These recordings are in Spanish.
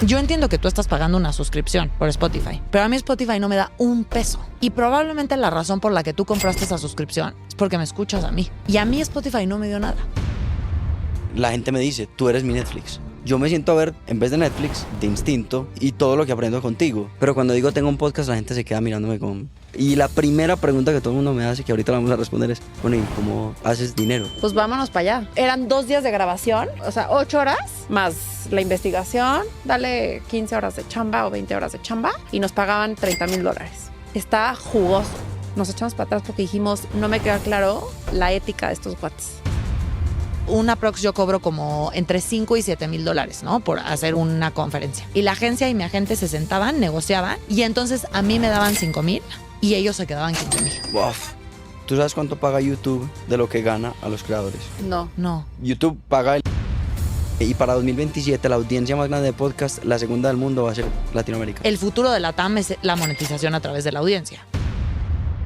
Yo entiendo que tú estás pagando una suscripción por Spotify, pero a mí Spotify no me da un peso. Y probablemente la razón por la que tú compraste esa suscripción es porque me escuchas a mí. Y a mí Spotify no me dio nada. La gente me dice, tú eres mi Netflix. Yo me siento a ver, en vez de Netflix, de instinto y todo lo que aprendo contigo. Pero cuando digo tengo un podcast, la gente se queda mirándome como... Y la primera pregunta que todo el mundo me hace, que ahorita la vamos a responder, es, bueno, ¿y cómo haces dinero? Pues vámonos para allá. Eran 2 días de grabación, o sea, 8 horas, más la investigación, dale 15 horas de chamba o 20 horas de chamba, y nos pagaban $30,000. Está jugoso. Nos echamos para atrás porque dijimos, no me queda claro la ética de estos cuates. Una prox yo cobro como entre 5 y 7 mil dólares, ¿no? Por hacer una conferencia. Y la agencia y mi agente se sentaban, negociaban, y entonces a mí me daban 5 mil y ellos se quedaban 15 mil. Uf. ¿Tú sabes cuánto paga YouTube de lo que gana a los creadores? No. YouTube paga el... Y para 2027 la audiencia más grande de podcast, la segunda del mundo, va a ser Latinoamérica. El futuro de la TAM es la monetización a través de la audiencia.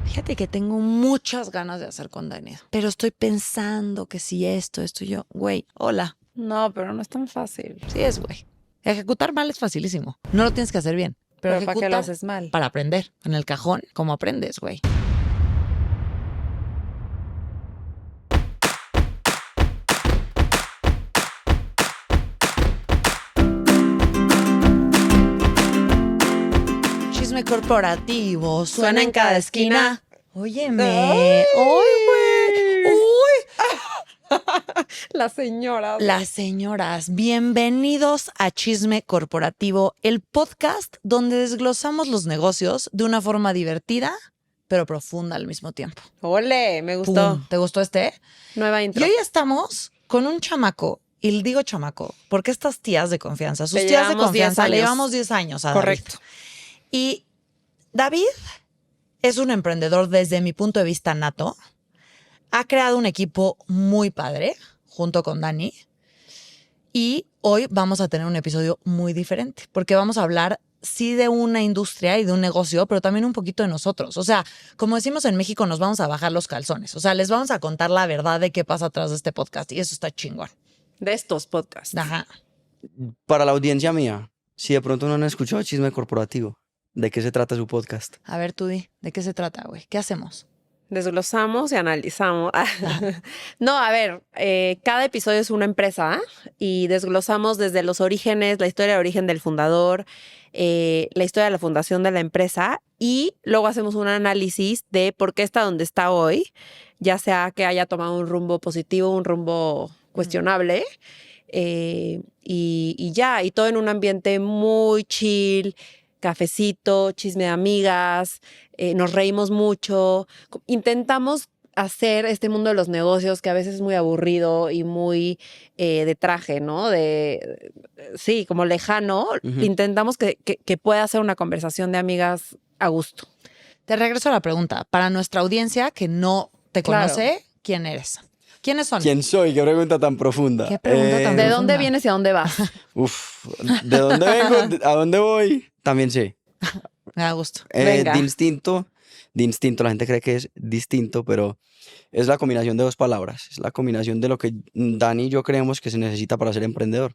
Fíjate que tengo muchas ganas de hacer contenido, pero estoy pensando que si esto y yo, güey, hola. No, pero no es tan fácil. Sí es, güey. Ejecutar mal es facilísimo. No lo tienes que hacer bien. Pero ¿para ejecuta qué lo haces mal? Para aprender. En el cajón, ¿cómo aprendes, güey? Chisme corporativo suena en cada esquina. Óyeme. ¡Ay, güey! ¡Uy! La señora. Las señoras, bienvenidos a Chisme Corporativo, el podcast donde desglosamos los negocios de una forma divertida, pero profunda al mismo tiempo. Ole, me gustó. ¡Pum! ¿Te gustó este? Nueva Y intro. hoy estamos con un chamaco, y le digo chamaco, porque estas tías de confianza, sus Le tías de llevamos 10 confianza, le años. llevamos 10 años a David. Correcto. Y David es un emprendedor desde mi punto de vista nato. Ha creado un equipo muy padre junto con Dani. Y hoy vamos a tener un episodio muy diferente porque vamos a hablar sí de una industria y de un negocio, pero también un poquito de nosotros. O sea, como decimos en México, nos vamos a bajar los calzones. O sea, les vamos a contar la verdad de qué pasa atrás de este podcast y eso está chingón. De estos podcasts. Ajá. Para la audiencia mía, si de pronto no han escuchado Chisme Corporativo, ¿de qué se trata su podcast? A ver, tú di, ¿de qué se trata, güey? ¿Qué hacemos? Desglosamos y analizamos. No, a ver, cada episodio es una empresa y desglosamos desde los orígenes, la historia de origen del fundador, la historia de la fundación de la empresa y luego hacemos un análisis de por qué está donde está hoy, ya sea que haya tomado un rumbo positivo, un rumbo cuestionable y ya, y todo en un ambiente muy chill, cafecito, chisme de amigas, nos reímos mucho, intentamos hacer este mundo de los negocios que a veces es muy aburrido y muy de traje, ¿no? Sí, como lejano. Intentamos que pueda ser una conversación de amigas a gusto. Te regreso a la pregunta. Para nuestra audiencia que no te conoce, ¿quién eres? ¿Quiénes son? ¿Quién soy? Qué pregunta tan profunda. ¿Qué pregunta tan ¿De profunda? dónde vienes y a dónde vas? Uf, ¿de dónde vengo? ¿A dónde voy? También sé. Me da gusto. Venga. De instinto, la gente cree que es distinto, pero es la combinación de dos palabras. Es la combinación de lo que Dani y yo creemos que se necesita para ser emprendedor.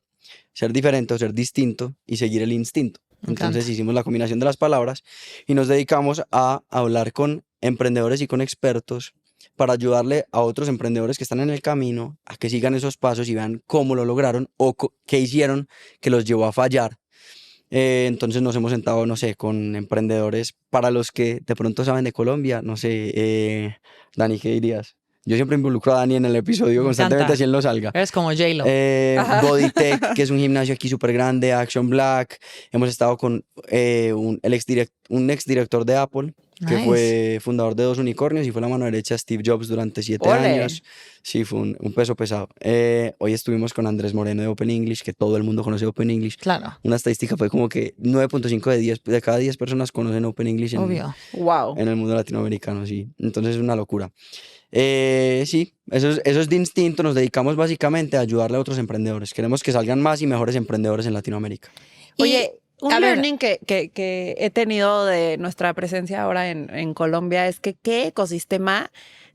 Ser diferente o ser distinto y seguir el instinto. Me Entonces encanta. hicimos la combinación de las palabras y nos dedicamos a hablar con emprendedores y con expertos para ayudarle a otros emprendedores que están en el camino a que sigan esos pasos y vean cómo lo lograron o qué hicieron que los llevó a fallar. Entonces nos hemos sentado, no sé, con emprendedores para los que de pronto saben de Colombia, no sé, Dani, ¿qué dirías? Yo siempre involucro a Dani en el episodio Me constantemente, encanta. así él no salga. Eres como J-Lo. Bodytech, que es un gimnasio aquí súper grande, Action Black. Hemos estado con un exdirector de Apple, que Nice. fue fundador de 2 unicornios y fue la mano derecha de Steve Jobs durante 7 ¡Ole! años. Sí, fue un peso pesado. Hoy estuvimos con Andrés Moreno de Open English, que todo el mundo conoce Open English. Claro, Una estadística fue como que 9.5 de cada 10 personas conocen Open English obvio. Wow. en el mundo latinoamericano, sí. Entonces es una locura. Sí, eso es de instinto. Nos dedicamos básicamente a ayudarle a otros emprendedores. Queremos que salgan más y mejores emprendedores en Latinoamérica. Oye, un a ver, learning que he tenido de nuestra presencia ahora en Colombia es que qué ecosistema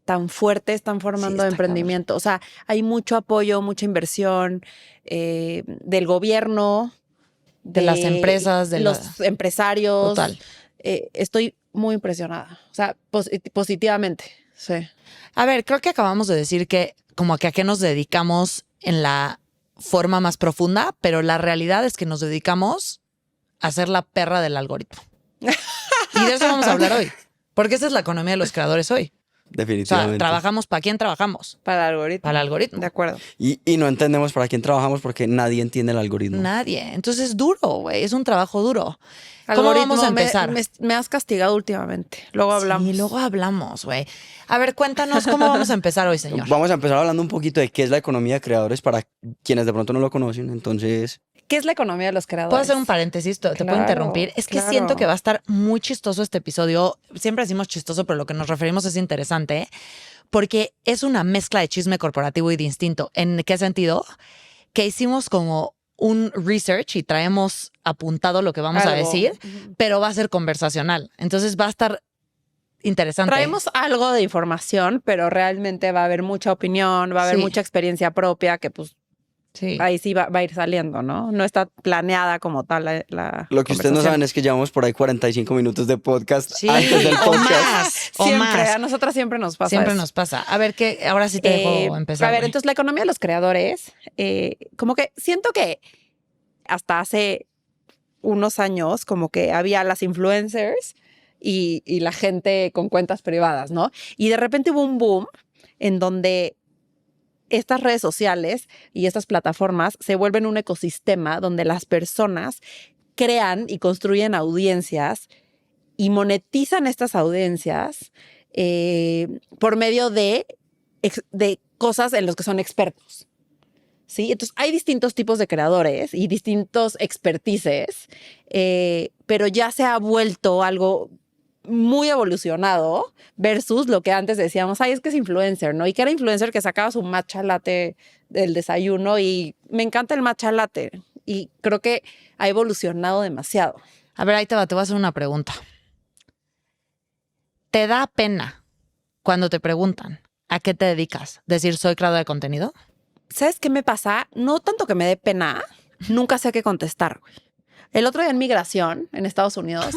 tan fuerte están formando está emprendimiento. O sea, hay mucho apoyo, mucha inversión del gobierno, De las empresas, de los empresarios. Total. Estoy muy impresionada. O sea, positivamente. Sí. A ver, creo que acabamos de decir que como que a qué nos dedicamos en la forma más profunda, pero la realidad es que nos dedicamos a ser la perra del algoritmo. Y de eso vamos a hablar hoy, porque esa es la economía de los creadores hoy. O sea, Definitivamente. trabajamos, ¿para quién trabajamos? Para el algoritmo. Para el algoritmo. De acuerdo. Y no entendemos para quién trabajamos porque nadie entiende el algoritmo. Nadie. Entonces es duro, güey, es un trabajo duro. ¿Cómo vamos a empezar? Me has castigado últimamente. Luego hablamos. Sí, luego hablamos, güey. A ver, cuéntanos cómo vamos a empezar hoy, señor. Vamos a empezar hablando un poquito de qué es la economía de creadores para quienes de pronto no lo conocen. Entonces, ¿Qué es la economía de los creadores? ¿Puedo hacer un paréntesis? ¿Te puedo Claro, interrumpir? Es que claro. siento que va a estar muy chistoso este episodio. Siempre decimos chistoso, pero lo que nos referimos es interesante, porque es una mezcla de chisme corporativo y de instinto. ¿En qué sentido? Que hicimos como un research y traemos apuntado lo que vamos a Algo. decir, Ujú. pero va a ser conversacional. Entonces va a estar interesante. Traemos algo de información, pero realmente va a haber mucha opinión, va a haber Sí. mucha experiencia propia que pues Sí. ahí sí va a ir saliendo, ¿no? No está planeada como tal la lo que ustedes no conversación. saben es que llevamos por ahí 45 minutos de podcast Sí, antes del o podcast. más, o Siempre, más. a nosotras siempre nos pasa Siempre eso. nos pasa. A ver, que ahora sí te dejo empezar. A ver, güey. entonces la economía de los creadores, como que siento que hasta hace unos años como que había las influencers y la gente con cuentas privadas, ¿no? Y de repente hubo un boom en donde estas redes sociales y estas plataformas se vuelven un ecosistema donde las personas crean y construyen audiencias y monetizan estas audiencias por medio de cosas en las que son expertos. ¿Sí? Entonces hay distintos tipos de creadores y distintos expertices, pero ya se ha vuelto algo muy evolucionado versus lo que antes decíamos, ay, es que es influencer, ¿no? Y que era influencer que sacaba su matcha latte del desayuno y me encanta el matcha latte y creo que ha evolucionado demasiado. A ver, ahí te voy a hacer una pregunta. ¿Te da pena cuando te preguntan a qué te dedicas? Decir, soy creador de contenido. ¿Sabes qué me pasa? No tanto que me dé pena, nunca sé qué contestar, güey. El otro día en migración en Estados Unidos.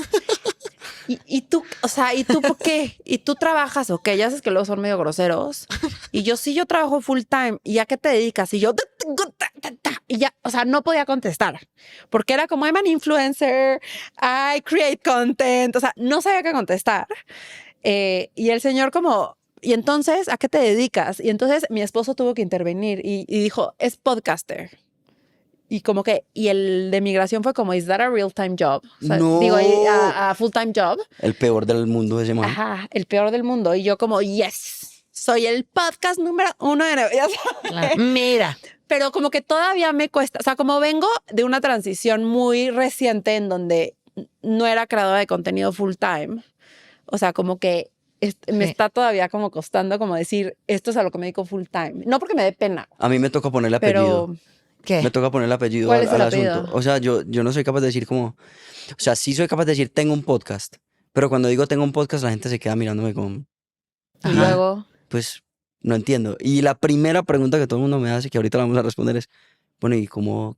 Y tú, o sea, ¿y tú por qué? ¿Y tú trabajas o qué? Ya sabes que luego son medio groseros. Y yo, sí, yo trabajo full time. ¿Y a qué te dedicas? Y yo, y ya, o sea, no podía contestar. Porque era como, I'm an influencer, I create content. O sea, no sabía qué contestar. Y el señor como, ¿y entonces a qué te dedicas? Y entonces mi esposo tuvo que intervenir y dijo, es podcaster. Y como que, y el de migración fue como, ¿is that a real time job? O sea, No. digo, a full time job. El peor del mundo ese man. Ajá, el peor del mundo. Y yo como, yes, soy el podcast número 1 de Navidad. Mira, Pero como que todavía me cuesta, o sea, como vengo de una transición muy reciente en donde no era creadora de contenido full time, o sea, como que me Sí. está todavía como costando como decir, esto es a lo que me dedico full time. No porque me dé pena, A mí me toca ponerle apellido. pero ¿qué? Me toca ponerle apellido ¿Cuál al, es el al apellido? asunto. O sea, yo no soy capaz de decir como... O sea, sí soy capaz de decir tengo un podcast. Pero cuando digo tengo un podcast, la gente se queda mirándome como... y Ajá. luego, Pues no entiendo. Y la primera pregunta que todo el mundo me hace, que ahorita la vamos a responder, es, bueno, ¿y cómo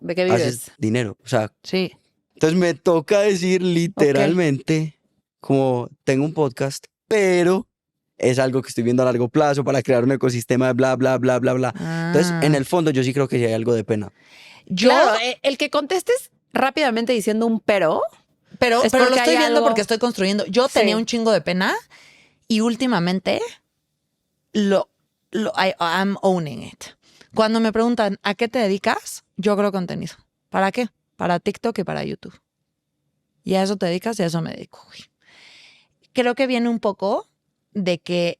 ¿de qué vives? haces dinero? O sea, Sí. entonces me toca decir literalmente como tengo un podcast, pero es algo que estoy viendo a largo plazo para crear un ecosistema de bla, bla, bla, bla, bla. Entonces, en el fondo, yo sí creo que sí hay algo de pena. Yo, Claro, el que contestes rápidamente diciendo un pero, pero es lo porque estoy hay viendo algo- porque estoy construyendo. Yo Sí. tenía un chingo de pena y últimamente I'm owning it. Cuando me preguntan ¿a qué te dedicas? Yo creo contenido. ¿Para qué? Para TikTok y para YouTube. Y a eso te dedicas y a eso me dedico. Güey. Creo que viene un poco de que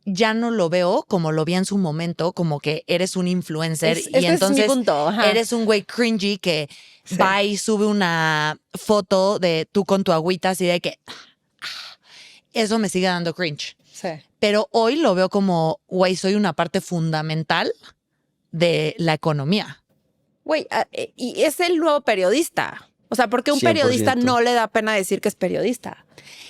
ya no lo veo como lo vi en su momento, como que eres un influencer y ese entonces es mi punto. Ajá. eres un güey cringy que Sí. va y sube una foto de tú con tu agüita así de que eso me sigue dando cringe. Sí. Pero hoy lo veo como, güey, soy una parte fundamental de la economía. Güey, y es el nuevo periodista. O sea, porque un periodista 100%. no le da pena decir que es periodista.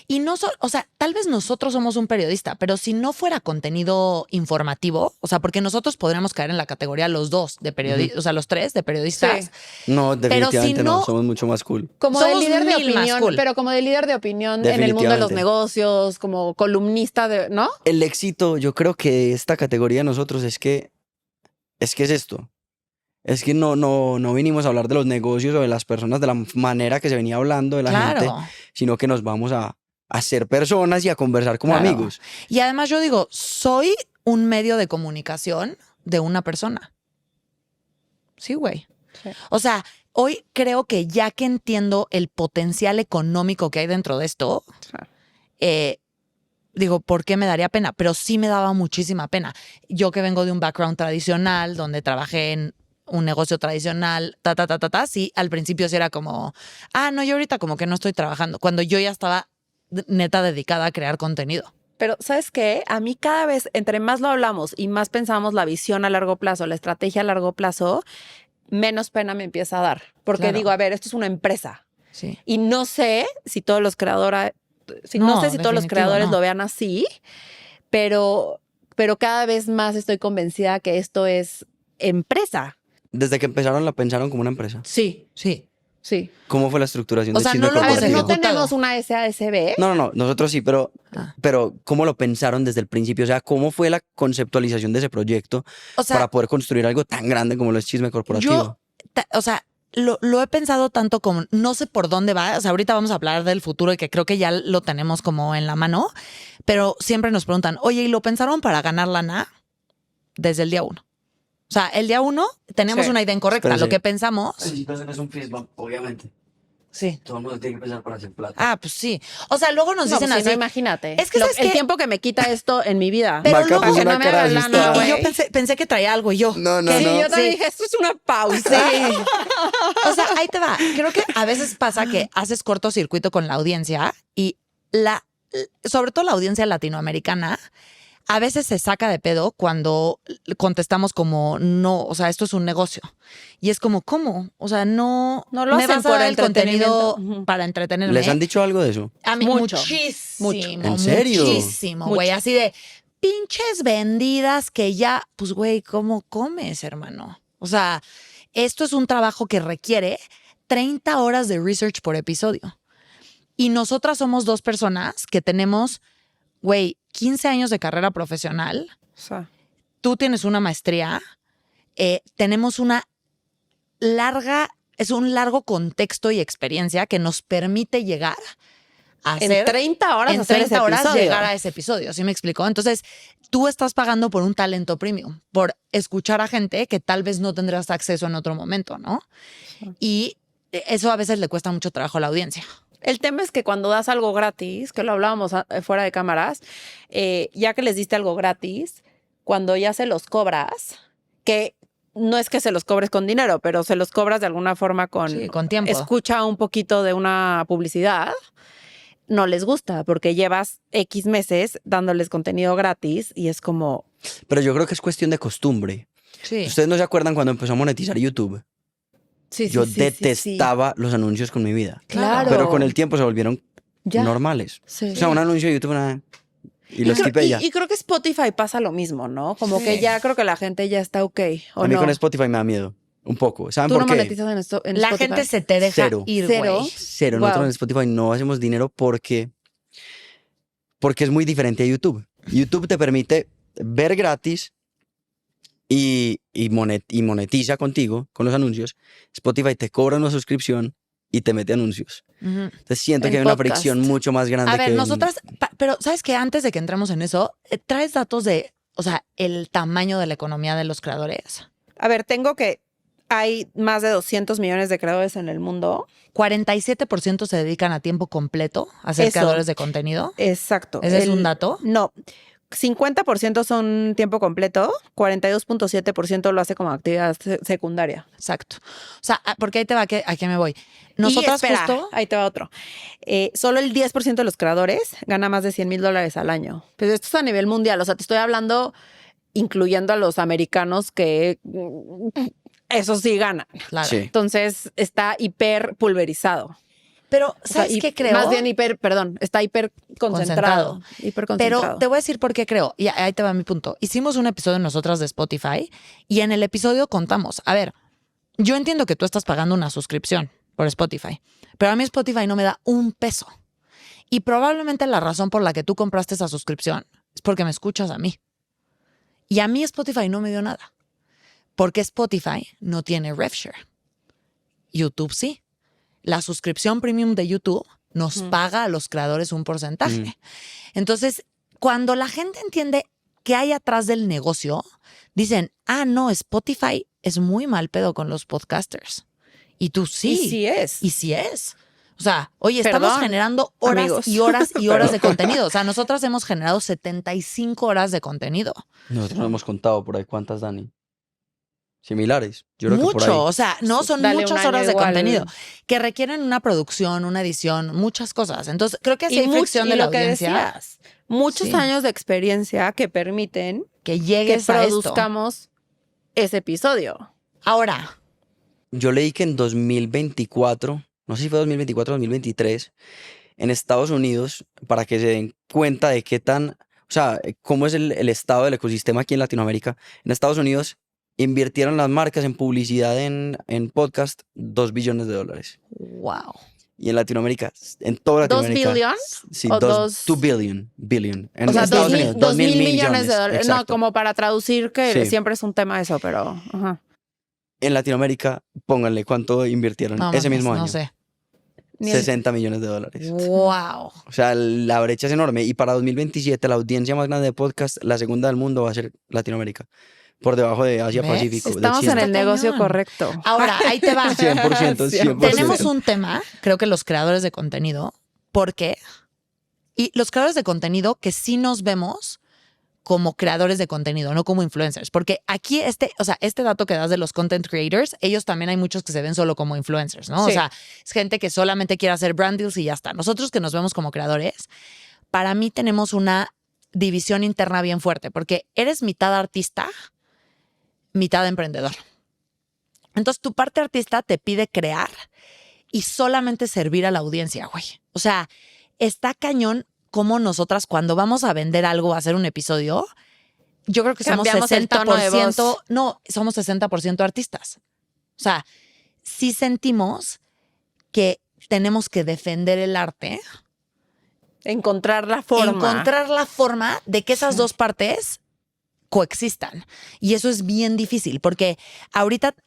Y no, o sea, tal vez nosotros somos un periodista, pero si no fuera contenido informativo, o sea, porque nosotros podríamos caer en la categoría los dos de periodistas, o sea, los tres de periodistas. Sí. No, Pero definitivamente si no, no- somos mucho más cool. Como de Somos líder de mil más opinión, cool. pero como de líder de opinión en el mundo de los Definitivamente. negocios, como columnista de, ¿no? El éxito, yo creo que de esta categoría de nosotros es esto. Es que no vinimos a hablar de los negocios o de las personas de la manera que se venía hablando de la Claro. gente, sino que nos vamos a ser personas y a conversar como Claro. amigos. Y además yo digo, soy un medio de comunicación de una persona. Sí, güey. Sí. O sea, hoy creo que ya que entiendo el potencial económico que hay dentro de esto, digo, ¿por qué me daría pena? Pero sí me daba muchísima pena. Yo que vengo de un background tradicional, donde trabajé en un negocio tradicional, sí, al principio sí era como, no, yo ahorita como que no estoy trabajando, cuando yo ya estaba neta dedicada a crear contenido. Pero, ¿sabes qué? A mí cada vez, entre más lo hablamos y más pensamos la visión a largo plazo, la estrategia a largo plazo, menos pena me empieza a dar. Porque Claro. digo, a ver, esto es una empresa. Sí. Y no sé si todos los creadores, no sé si todos los definitivo, creadores no. lo vean así, pero cada vez más estoy convencida que esto es empresa. Desde que empezaron la pensaron como una empresa. Sí, Sí. sí. ¿Cómo fue la estructuración O de sea, Chisme no lo A hemos ver, Corporativo? no ejecutado. tenemos una SASB. No, nosotros sí, pero Ah. ¿cómo lo pensaron desde el principio? O sea, ¿cómo fue la conceptualización de ese proyecto O sea, para poder construir algo tan grande como lo es Chisme Corporativo? yo, o sea, lo he pensado tanto como, no sé por dónde va, o sea, ahorita vamos a hablar del futuro y que creo que ya lo tenemos como en la mano, pero siempre nos preguntan, oye, ¿y lo pensaron para ganar lana? Desde el día uno. O sea, el día uno teníamos Sí. una idea incorrecta, Espérense. lo que pensamos. es un fist bump, obviamente. Sí. Todo el mundo tiene que pensar para hacer plata. Pues sí. O sea, luego nos No, dicen pues, si así. no, imagínate. Es que, ¿sabes el qué? tiempo que me quita esto en mi vida. Pero Maca luego- puso Para que una no me cara hagan lana, asustada. güey. Y yo pensé que traía algo y yo. No, no, ¿qué? Sí, no. yo también Sí. dije, esto es una pausa. O sea, ahí te va. Creo que a veces pasa que haces cortocircuito con la audiencia y sobre todo la audiencia latinoamericana, a veces se saca de pedo cuando contestamos como no, o sea, esto es un negocio. Y es como, ¿cómo? O sea, no lo me hacen vas a por dar el contenido entretenimiento. Ujú. para entretenerme. ¿Les han dicho algo de eso? A mí Mucho, muchísimo. ¿En serio? Muchísimo, güey. Así de pinches vendidas que ya, pues, güey, ¿cómo comes, hermano? O sea, esto es un trabajo que requiere 30 horas de research por episodio. Y nosotras somos dos personas que tenemos, güey, 15 años de carrera profesional. O sea, Tú tienes una maestría. Tenemos es un largo contexto y experiencia que nos permite llegar a hacer en 30 horas en hacer 30 ese horas episodio. llegar a ese episodio, ¿sí me explicó? Entonces, tú estás pagando por un talento premium, por escuchar a gente que tal vez no tendrás acceso en otro momento, ¿no? Y eso a veces le cuesta mucho trabajo a la audiencia. El tema es que cuando das algo gratis, que lo hablábamos fuera de cámaras, ya que les diste algo gratis, cuando ya se los cobras, que no es que se los cobres con dinero, pero se los cobras de alguna forma Sí, con tiempo. escucha un poquito de una publicidad, no les gusta porque llevas X meses dándoles contenido gratis y es como, Pero yo creo que es cuestión de costumbre. Sí. ¿Ustedes no se acuerdan cuando empezó a monetizar YouTube? sí, Yo sí, sí, sí, detestaba los anuncios con mi vida. Claro. Pero con el tiempo se volvieron Ya. normales. Sí. O sea, un anuncio de YouTube y lo skipé ya. Y creo que Spotify pasa lo mismo, ¿no? Como Sí. que ya creo que la gente ya está ok. ¿O A mí no? con Spotify me da miedo. Un poco. ¿Saben Tú por no qué? monetizas en esto. En La Spotify? gente se te deja Cero. ir, Cero. güey. Cero. Wow. Nosotros en Spotify no hacemos dinero porque es muy diferente a YouTube. YouTube te permite ver gratis y monetiza contigo con los anuncios. Spotify te cobra una suscripción y te mete anuncios. Ujú. Entonces siento El que hay una podcast. fricción mucho más grande A ver, que nosotras, pero ¿sabes qué? Antes de que entremos en eso, traes datos de, o sea, el tamaño de la economía de los creadores. A ver, tengo que hay más de 200 millones de creadores en el mundo. 47% se dedican a tiempo completo a ser Eso. creadores de contenido. Exacto. ¿Ese es un dato? No. 50% son tiempo completo, 42.7% lo hace como actividad secundaria. Exacto. O sea, porque ahí te va, ¿a qué me voy? Nosotras y espera, justo... ahí te va otro. Solo el 10% de los creadores gana más de $100,000 al año. Pero esto es a nivel mundial. O sea, te estoy hablando incluyendo a los americanos que eso sí ganan. Claro. Sí. Entonces está hiper pulverizado. Pero, O sea, ¿sabes qué creo? Más bien está hiper concentrado. Hiper concentrado. Pero te voy a decir por qué creo. Y ahí te va mi punto. Hicimos un episodio nosotras de Spotify y en el episodio contamos. A ver, yo entiendo que tú estás pagando una suscripción por Spotify, pero a mí Spotify no me da un peso. Y probablemente la razón por la que tú compraste esa suscripción es porque me escuchas a mí. Y a mí Spotify no me dio nada. Porque Spotify no tiene RevShare. YouTube sí. La suscripción premium de YouTube nos paga a los creadores un porcentaje. Entonces, cuando la gente entiende qué hay atrás del negocio, dicen, no, Spotify es muy mal pedo con los podcasters. Y tú sí. Y sí es. Y sí es. O sea, oye, estamos Perdón, generando horas amigos. y horas y horas de contenido. O sea, nosotras hemos generado 75 horas de contenido. Nosotros no hemos contado por ahí cuántas, Dani. Similares. Yo creo que por ahí. Mucho, o sea, no son Dale un muchas año horas de igual. contenido que requieren una producción, una edición, muchas cosas. Entonces, creo que así hay fricción y de la lo que audiencia decías, muchos Sí. años de experiencia que permiten que que llegues a esto. produzcamos ese episodio. Ahora, Yo leí que en 2024, no sé si fue 2024 o 2023, en Estados Unidos, para que se den cuenta de qué tan, o sea, cómo es el estado del ecosistema aquí en Latinoamérica, en Estados Unidos invirtieron las marcas en publicidad en podcast $2 billones. wow. Y en Latinoamérica, en toda ¿2 Latinoamérica. billions? Sí, ¿O 2 billion. En O sea, Estados 2.000 Unidos, 2.000 millones de dólares. No, exacto. como para traducir, que Sí. siempre es un tema eso, pero... Ajá. En Latinoamérica, pónganle cuánto invirtieron No ese mames, mismo año. no sé. Ni el- $60 millones. Wow. O sea, la brecha es enorme. Y para 2027, la audiencia más grande de podcast, la segunda del mundo, va a ser Latinoamérica. Por debajo de Asia ¿Ves? Pacífico. de Estamos en China. el negocio cañón. correcto. Ahora, ahí te va. 100%, 100%. Tenemos un tema, creo que los creadores de contenido, porque y los creadores de contenido que sí nos vemos como creadores de contenido, no como influencers, porque aquí este dato que das de los content creators, ellos también hay muchos que se ven solo como influencers, ¿no? Sí. O sea, es gente que solamente quiere hacer brand deals y ya está. Nosotros que nos vemos como creadores, para mí tenemos una división interna bien fuerte, porque eres mitad artista, mitad emprendedor. Entonces, tu parte artista te pide crear y solamente servir a la audiencia, güey. O sea, está cañón como nosotras cuando vamos a vender algo, a hacer un episodio, yo creo que somos Cambiamos el tono de 60%, voz. no, somos 60% artistas. O sea, sí sentimos que tenemos que defender el arte, Encontrar la forma. encontrar la forma de que esas dos partes coexistan. Y eso es bien difícil porque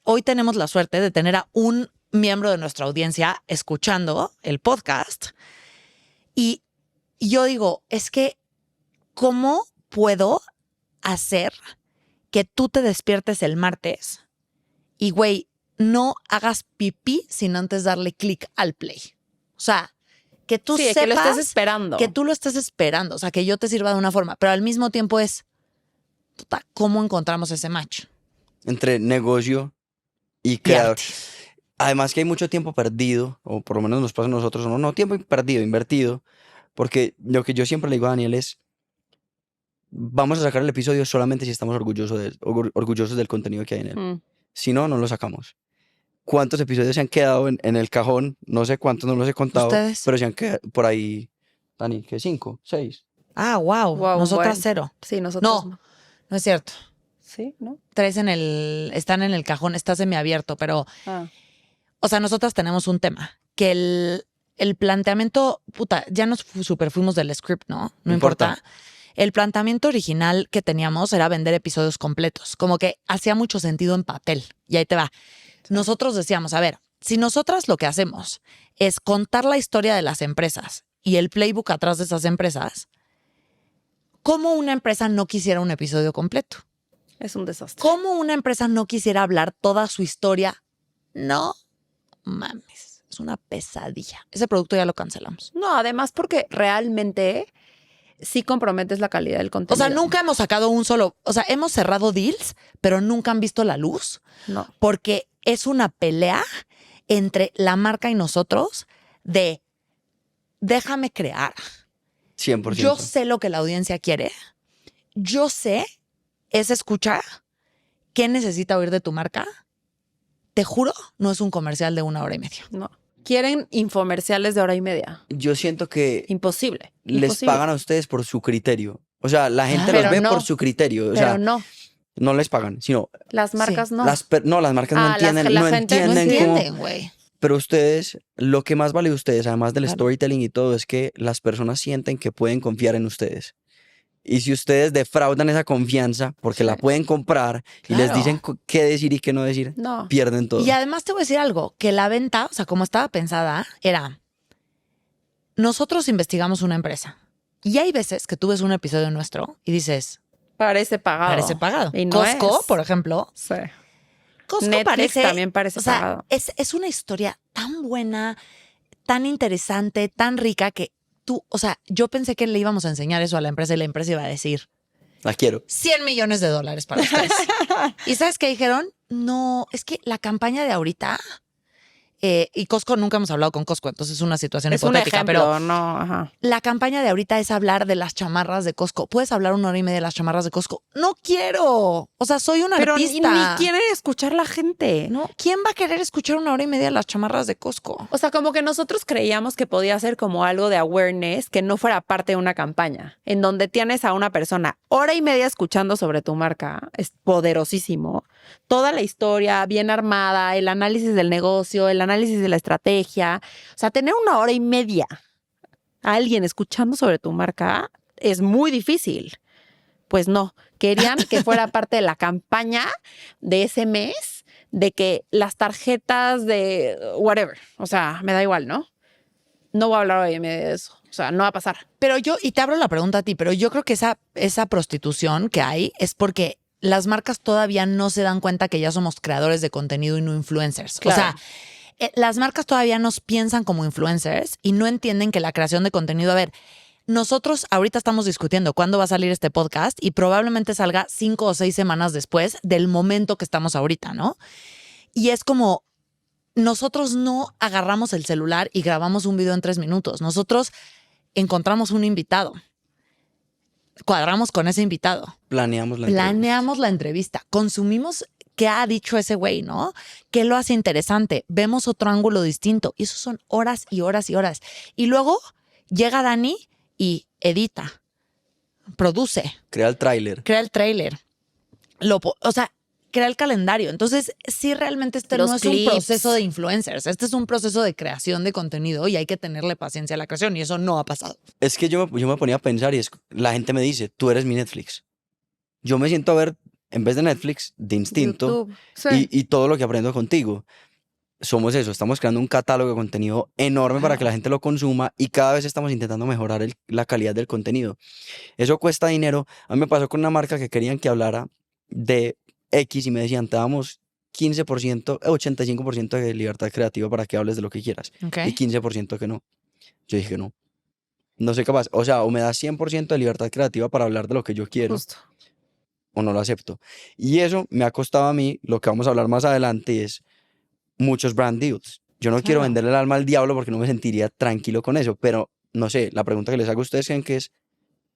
hoy tenemos la suerte de tener a un miembro de nuestra audiencia escuchando el podcast y yo digo, es que ¿cómo puedo hacer que tú te despiertes el martes y, güey, no hagas pipí sin antes darle clic al play? O sea, que tú Sí, sepas que lo estés esperando. que tú lo estés esperando, o sea, que yo te sirva de una forma, pero al mismo tiempo es, puta, ¿cómo encontramos ese match? Entre negocio y Y creador. arte. Además que hay mucho tiempo perdido, o por lo menos nos pasa a nosotros, no tiempo perdido, invertido, porque lo que yo siempre le digo a Daniel es, vamos a sacar el episodio solamente si estamos orgullosos del contenido que hay en él. Mm. Si no, no lo sacamos. ¿Cuántos episodios se han quedado en el cajón? No sé cuántos, no los he contado, ¿Ustedes? pero se han quedado por ahí, Dani, ¿qué? 5, 6. Ah, wow. Wow, Nosotras bueno. 0. Sí, nosotros No. No es cierto. Sí, ¿no? 3 están en el cajón, está semiabierto, pero, Ah. o sea, nosotras tenemos un tema, que el planteamiento, puta, ya nos super fuimos del script, ¿no? No importa. El planteamiento original que teníamos era vender episodios completos, como que hacía mucho sentido en papel. Y ahí te va. Nosotros decíamos, a ver, si nosotras lo que hacemos es contar la historia de las empresas y el playbook atrás de esas empresas, ¿cómo una empresa no quisiera un episodio completo? Es un desastre. ¿Cómo una empresa no quisiera hablar toda su historia? No mames, es una pesadilla. Ese producto ya lo cancelamos. No, además porque realmente sí comprometes la calidad del O contenido. sea, nunca hemos sacado hemos cerrado deals, pero nunca han visto la luz No. porque es una pelea entre la marca y nosotros de déjame crear. 100%. Yo sé lo que la audiencia quiere. Yo sé, es escuchar qué necesita oír de tu marca te juro, no es un comercial de 1 hora y media. No. Quieren infomerciales de 1 hora y media. Yo siento que Imposible. les Imposible. pagan a ustedes por su criterio. O sea, la gente Claro. los Pero ve por no. su criterio. O Pero sea, no. no les pagan, sino Las marcas no. las marcas no Ah, entienden, la no gente No entienden cómo. entienden, güey. Pero ustedes, lo que más vale de ustedes, además del Claro. storytelling y todo, es que las personas sienten que pueden confiar en ustedes. Y si ustedes defraudan esa confianza porque la Sí. pueden comprar y les Claro. dicen qué decir y qué no decir, No. pierden todo. Y además te voy a decir algo, que la venta, o sea, como estaba pensada, era, nosotros investigamos una empresa y hay veces que tú ves un episodio nuestro y dices, Parece pagado. parece pagado. Y no Costco, es. por ejemplo, Sí. Costco Netflix parece, también parece o sea, pagado. es una historia tan buena, tan interesante, tan rica que tú, o sea, yo pensé que le íbamos a enseñar eso a la empresa y la empresa iba a decir, La quiero. $100 millones para ustedes. ¿Y sabes qué dijeron? No, es que la campaña de ahorita, y Costco, nunca hemos hablado con Costco, entonces es una situación Es un hipotética, ejemplo, pero no, ajá. la campaña de ahorita es hablar de las chamarras de Costco. ¿Puedes hablar 1 hora y media de las chamarras de Costco? No quiero. O sea, soy un Pero artista. ni quiere escuchar la gente. No, ¿quién va a querer escuchar 1 hora y media de las chamarras de Costco? O sea, como que nosotros creíamos que podía ser como algo de awareness que no fuera parte de una campaña, en donde tienes a una persona 1 hora y media escuchando sobre tu marca. Es poderosísimo. Toda la historia bien armada, el análisis del negocio, el análisis de la estrategia. O sea, tener 1 hora y media a alguien escuchando sobre tu marca es muy difícil. Pues no, querían que fuera parte de la campaña de ese mes, de que las tarjetas de whatever, o sea, me da igual, ¿no? No voy a hablar hoy de eso, o sea, no va a pasar. Pero yo, y te abro la pregunta a ti, pero yo creo que esa prostitución que hay es porque las marcas todavía no se dan cuenta que ya somos creadores de contenido y no influencers. Claro. O sea, las marcas todavía nos piensan como influencers y no entienden que la creación de contenido, a ver, nosotros ahorita estamos discutiendo cuándo va a salir este podcast y probablemente salga 5 o 6 semanas después del momento que estamos ahorita, ¿no? Y es como, nosotros no agarramos el celular y grabamos un video en 3 minutos. Nosotros encontramos un invitado, cuadramos con ese invitado, Planeamos la planeamos la entrevista, consumimos qué ha dicho ese güey, ¿no? ¿Qué lo hace interesante? Vemos otro ángulo distinto. Y eso son horas y horas y horas. Y luego llega Dani y edita, produce, Crea el tráiler. crea el tráiler, o sea, crea el calendario. Entonces, sí, realmente Los no es clips. un proceso de influencers. Este es un proceso de creación de contenido y hay que tenerle paciencia a la creación y eso no ha pasado. Es que yo me ponía a pensar y la gente me dice, tú eres mi Netflix. Yo me siento a ver, en vez de Netflix, de instinto YouTube. Sí. y todo lo que aprendo contigo. Somos eso, estamos creando un catálogo de contenido enorme para que la gente lo consuma y cada vez estamos intentando mejorar la calidad del contenido. Eso cuesta dinero. A mí me pasó con una marca que querían que hablara de X y me decían, te damos 15%, 85% de libertad creativa para que hables de lo que quieras y 15% que no. Yo dije no, no soy capaz. O sea, o me das 100% de libertad creativa para hablar de lo que yo quiero Justo. o no lo acepto. Y eso me ha costado a mí, lo que vamos a hablar más adelante es muchos brand deals. Yo no quiero Claro. venderle el alma al diablo porque no me sentiría tranquilo con eso, pero no sé, la pregunta que les hago a ustedes, ¿creen que es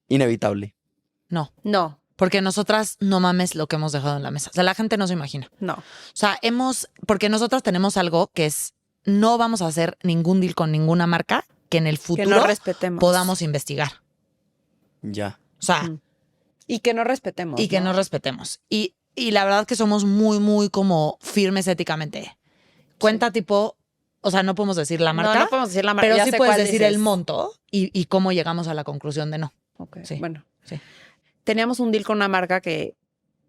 inevitable? No, No, porque nosotras no mames lo que hemos dejado en la mesa. O sea, la gente no se imagina. no. O sea, porque nosotras tenemos algo que es, no vamos a hacer ningún deal con ninguna marca que en el Que futuro no respetemos. podamos investigar. Ya. O sea, Mm. Y que no respetemos. y que no respetemos. Y la verdad que somos muy, muy como firmes éticamente. Cuenta tipo, o sea, no podemos decir la marca, No podemos decir la marca. pero ya sí sé puedes cuál decir dices. el monto y cómo llegamos a la conclusión de no. Ok, Sí. bueno. Sí. Teníamos un deal con una marca que,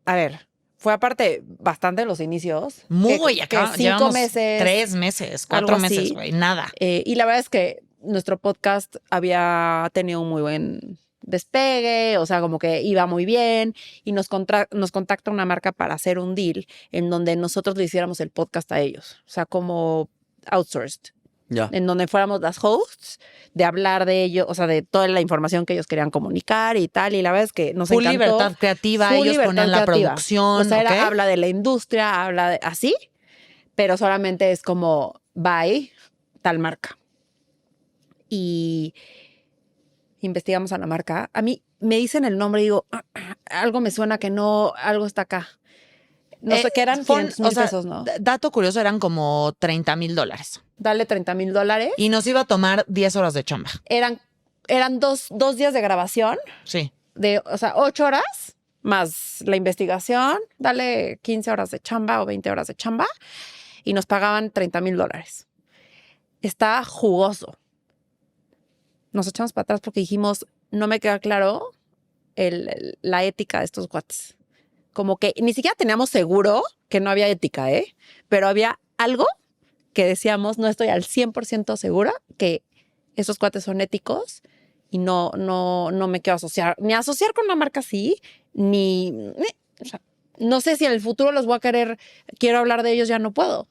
a ver, fue aparte bastante de los inicios. Muy que acá. 5 Llevamos meses. 3 meses, algo 4 meses, así. güey, nada. Y la verdad es que nuestro podcast había tenido un muy buen despegue, o sea, como que iba muy bien y nos contacta una marca para hacer un deal en donde nosotros le hiciéramos el podcast a ellos, o sea, como outsourced, Ya. en donde fuéramos las hosts de hablar de ello, o sea, de toda la información que ellos querían comunicar y tal, y la verdad es que nos Full encantó. libertad creativa, Full ellos libertad ponían la creativa. producción, O sea, ¿ok? habla de la industria, habla de así, pero solamente es como bye tal marca. Y investigamos a la marca. A mí me dicen el nombre y digo, algo me suena que no, algo está acá. No sé qué eran, Fue- 500,000 o sea, pesos, ¿no? Dato curioso, eran como $30,000. Dale $30,000. Y nos iba a tomar 10 horas de chamba. Eran dos días de grabación, Sí. o sea, 8 horas más la investigación, dale 15 horas de chamba o 20 horas de chamba y nos pagaban $30,000. Está jugoso. Nos echamos para atrás porque dijimos, no me queda claro la ética de estos cuates. Como que ni siquiera teníamos seguro que no había ética, ¿eh? Pero había algo que decíamos, no estoy al 100% segura que esos cuates son éticos y no me quiero asociar con una marca así, o sea, no sé si en el futuro los voy a quiero hablar de ellos, ya no puedo.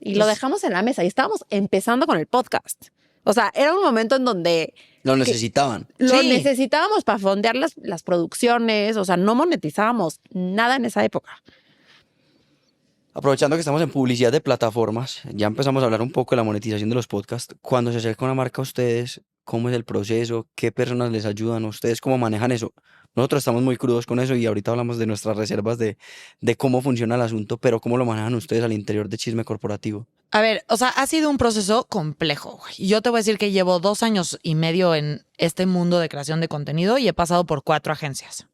Y lo dejamos en la mesa y estábamos empezando con el podcast. O sea, era un momento en donde Lo necesitaban. lo Sí. necesitábamos para fondear las producciones, o sea, no monetizábamos nada en esa época. Aprovechando que estamos en publicidad de plataformas, ya empezamos a hablar un poco de la monetización de los podcasts. Cuando se acerca una marca a ustedes, ¿cómo es el proceso? ¿Qué personas les ayudan? ¿Ustedes cómo manejan eso? Nosotros estamos muy crudos con eso y ahorita hablamos de nuestras reservas de cómo funciona el asunto, pero ¿cómo lo manejan ustedes al interior de Chisme Corporativo? A ver, o sea, ha sido un proceso complejo, güey. Yo te voy a decir que llevo 2 años y medio en este mundo de creación de contenido y he pasado por 4 agencias.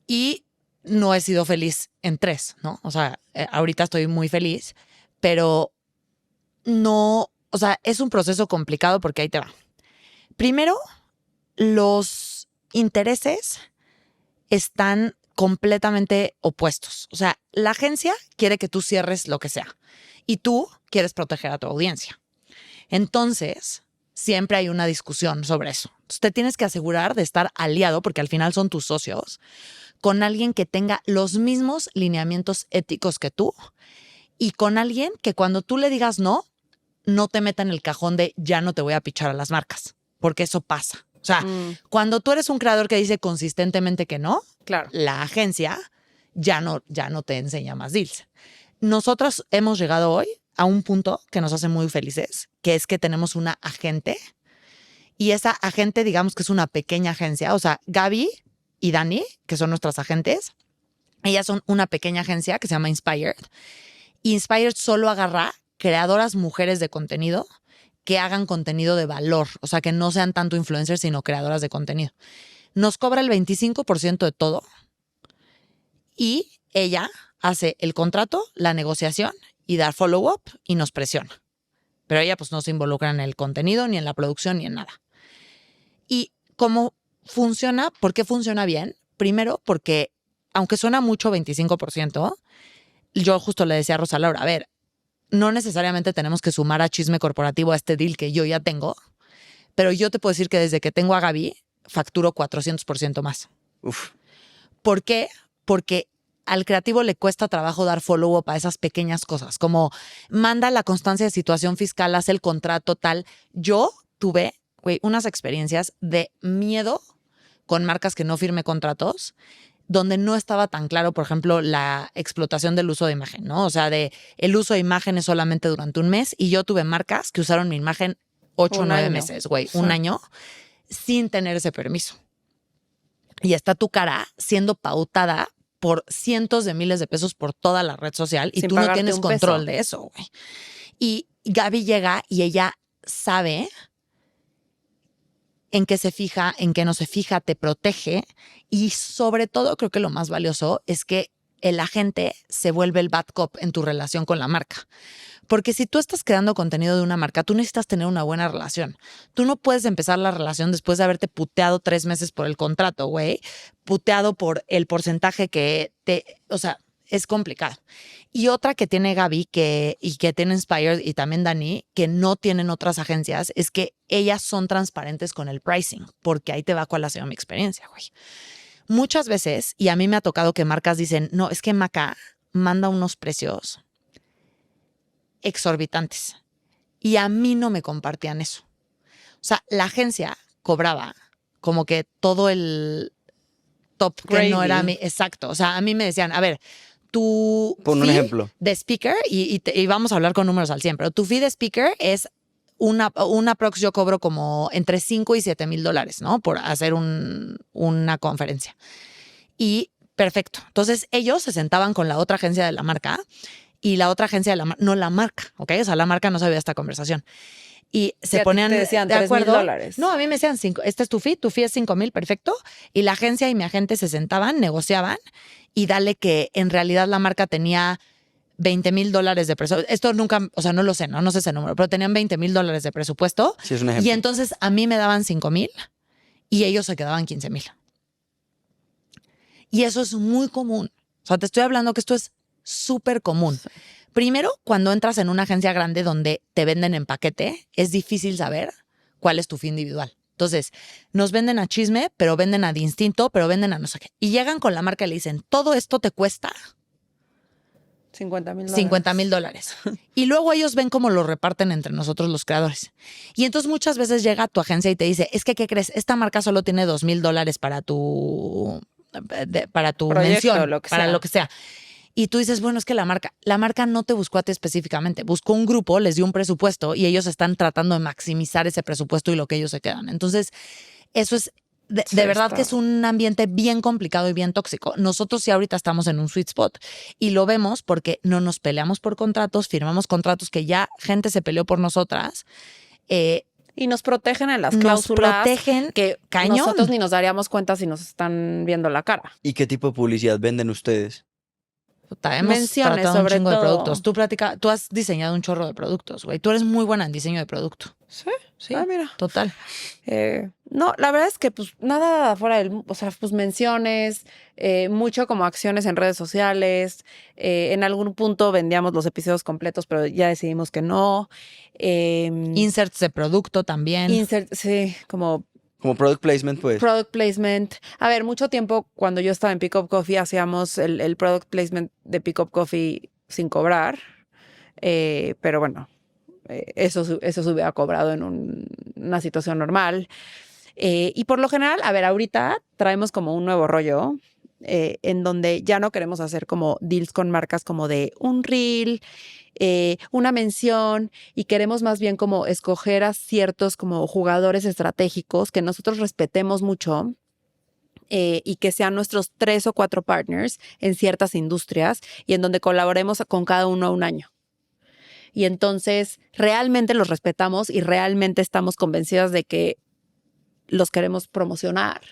Y no he sido feliz en 3, ¿no? O sea, ahorita estoy muy feliz, pero no, o sea, es un proceso complicado porque ahí te va. Primero, los intereses están completamente opuestos. O sea, la agencia quiere que tú cierres lo que sea y tú quieres proteger a tu audiencia. Entonces, siempre hay una discusión sobre eso. Entonces, te tienes que asegurar de estar aliado, porque al final son tus socios, con alguien que tenga los mismos lineamientos éticos que tú y con alguien que cuando tú le digas no te meta en el cajón de ya no te voy a pichar a las marcas, porque eso pasa. O sea, cuando tú eres un creador que dice consistentemente que no, Claro. la agencia ya no te enseña más deals. Nosotros hemos llegado hoy a un punto que nos hace muy felices, que es que tenemos una agente y esa agente, digamos que es una pequeña agencia. O sea, Gaby y Dani, que son nuestras agentes, ellas son una pequeña agencia que se llama Inspired. Inspired solo agarra creadoras mujeres de contenido que hagan contenido de valor, o sea, que no sean tanto influencers, sino creadoras de contenido. Nos cobra el 25% de todo y ella hace el contrato, la negociación y dar follow-up y nos presiona. Pero ella pues no se involucra en el contenido, ni en la producción, ni en nada. ¿Y cómo funciona? ¿Por qué funciona bien? Primero, porque aunque suena mucho 25%, yo justo le decía a Rosa Laura, a ver, no necesariamente tenemos que sumar a Chisme Corporativo a este deal que yo ya tengo, pero yo te puedo decir que desde que tengo a Gaby, facturo 400% más. Uf, ¿Por qué? Porque al creativo le cuesta trabajo dar follow-up a esas pequeñas cosas, como manda la constancia de situación fiscal, hace el contrato, tal. Yo tuve, unas experiencias de miedo con marcas que no firmé contratos, donde no estaba tan claro, por ejemplo, la explotación del uso de imagen, ¿no? O sea, el uso de imágenes solamente durante un mes y yo tuve marcas que usaron mi imagen 8 o 9 meses, un año, sin tener ese permiso. Y está tu cara siendo pautada por cientos de miles de pesos por toda la red social y Sin tú no pagarte tienes un control peso. de eso, güey. Y Gaby llega y ella sabe en qué se fija, en qué no se fija, te protege y sobre todo creo que lo más valioso es que el agente se vuelve el bad cop en tu relación con la marca. Porque si tú estás creando contenido de una marca, tú necesitas tener una buena relación. Tú no puedes empezar la relación después de haberte puteado 3 meses por el contrato, güey. Puteado por el porcentaje o sea, es complicado. Y otra que tiene Gaby y que tiene Inspired y también Dani, que no tienen otras agencias, es que ellas son transparentes con el pricing, porque ahí te va cuál ha sido mi experiencia, güey. Muchas veces, y a mí me ha tocado que marcas dicen, no, es que Maca manda unos precios exorbitantes. Y a mí no me compartían eso. O sea, la agencia cobraba como que todo el top que no era mi. Exacto. O sea, a mí me decían, a ver, tu pon un fee ejemplo. de speaker, y vamos a hablar con números al 100, pero tu fee de speaker es una prox, yo cobro como entre 5 y $7,000, ¿no? Por hacer una conferencia. Perfecto. Entonces ellos se sentaban con la otra agencia de la marca y la otra agencia de la marca, no la marca, ¿ok? O sea, la marca no sabía esta conversación. Y se ponían te decían de acuerdo. $3,000. No, a mí me decían, este es tu fee es 5,000, perfecto. Y la agencia y mi agente se sentaban, negociaban y dale que en realidad la marca tenía $20,000 de presupuesto. Esto nunca, o sea, no lo sé, no sé ese número, pero tenían $20,000 de presupuesto. Sí, es un ejemplo. Y entonces a mí me daban 5,000 y ellos se quedaban 15,000. Y eso es muy común. O sea, te estoy hablando que esto es súper común. Primero, cuando entras en una agencia grande donde te venden en paquete, es difícil saber cuál es tu fin individual. Entonces, nos venden a chisme, pero venden a distinto, pero venden a no sé qué. Y llegan con la marca y le dicen, todo esto te cuesta $50,000. $50,000. Y luego ellos ven cómo lo reparten entre nosotros los creadores. Y entonces muchas veces llega tu agencia y te dice, es que, ¿qué crees? Esta marca solo tiene $2,000 para tu Proyecto, mención, lo que para sea. lo que sea. Y tú dices, bueno, es que la marca no te buscó a ti específicamente, buscó un grupo, les dio un presupuesto y ellos están tratando de maximizar ese presupuesto y lo que ellos se quedan. Entonces, eso es de verdad que es un ambiente bien complicado y bien tóxico. Nosotros sí ahorita estamos en un sweet spot y lo vemos porque no nos peleamos por contratos, firmamos contratos que ya gente se peleó por nosotras. Y nos protegen en las Nos cláusulas protegen que cañón. nosotros ni nos daríamos cuenta si nos están viendo la cara. ¿Y qué tipo de publicidad venden ustedes? Hemos Menciones, tratado un sobre chingo de todo. productos. Tú has diseñado un chorro de productos, güey. Tú eres muy buena en diseño de producto. Sí, Sí, mira. total. No, la verdad es que pues nada fuera del, o sea, pues menciones, mucho como acciones en redes sociales. En algún punto vendíamos los episodios completos, pero ya decidimos que no. Inserts de producto también. Sí, como Como product placement, pues. product placement. A ver, mucho tiempo cuando yo estaba en Pick Up Coffee hacíamos el product placement de Pick Up Coffee sin cobrar. Pero bueno, eso se hubiera cobrado en una situación normal. Y por lo general, a ver, ahorita traemos como un nuevo rollo en donde ya no queremos hacer como deals con marcas como de un reel, una mención, y queremos más bien como escoger a ciertos como jugadores estratégicos que nosotros respetemos mucho. Y que sean nuestros 3 o 4 partners en ciertas industrias y en donde colaboremos con cada uno a un año. Y entonces realmente los respetamos y realmente estamos convencidas de que los queremos promocionar.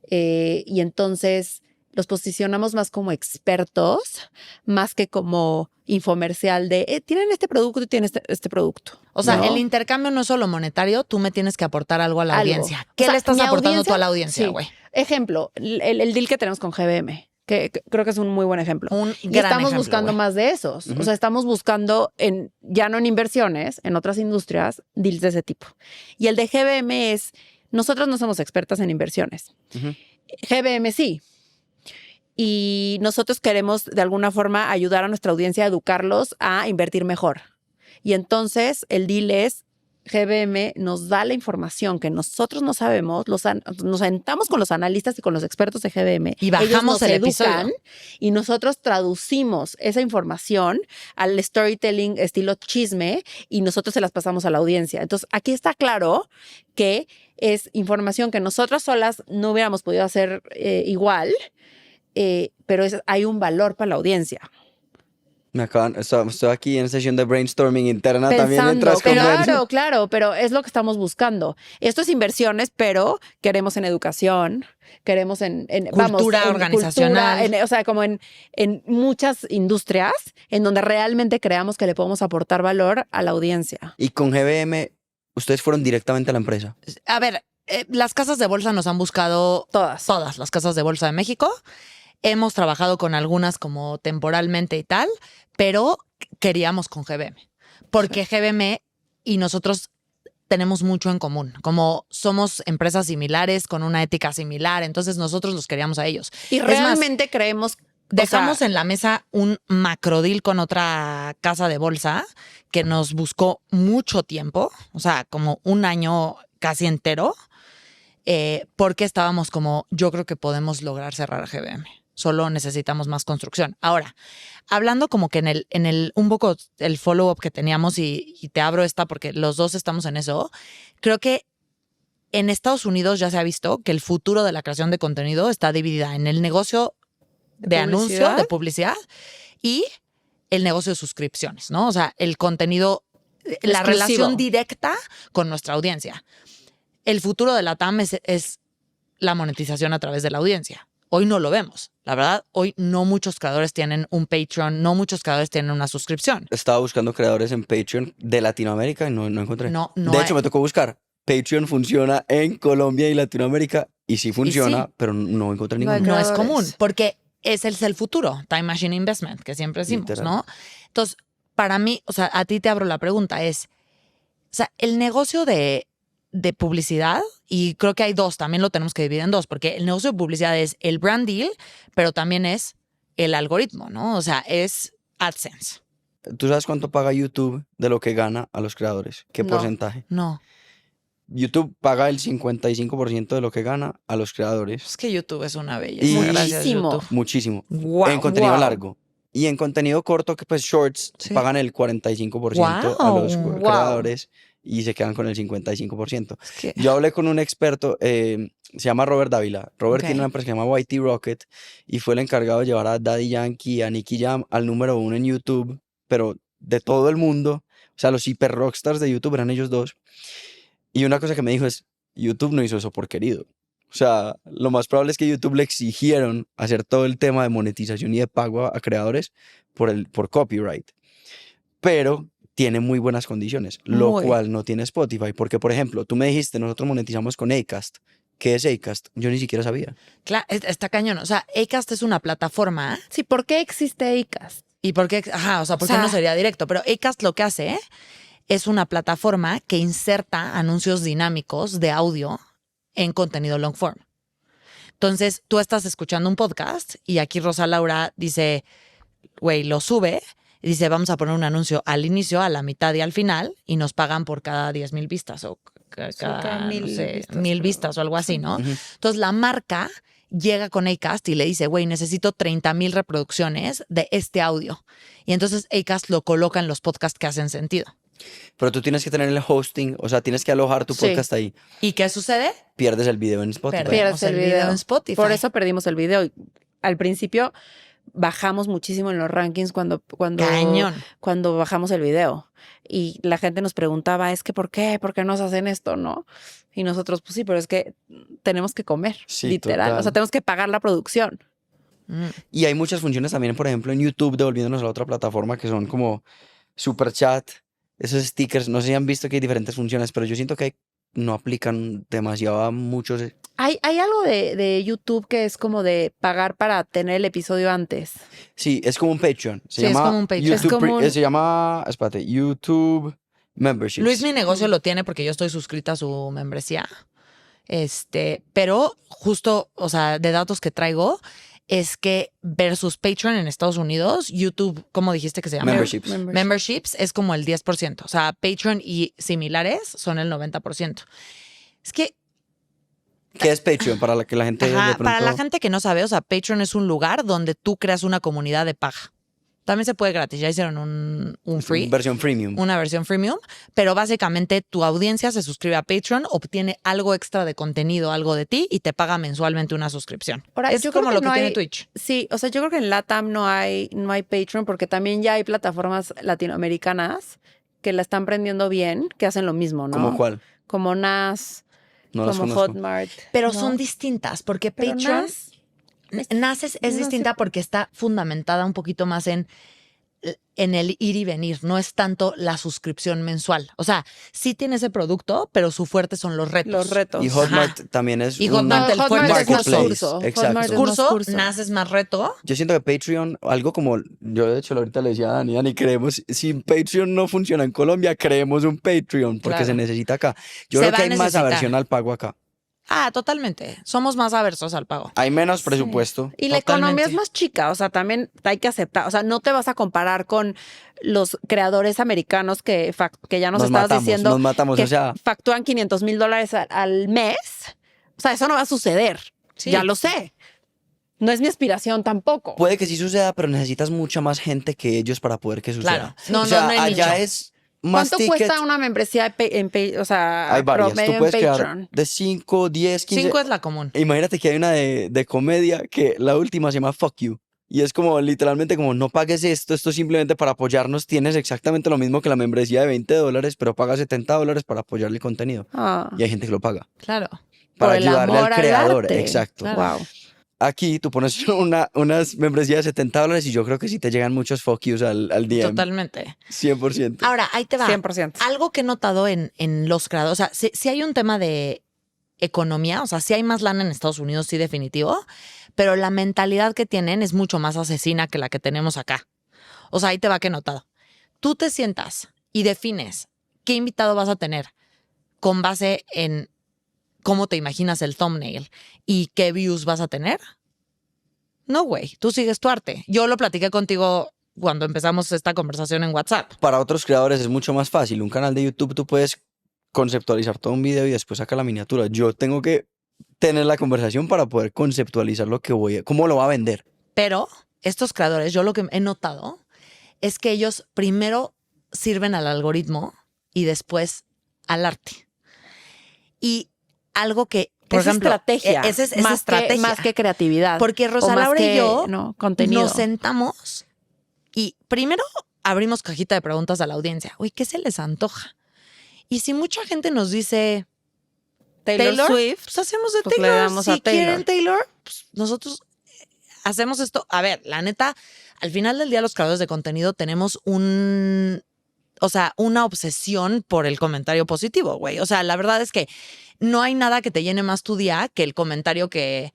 Y entonces los posicionamos más como expertos, más que como infomercial de tienen este producto y tienen este producto. O sea, ¿no? el intercambio no es solo monetario, tú me tienes que aportar algo a la Algo. audiencia. ¿Qué O sea, le estás mi aportando tú audiencia, a la audiencia, sí. güey? Ejemplo, el deal que tenemos con GBM, que creo que es un muy buen ejemplo. Y gran estamos ejemplo, buscando güey. más de esos. Ujú. O sea, estamos buscando ya no en inversiones, en otras industrias, deals de ese tipo. Y el de GBM es, nosotros no somos expertas en inversiones. Ujú. GBM sí. Y nosotros queremos de alguna forma ayudar a nuestra audiencia a educarlos a invertir mejor. Y entonces el deal es, GBM nos da la información que nosotros no sabemos, nos sentamos con los analistas y con los expertos de GBM. Y bajamos ellos nos el educan episodio. y nosotros traducimos esa información al storytelling estilo chisme y nosotros se las pasamos a la audiencia. Entonces aquí está claro que es información que nosotras solas no hubiéramos podido hacer igual. Pero hay un valor para la audiencia. Estoy aquí en sesión de brainstorming interna también Pensando, mientras converso. claro, pero es lo que estamos buscando. Esto es inversiones, pero queremos en educación, queremos en Cultura organizacional. cultura, o sea, como en muchas industrias en donde realmente creamos que le podemos aportar valor a la audiencia. Y con GBM, ustedes fueron directamente a la empresa. A ver, las casas de bolsa nos han buscado Todas. todas las casas de bolsa de México. Hemos trabajado con algunas como temporalmente y tal, pero queríamos con GBM. Porque GBM y nosotros tenemos mucho en común. Como somos empresas similares, con una ética similar, entonces nosotros los queríamos a ellos. Y realmente creemos... Dejamos en la mesa un macro deal con otra casa de bolsa que nos buscó mucho tiempo, o sea, como un año casi entero, porque estábamos como, yo creo que podemos lograr cerrar GBM. Solo necesitamos más construcción. Ahora, hablando como que en el un poco el follow-up que teníamos y te abro esta porque los dos estamos en eso, creo que en Estados Unidos ya se ha visto que el futuro de la creación de contenido está dividida en el negocio de anuncio, de publicidad, y el negocio de suscripciones, ¿no? O sea, el contenido, la Exclusivo. relación directa con nuestra audiencia. El futuro de la TAM es la monetización a través de la audiencia. Hoy no lo vemos. La verdad, hoy no muchos creadores tienen un Patreon, no muchos creadores tienen una suscripción. Estaba buscando creadores en Patreon de Latinoamérica y no encontré. No de hecho, hay. me tocó buscar. Patreon funciona en Colombia y Latinoamérica y sí funciona, sí. pero no encontré No hay ninguno. No es creadores. común, porque ese es el futuro, Time Machine Investment, que siempre decimos, Literal. ¿no? Entonces, para mí, o sea, a ti te abro la pregunta, o sea, el negocio de publicidad, y creo que hay dos, también lo tenemos que dividir en dos, porque el negocio de publicidad es el brand deal, pero también es el algoritmo, ¿no? O sea, es AdSense. ¿Tú sabes cuánto paga YouTube de lo que gana a los creadores? ¿Qué No. porcentaje? No, YouTube paga el 55% de lo que gana a los creadores. es que YouTube es una belleza. Y- Gracias, Muchísimo. YouTube. Muchísimo. Wow, en contenido wow. largo. Y en contenido corto, que pues shorts, Sí. pagan el 45% a los Wow. creadores y se quedan con el 55%. Es que, Yo hablé con un experto, se llama Robert Dávila. Robert Ok. tiene una empresa que se llama YT Rocket y fue el encargado de llevar a Daddy Yankee y a Nicky Jam al número 1 en YouTube, pero de todo el mundo. O sea, los hiper rockstars de YouTube eran ellos dos. Y una cosa que me dijo es, YouTube no hizo eso por querido. O sea, lo más probable es que YouTube le exigieron hacer todo el tema de monetización y de pago a creadores por copyright. Pero tiene muy buenas condiciones, lo Muy. cual no tiene Spotify. Porque, por ejemplo, tú me dijiste, nosotros monetizamos con Acast. ¿Qué es Acast? Yo ni siquiera sabía. claro, está cañón. O sea, Acast es una plataforma. Sí, ¿por qué existe Acast? ¿Y por qué? Ajá, o sea, ¿por qué sea- no sería directo? Pero Acast lo que hace es una plataforma que inserta anuncios dinámicos de audio en contenido long form. Entonces, tú estás escuchando un podcast y aquí Rosa Laura dice, güey, lo sube y dice, vamos a poner un anuncio al inicio, a la mitad y al final y nos pagan por cada 10,000 vistas o cada, cada no 1,000 sé, vistas, 1,000 creo. vistas o algo así, ¿no? Ujú. Entonces, la marca llega con Acast y le dice, güey, necesito 30,000 reproducciones de este audio. Y entonces Acast lo coloca en los podcasts que hacen sentido. Pero tú tienes que tener el hosting, o sea, tienes que alojar tu Sí. podcast ahí. ¿Y qué sucede? Pierdes el video en Spotify. Perdemos el video en Spotify. Por eso perdimos el video. Al principio bajamos muchísimo en los rankings cuando Cañón. bajamos el video. Y la gente nos preguntaba, es que ¿por qué? ¿Por qué nos hacen esto? ¿No? Y nosotros, pues sí, pero es que tenemos que comer, Sí, literal. total. O sea, tenemos que pagar la producción. Mm. Y hay muchas funciones también, por ejemplo, en YouTube, devolviéndonos a la otra plataforma, que son como Super Chat, esos stickers. No sé si han visto que hay diferentes funciones, pero yo siento que no aplican demasiado a muchos. Hay algo de YouTube que es como de pagar para tener el episodio antes. Sí, es como un Patreon. Se Sí, es llama como un Patreon. YouTube Es como un- se llama, espérate, YouTube Memberships. Luis, mi negocio lo tiene porque yo estoy suscrita a su membresía. Pero justo, o sea, de datos que traigo, es que versus Patreon en Estados Unidos, YouTube, ¿cómo dijiste que se llama? Memberships. Memberships es como el 10%. O sea, Patreon y similares son el 90%. Es que ¿Qué es Patreon? Para la que la gente ajá, de pronto... para la gente que no sabe, o sea, Patreon es un lugar donde tú creas una comunidad de paga. También se puede gratis. Ya hicieron un free, Versión premium. una versión freemium, pero básicamente tu audiencia se suscribe a Patreon, obtiene algo extra de contenido, algo de ti y te paga mensualmente una suscripción. Ahora, es yo creo como que lo que no tiene hay- Twitch. Sí, o sea, yo creo que en LATAM no hay Patreon porque también ya hay plataformas latinoamericanas que la están prendiendo bien, que hacen lo mismo, ¿no? ¿Cómo cuál? Como NAS, No las como conozco. Hotmart. Pero ¿no? son distintas porque Pero Patreon, NAS NAS es no sé distinta por- porque está fundamentada un poquito más en el ir y venir, no es tanto la suscripción mensual. O sea, sí tiene ese producto, pero su fuerte son los retos. los retos. Y Hotmart también es Y un Hotmart, el Hotmart fuerte es más marketplace. curso. Exacto. Hotmart es más Curso, curso. NAS es más reto. Yo siento que Patreon, algo como, yo de hecho ahorita le decía a Dani, creemos, si Patreon no funciona en Colombia, creemos un Patreon, porque Claro. se necesita acá. Yo Se creo va que a hay más necesitar. aversión al pago acá. Ah, totalmente. Somos más aversos al pago. Hay menos Sí. presupuesto. Y la economía Totalmente. es más chica, o sea, también hay que aceptar, o sea, no te vas a comparar con los creadores americanos que ya nos estabas diciendo nos matamos, que o sea, factúran $500,000 al mes. O sea, eso no va a suceder. Sí. Ya lo sé. No es mi aspiración tampoco. puede que sí suceda, pero necesitas mucha más gente que ellos para poder que suceda. Claro. No, o sea, no hay allá nicho. es más ¿Cuánto tickets. cuesta una membresía o sea, Hay varias. Tú promedio puedes en quedar Patreon? de 5, 10, 15. 5 es la común. Imagínate que hay una de comedia que la última se llama Fuck You. Y es como literalmente como no pagues esto es simplemente para apoyarnos. Tienes exactamente lo mismo que la membresía de $20, pero pagas $70 para apoyar el contenido. Ah, Y hay gente que lo paga. Claro. Para por el ayudarle amor al creador. arte. Exacto. Claro. Wow. Aquí tú pones unas membresías de $70 y yo creo que sí te llegan muchos fuck yous al DM. Totalmente. 100%. Ahora, ahí te va. 100%. Algo que he notado en los creadores, o sea, si hay un tema de economía, o sea, si hay más lana en Estados Unidos, sí, definitivo, pero la mentalidad que tienen es mucho más asesina que la que tenemos acá. O sea, ahí te va que he notado. Tú te sientas y defines qué invitado vas a tener con base en cómo te imaginas el thumbnail y qué views vas a tener. No, güey, tú sigues tu arte. Yo lo platiqué contigo cuando empezamos esta conversación en WhatsApp. Para otros creadores es mucho más fácil. Un canal de YouTube tú puedes conceptualizar todo un video y después sacar la miniatura. Yo tengo que tener la conversación para poder conceptualizar cómo lo va a vender. Pero estos creadores, yo lo que he notado es que ellos primero sirven al algoritmo y después al arte. Y algo que, por Es ejemplo, estrategia. es más estrategia. más que creatividad. Porque Rosa O más Laura y que, yo no, contenido. nos sentamos y primero abrimos cajita de preguntas a la audiencia. Uy, ¿qué se les antoja? Y si mucha gente nos dice Taylor Swift. pues hacemos de pues le Taylor. damos Si a Taylor. quieren Taylor, pues nosotros hacemos esto. A ver, la neta, al final del día los creadores de contenido tenemos una obsesión por el comentario positivo, güey. O sea, la verdad es que no hay nada que te llene más tu día que el comentario que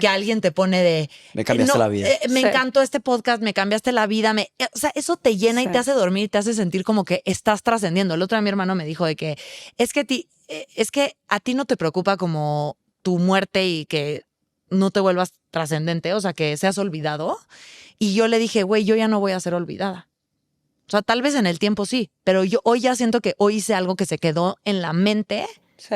alguien te pone de... Me cambiaste la vida. Me Sí. encantó este podcast, me cambiaste la vida. O sea, eso te llena y Sí. te hace dormir, te hace sentir como que estás trascendiendo. El otro día mi hermano me dijo de que es que a ti no te preocupa como tu muerte y que no te vuelvas trascendente, o sea, que seas olvidado. Y yo le dije, güey, yo ya no voy a ser olvidada. O sea, tal vez en el tiempo sí, pero yo hoy ya siento que hoy hice algo que se quedó en la mente Sí.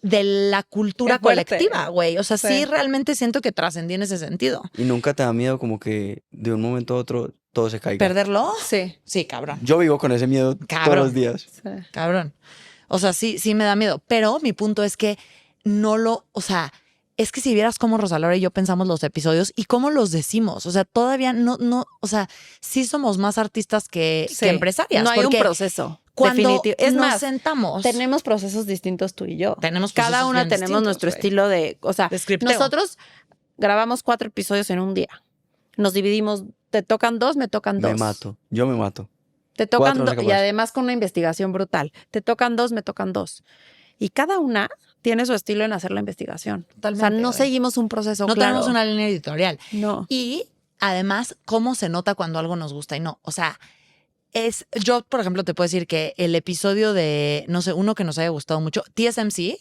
de la cultura Qué fuerte. colectiva, güey. O sea, sí, Sí. realmente siento que trascendí en ese sentido. Y nunca te da miedo como que de un momento a otro todo se caiga. ¿Perderlo? Sí. Sí, cabrón. Yo vivo con ese miedo Cabrón. todos los días. Sí. Cabrón. O sea, sí me da miedo. Pero mi punto es que o sea, es que si vieras cómo Rosa Laura y yo pensamos los episodios y cómo los decimos, o sea, todavía no, o sea, sí somos más artistas que Sí. empresarias. No hay un porque proceso. cuando definitivo. Es nos más, sentamos, tenemos procesos distintos tú y yo. Tenemos Cada procesos una bien tenemos distintos, nuestro güey. estilo o sea, De scripteo. nosotros grabamos 4 episodios en un día. Nos dividimos, te tocan 2, me tocan 2. Me mato. Yo me mato. Te tocan 4 no soy 2 y capaz. además con una investigación brutal. Te tocan 2, me tocan 2. Y cada una tiene su estilo en hacer la investigación. Totalmente, o sea, no güey. seguimos un proceso no claro. tenemos una línea editorial. No. Y además, cómo se nota cuando algo nos gusta y no. O sea, yo, por ejemplo, te puedo decir que el episodio de, no sé, uno que nos haya gustado mucho, TSMC,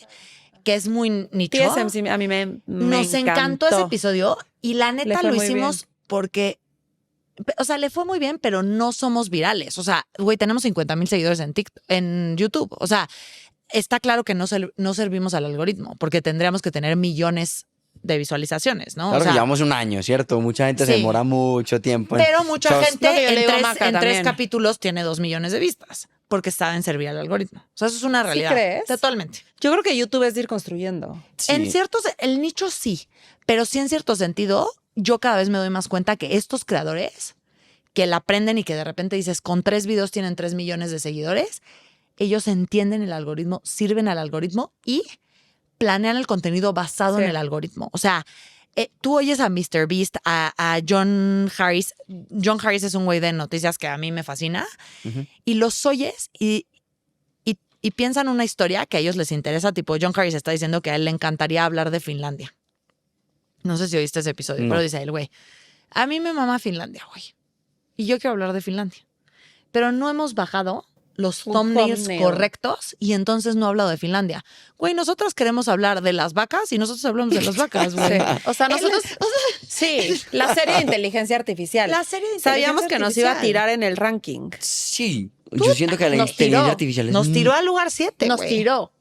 que es muy nicho. TSMC a mí me Nos encantó ese episodio y la Le neta fue lo muy hicimos porque, o sea, le fue muy bien, pero no somos virales. O sea, güey, tenemos 50,000 seguidores en YouTube. O sea, está claro que no servimos al algoritmo porque tendríamos que tener millones de visualizaciones, ¿no? Claro O sea, que llevamos un año, ¿cierto? Mucha gente se sí. demora mucho tiempo. pero mucha Shows. gente Lo que yo le en digo a Maca tres también. capítulos tiene 2 millones de vistas porque saben servir al algoritmo. O sea, eso es una realidad. crees? Totalmente. Yo creo que YouTube es de ir construyendo. Sí. El nicho sí, pero sí en cierto sentido, yo cada vez me doy más cuenta que estos creadores que la aprenden y que de repente dices, con 3 videos tienen 3 millones de seguidores, ellos entienden el algoritmo, sirven al algoritmo y planean el contenido basado Sí. en el algoritmo. O sea, tú oyes a MrBeast, a John Harris. John Harris es un güey de noticias que a mí me fascina. Ujú. Y los oyes y piensan una historia que a ellos les interesa. Tipo, John Harris está diciendo que a él le encantaría hablar de Finlandia. No sé si oíste ese episodio, No. pero dice el güey, a mí me mama Finlandia, güey. Y yo quiero hablar de Finlandia. Pero no hemos bajado los Un thumbnails thumbnail. correctos y entonces no he hablado de Finlandia. Güey, nosotros queremos hablar de las vacas y nosotros hablamos de las vacas, güey. Sí. O sea, nosotros. Sí, la serie de inteligencia artificial. La serie de Sabíamos inteligencia que nos iba a artificial. tirar en el ranking. Sí. Yo siento que la Nos inteligencia tiró. artificial es Nos tiró al lugar 7, Nos güey. tiró.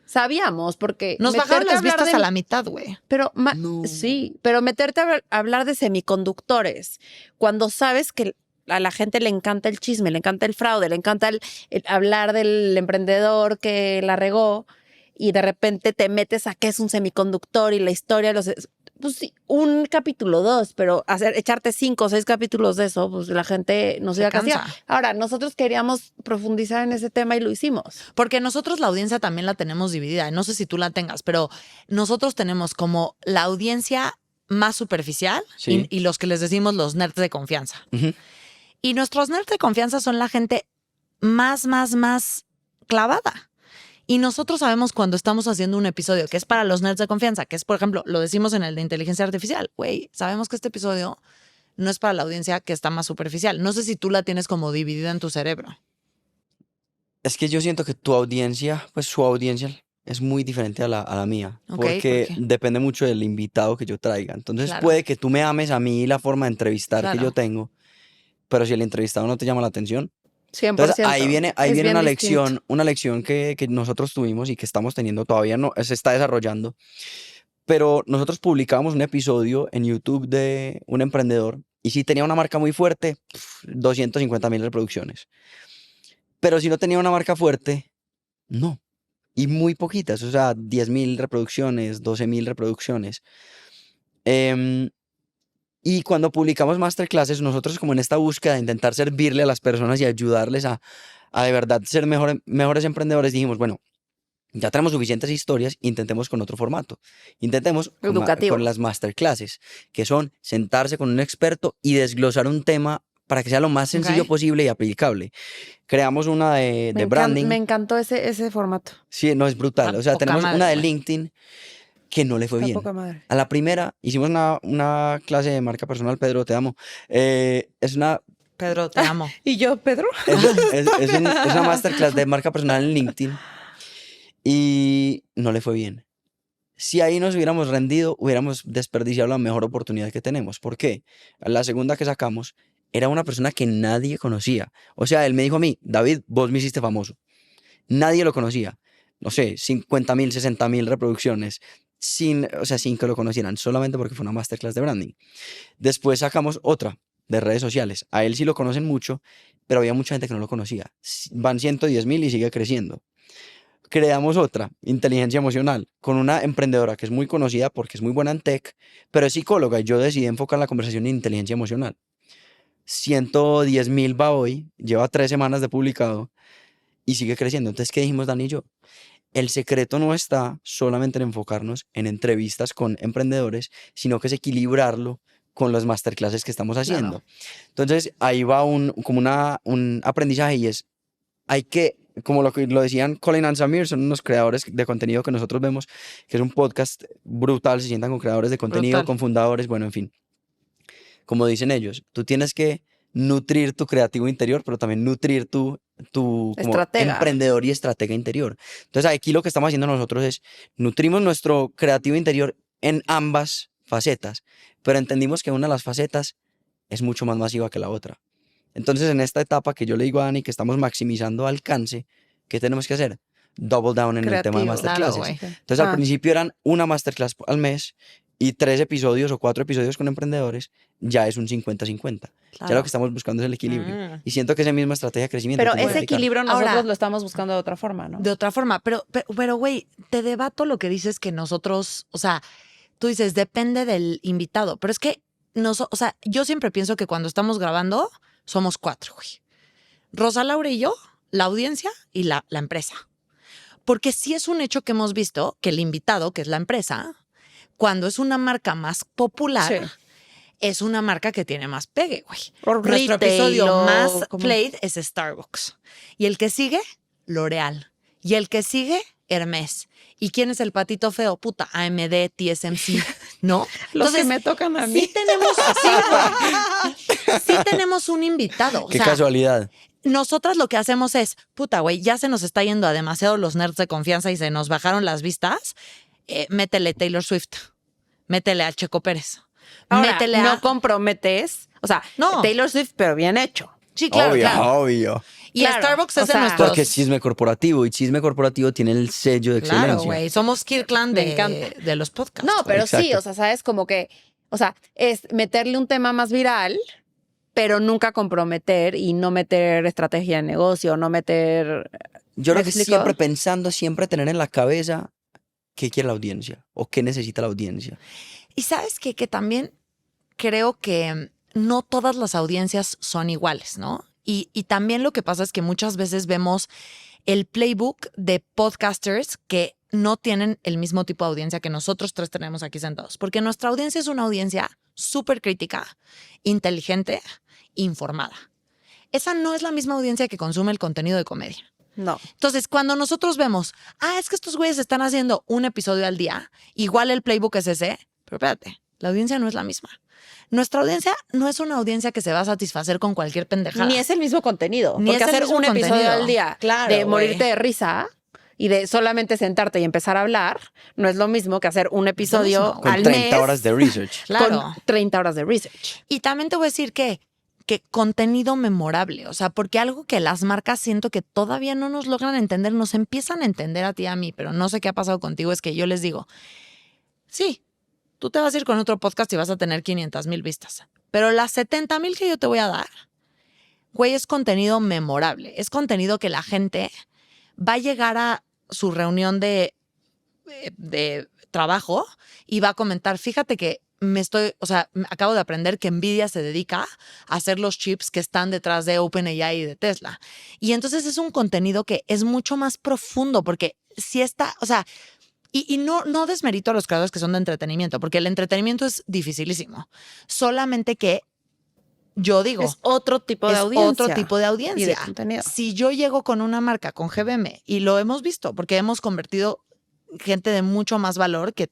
Sabíamos, porque. Nos bajaron meterte a las hablar vistas de- a la mitad, güey. Pero No. sí, pero meterte a hablar de semiconductores cuando sabes que a la gente le encanta el chisme, le encanta el fraude, le encanta el hablar del emprendedor que la regó y de repente te metes a qué es un semiconductor y la historia de los... Pues sí, un capítulo, 2, pero echarte 5 o 6 capítulos de eso, pues la gente nos iba a cansar. cansa. Ahora, nosotros queríamos profundizar en ese tema y lo hicimos. Porque nosotros la audiencia también la tenemos dividida. No sé si tú la tengas, pero nosotros tenemos como la audiencia más superficial Sí. y los que les decimos los nerds de confianza. Ujú. Y nuestros nerds de confianza son la gente más clavada. Y nosotros sabemos cuando estamos haciendo un episodio que es para los nerds de confianza, que es, por ejemplo, lo decimos en el de inteligencia artificial. Güey, sabemos que este episodio no es para la audiencia que está más superficial. No sé si tú la tienes como dividida en tu cerebro. Es que yo siento que tu audiencia, pues su audiencia es muy diferente a la mía, Ok, porque ¿por qué? depende mucho del invitado que yo traiga. Entonces Claro. puede que tú me ames a mí y la forma de entrevistar que Claro. yo tengo, pero si el entrevistado no te llama la atención, 100%. entonces ahí viene Es bien una distinto. lección que nosotros tuvimos y que estamos teniendo todavía, no, se está desarrollando. Pero nosotros publicamos un episodio en YouTube de un emprendedor y si tenía una marca muy fuerte, 250,000 reproducciones. Pero si no tenía una marca fuerte, no. Y muy poquitas, o sea, 10,000 reproducciones, 12,000 reproducciones. Em, y cuando publicamos masterclasses, nosotros como en esta búsqueda de intentar servirle a las personas y ayudarles a de verdad ser mejores emprendedores, dijimos, bueno, ya tenemos suficientes historias, intentemos con otro formato. Intentemos Educativo. con las masterclasses, que son sentarse con un experto y desglosar un tema para que sea lo más sencillo Ok. posible y aplicable. Creamos una de branding. Me encantó ese formato. Sí, no, es brutal. Ah, O sea, poca tenemos madre, una de güey. LinkedIn que no le fue Está bien. poca madre. A la primera hicimos una clase de marca personal, Pedro, te amo. Es una, Pedro, te amo. ¿Y yo, Pedro? es una masterclass de marca personal en LinkedIn y no le fue bien. Si ahí nos hubiéramos rendido, hubiéramos desperdiciado la mejor oportunidad que tenemos. ¿Por qué? La segunda que sacamos era una persona que nadie conocía. O sea, él me dijo a mí, David, vos me hiciste famoso. Nadie lo conocía. No sé, 50,000, 60,000 reproducciones. O sea, sin que lo conocieran, solamente porque fue una masterclass de branding. Después sacamos otra de redes sociales. A él sí lo conocen mucho, pero había mucha gente que no lo conocía. Van 110,000 y sigue creciendo. Creamos otra, inteligencia emocional, con una emprendedora que es muy conocida porque es muy buena en tech, pero es psicóloga y yo decidí enfocar la conversación en inteligencia emocional. 110,000 va hoy, lleva 3 semanas de publicado y sigue creciendo. Entonces, ¿qué dijimos Dani y yo? El secreto no está solamente en enfocarnos en entrevistas con emprendedores, sino que es equilibrarlo con las masterclasses que estamos haciendo. Entonces, ahí va un aprendizaje y es, hay que, como lo decían Colin and Samir, son unos creadores de contenido que nosotros vemos, que es un podcast brutal, se sientan con creadores de contenido, Brutal. con fundadores, bueno, en fin. Como dicen ellos, tú tienes que nutrir tu creativo interior, pero también nutrir tu como Estratega. emprendedor y estratega interior. Entonces aquí lo que estamos haciendo nosotros es nutrimos nuestro creativo interior en ambas facetas, pero entendimos que una de las facetas es mucho más masiva que la otra. Entonces en esta etapa que yo le digo a Dani que estamos maximizando alcance, ¿qué tenemos que hacer? Double down en el tema de Creativo. masterclasses. Claro, güey. Entonces al principio eran una masterclass al mes y 3 episodios o 4 episodios con emprendedores, ya es un 50-50. Ya Claro. lo que estamos buscando es el equilibrio. Mm. Y siento que esa misma estrategia de crecimiento. Pero tenemos que ese aplicar. equilibrio nosotros Ahora- lo estamos buscando de otra forma, ¿no? De otra forma, pero, güey, te debato lo que dices que nosotros, o sea, tú dices, depende del invitado, pero es que, o sea, yo siempre pienso que cuando estamos grabando, somos 4, güey. Rosa Laura y yo, la audiencia y la empresa. Porque sí es un hecho que hemos visto que el invitado, que es la empresa, cuando es una marca más popular, Sí. es una marca que tiene más pegue, güey. O Nuestro retail, episodio o más como- played es Starbucks. Y el que sigue, L'Oreal. Y el que sigue, Hermes. ¿Y quién es el patito feo? Puta, AMD, TSMC, ¿no? Los Entonces, que me tocan a mí. sí tenemos, sí tenemos un invitado. O Qué sea, casualidad. nosotras lo que hacemos es, puta, güey, ya se nos está yendo a demasiado los nerds de confianza y se nos bajaron las vistas. Métele Taylor Swift. Métele a Checo Pérez. Ahora, métele a... no comprometes. O sea, No. Taylor Swift, pero bien hecho. Sí, claro, obvio, claro. obvio. Y Claro, Starbucks o es de sea, nuestros... Porque es chisme corporativo y chisme corporativo tiene el sello de excelencia. Claro, güey. Somos Kirkland Me encanta. de los podcasts. No, güey. pero sí, Exacto. o sea, sabes como que, o sea, es meterle un tema más viral pero nunca comprometer y no meter estrategia de negocio, no meter... Yo ¿Me creo que explico? siempre pensando, siempre tener en la cabeza qué quiere la audiencia o qué necesita la audiencia. Y sabes qué? Que también creo que no todas las audiencias son iguales, ¿no? Y también lo que pasa es que muchas veces vemos el playbook de podcasters que no tienen el mismo tipo de audiencia que nosotros tres tenemos aquí sentados. Porque nuestra audiencia es una audiencia súper crítica, inteligente, informada. Esa no es la misma audiencia que consume el contenido de comedia. No. Entonces, cuando nosotros vemos, es que estos güeyes están haciendo un episodio al día, igual el playbook es ese, pero espérate, la audiencia no es la misma. Nuestra audiencia no es una audiencia que se va a satisfacer con cualquier pendejada. Ni es el mismo contenido. Ni porque es el hacer mismo un episodio contenido. al día Claro, de güey. morirte de risa y de solamente sentarte y empezar a hablar no es lo mismo que hacer un episodio mismo. Con al 30 mes horas de research. Claro. con 30 horas de research. Y también te voy a decir que contenido memorable, o sea, porque algo que las marcas siento que todavía no nos logran entender, nos empiezan a entender a ti y a mí, pero no sé qué ha pasado contigo, es que yo les digo, sí, tú te vas a ir con otro podcast y vas a tener 500,000 vistas, pero las 70,000 que yo te voy a dar, güey, es contenido memorable, es contenido que la gente va a llegar a su reunión de trabajo y va a comentar, fíjate que acabo de aprender que Nvidia se dedica a hacer los chips que están detrás de OpenAI y de Tesla. Y entonces es un contenido que es mucho más profundo porque si está, o sea, y no desmerito a los creadores que son de entretenimiento, porque el entretenimiento es dificilísimo. Solamente que yo digo, Es otro tipo de es audiencia. otro tipo de audiencia. Y de contenido. Si yo llego con una marca, con GBM, y lo hemos visto, porque hemos convertido gente de mucho más valor que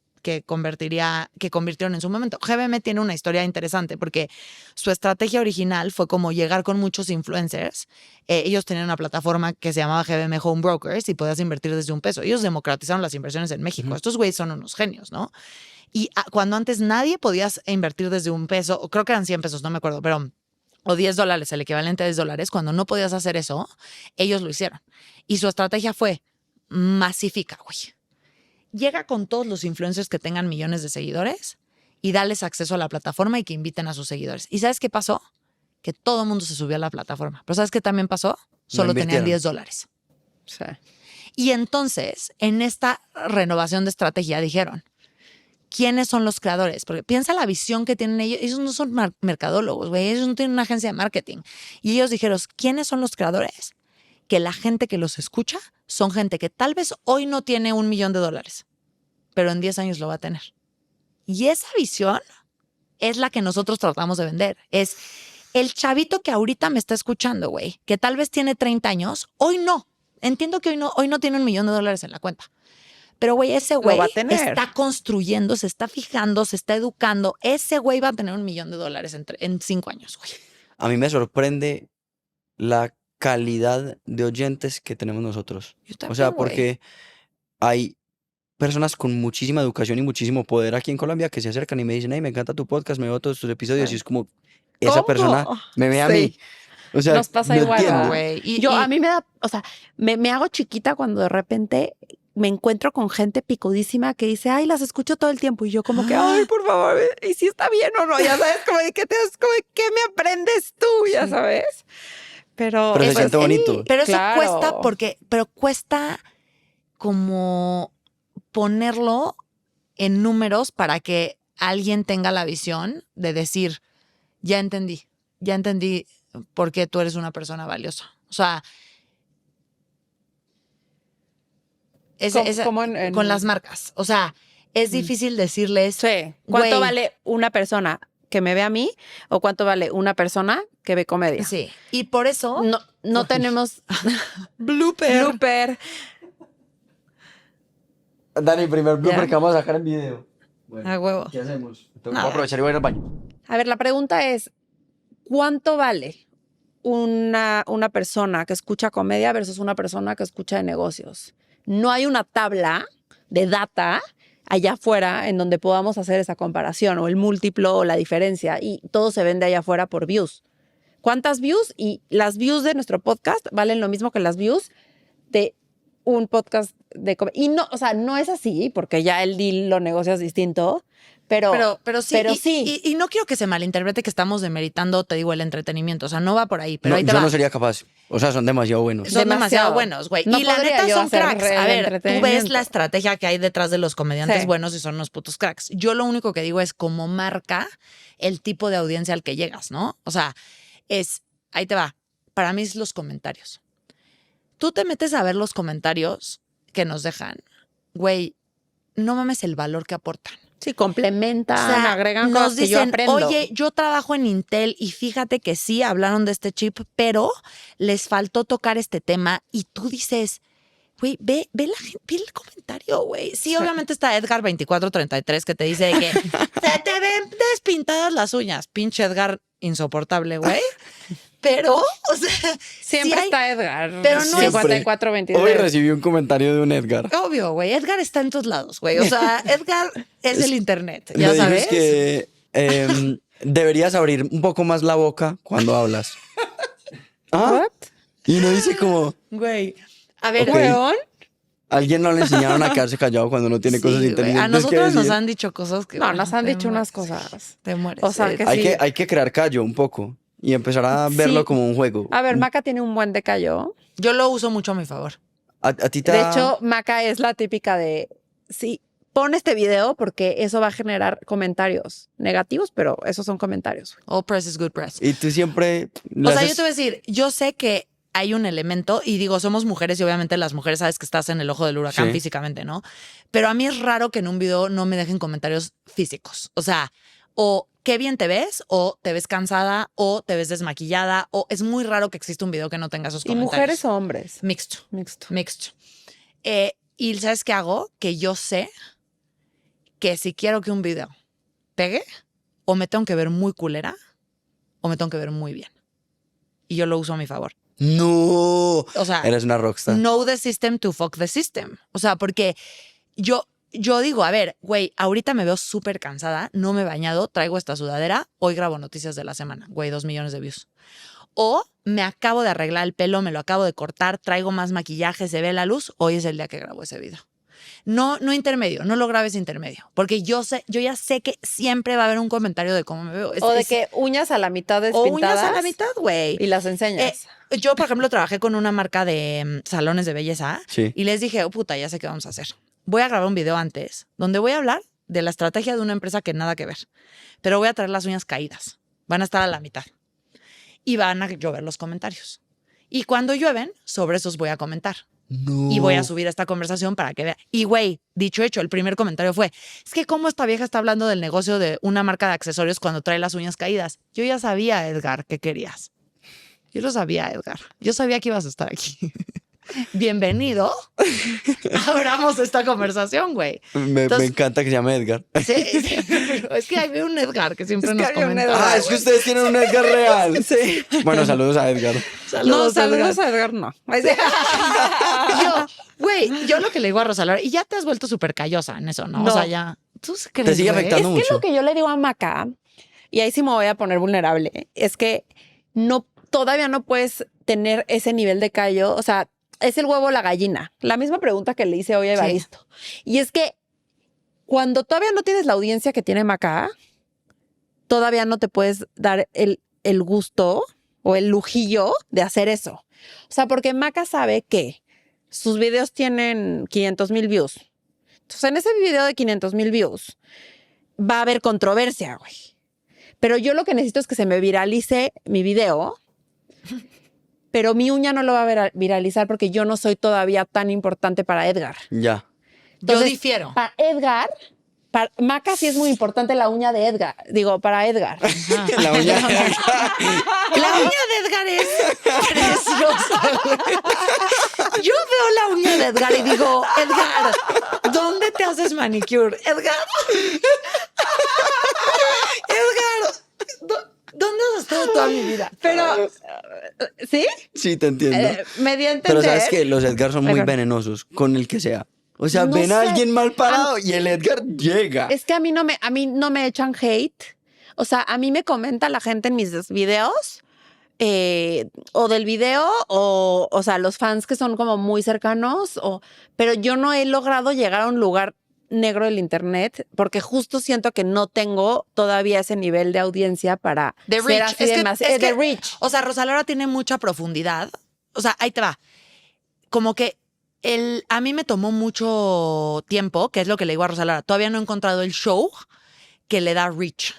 convirtieron en su momento. GBM tiene una historia interesante porque su estrategia original fue como llegar con muchos influencers. Ellos tenían una plataforma que se llamaba GBM Home Brokers y podías invertir desde $1. Ellos democratizaron las inversiones en México. Ujú. Estos güeyes son unos genios, ¿no? Y cuando antes nadie podías invertir desde $1, o creo que eran $100, no me acuerdo, pero o $10, el equivalente a $10, cuando no podías hacer eso, ellos lo hicieron. Y su estrategia fue masifica, güey. Llega con todos los influencers que tengan millones de seguidores y dales acceso a la plataforma y que inviten a sus seguidores. ¿Y sabes qué pasó? Que todo el mundo se subió a la plataforma. Pero ¿sabes qué también pasó? Solo tenían invirtieron. $10. Sí. Y entonces, en esta renovación de estrategia, dijeron, ¿quiénes son los creadores? Porque piensa la visión que tienen ellos. Ellos no son mercadólogos, güey. Ellos no tienen una agencia de marketing. Y ellos dijeron, ¿quiénes son los creadores? Que la gente que los escucha son gente que tal vez hoy no tiene $1 millón, pero en 10 años lo va a tener. Y esa visión es la que nosotros tratamos de vender. Es el chavito que ahorita me está escuchando, güey, que tal vez tiene 30 años, hoy no. Entiendo que hoy no tiene $1 millón en la cuenta. Pero, güey, ese güey va a tener. está construyendo, se está fijando, se está educando. Ese güey va a tener $1 millón en 5 años, güey. A mí me sorprende la calidad de oyentes que tenemos nosotros. Yo O también, sea, güey. porque hay personas con muchísima educación y muchísimo poder aquí en Colombia que se acercan y me dicen, hey, me encanta tu podcast, me veo todos tus episodios. Sí. Y es como, esa ¿Cómo? persona me ve a Sí. mí. O sea, Nos pasa no igual, entiendo. güey. A mí me da, o sea, me hago chiquita cuando de repente me encuentro con gente picudísima que dice, ay, las escucho todo el tiempo. Y yo como que, ay, por favor, ¿y si está bien o no? Ya sabes, como de qué ¿qué me aprendes tú? Ya sabes. Pero Pero se siente bonito. Pero eso claro. cuesta pero cuesta como ponerlo en números para que alguien tenga la visión de decir, ya entendí por qué tú eres una persona valiosa. O sea, Como en- con las marcas. O sea, es difícil decirles, Sí. ¿Cuánto güey, vale una persona que me ve a mí o cuánto vale una persona que ve comedia? sí. Y por eso, No tenemos blooper. Dani, primer blooper Ya. que vamos a sacar en video. Bueno, a huevo. ¿qué hacemos? Voy Nada. a aprovechar y voy a ir al baño. A ver, la pregunta es, ¿cuánto vale una persona que escucha comedia versus una persona que escucha de negocios? No hay una tabla de data allá afuera en donde podamos hacer esa comparación o el múltiplo o la diferencia y todo se vende allá afuera por views. ¿Cuántas views? Y las views de nuestro podcast valen lo mismo que las views de un podcast de comedia. Y no, o sea, no es así, porque ya el deal lo negocias distinto, pero sí. Pero y, sí. Y no quiero que se malinterprete que estamos demeritando, te digo, el entretenimiento. O sea, no va por ahí, pero No, ahí te yo va. no sería capaz. O sea, son demasiado buenos. Son demasiado Demasiado. buenos, güey. No y la podría neta yo son hacer cracks. el A ver, tú ves entretenimiento. la estrategia que hay detrás de los comediantes Sí. buenos y son unos putos cracks. Yo lo único que digo es como marca el tipo de audiencia al que llegas, ¿no? O sea, ahí te va. Para mí es los comentarios. Tú te metes a ver los comentarios que nos dejan. Güey, no mames el valor que aportan. Sí, complementan, O sea, agregan nos cosas que yo dicen, aprendo. oye, yo trabajo en Intel y fíjate que sí hablaron de este chip, pero les faltó tocar este tema y tú dices, güey, ve la gente, ve el comentario, güey. Sí, obviamente está Edgar 2433 que te dice de que se te ven despintadas las uñas. Pinche Edgar insoportable, güey. Pero, o sea, Siempre sí hay- está Edgar. pero no es- 5423. Hoy recibí un comentario de un Edgar. obvio, güey. Edgar está en todos lados, güey. O sea, Edgar es el internet, Me ya dijo sabes. es que deberías abrir un poco más la boca cuando hablas. ¿Ah? ¿What? Y uno dice como, Güey, a ver, Ok. Weón. alguien no le enseñaron a quedarse callado cuando no tiene sí, cosas güey. inteligentes A que nosotros nos decir. han dicho cosas que... No, nos han te dicho unas mueres, cosas. Te mueres. O sea, que Hay, sí. hay que crear callo un poco y empezar a verlo Sí. como un juego. A ver, Maca tiene un buen decallo. Yo lo uso mucho a mi favor. A ti te De da- hecho, Maca es la típica de, sí, pon este video porque eso va a generar comentarios negativos, pero esos son comentarios. All press is good press. Y tú siempre... le O sea, yo haces- te voy a decir, yo sé que hay un elemento, y digo, somos mujeres y obviamente las mujeres sabes que estás en el ojo del huracán Sí. físicamente, ¿no? Pero a mí es raro que en un video no me dejen comentarios físicos. O sea, o qué bien te ves, o te ves cansada, o te ves desmaquillada, o es muy raro que exista un video que no tenga esos ¿Y comentarios. mujeres o hombres? Mixto. Mixto. Mixto. Y ¿sabes qué hago? Que yo sé que si quiero que un video pegue, o me tengo que ver muy culera, o me tengo que ver muy bien. Y yo lo uso a mi favor. No. O sea, Eres una rockstar. know the system to fuck the system. O sea, porque yo digo, a ver, güey, ahorita me veo súper cansada, no me he bañado, traigo esta sudadera, hoy grabo noticias de la semana, güey, 2 millones de views. O me acabo de arreglar el pelo, me lo acabo de cortar, traigo más maquillaje, se ve la luz, hoy es el día que grabo ese video. No intermedio, no lo grabes intermedio, porque yo ya sé que siempre va a haber un comentario de cómo me veo. O de que uñas a la mitad o despintadas. uñas a la mitad, güey. Y las enseñas. Yo, por ejemplo, trabajé con una marca de salones de belleza Sí. y les dije, oh, puta, ya sé qué vamos a hacer. Voy a grabar un video antes donde voy a hablar de la estrategia de una empresa que nada que ver, pero voy a traer las uñas caídas. Van a estar a la mitad y van a llover los comentarios. Y cuando llueven, sobre esos voy a comentar. No. Y voy a subir esta conversación para que vea. Y güey, dicho hecho, el primer comentario fue, es que cómo esta vieja está hablando del negocio de una marca de accesorios cuando trae las uñas caídas. Yo ya sabía, Edgar, qué querías. Yo lo sabía, Edgar. Yo sabía que ibas a estar aquí. Bienvenido. Abramos esta conversación, güey. Me Entonces- encanta que se llame Edgar. Sí, sí, pero es que hay un Edgar que siempre Es que nos había un comenta. Edgar. Ah, es que ustedes tienen un Edgar real. Sí. Bueno, saludos a Edgar. No, saludos a Edgar, no. Yo lo que le digo a Rosalora, y ya te has vuelto súper callosa en eso, ¿no? No. O sea, ya. ¿Tú crees, Te sigue güey? afectando Es que mucho. lo que yo le digo a Maca, y ahí sí me voy a poner vulnerable, es que todavía no puedes tener ese nivel de callo. O sea, es el huevo o la gallina. La misma pregunta que le hice hoy a Evaristo. Y es que cuando todavía no tienes la audiencia que tiene Maca, todavía no te puedes dar el gusto o el lujillo de hacer eso. O sea, porque Maca sabe que sus videos tienen 500,000 views. Entonces, en ese video de 500,000 views va a haber controversia, güey. Pero yo lo que necesito es que se me viralice mi video, pero mi uña no lo va a viralizar porque yo no soy todavía tan importante para Edgar. Ya. Yo Entonces, difiero. Para Edgar, para Maca sí es muy importante la uña de Edgar. Digo, para Edgar. Ajá. La uña. La uña de Edgar es preciosa. Yo veo la uña de Edgar y digo, Edgar, ¿dónde te haces manicure? Edgar. Edgar, ¿dónde has estado toda mi vida? Pero, ¿sí? Sí, te entiendo. Me di a entender. Pero sabes que los Edgar son muy Edgar. venenosos con el que sea. O sea, No ven a sé. alguien mal parado y el Edgar llega. Es que a mí no me echan hate. O sea, a mí me comenta la gente en mis videos o del video o sea, los fans que son como muy cercanos, pero yo no he logrado llegar a un lugar negro del internet porque justo siento que no tengo todavía ese nivel de audiencia para De ser reach. así de de reach. O sea, Rosa Laura tiene mucha profundidad. O sea, ahí te va. Como que a mí me tomó mucho tiempo, que es lo que le digo a Rosa Laura. Todavía no he encontrado el show que le da reach.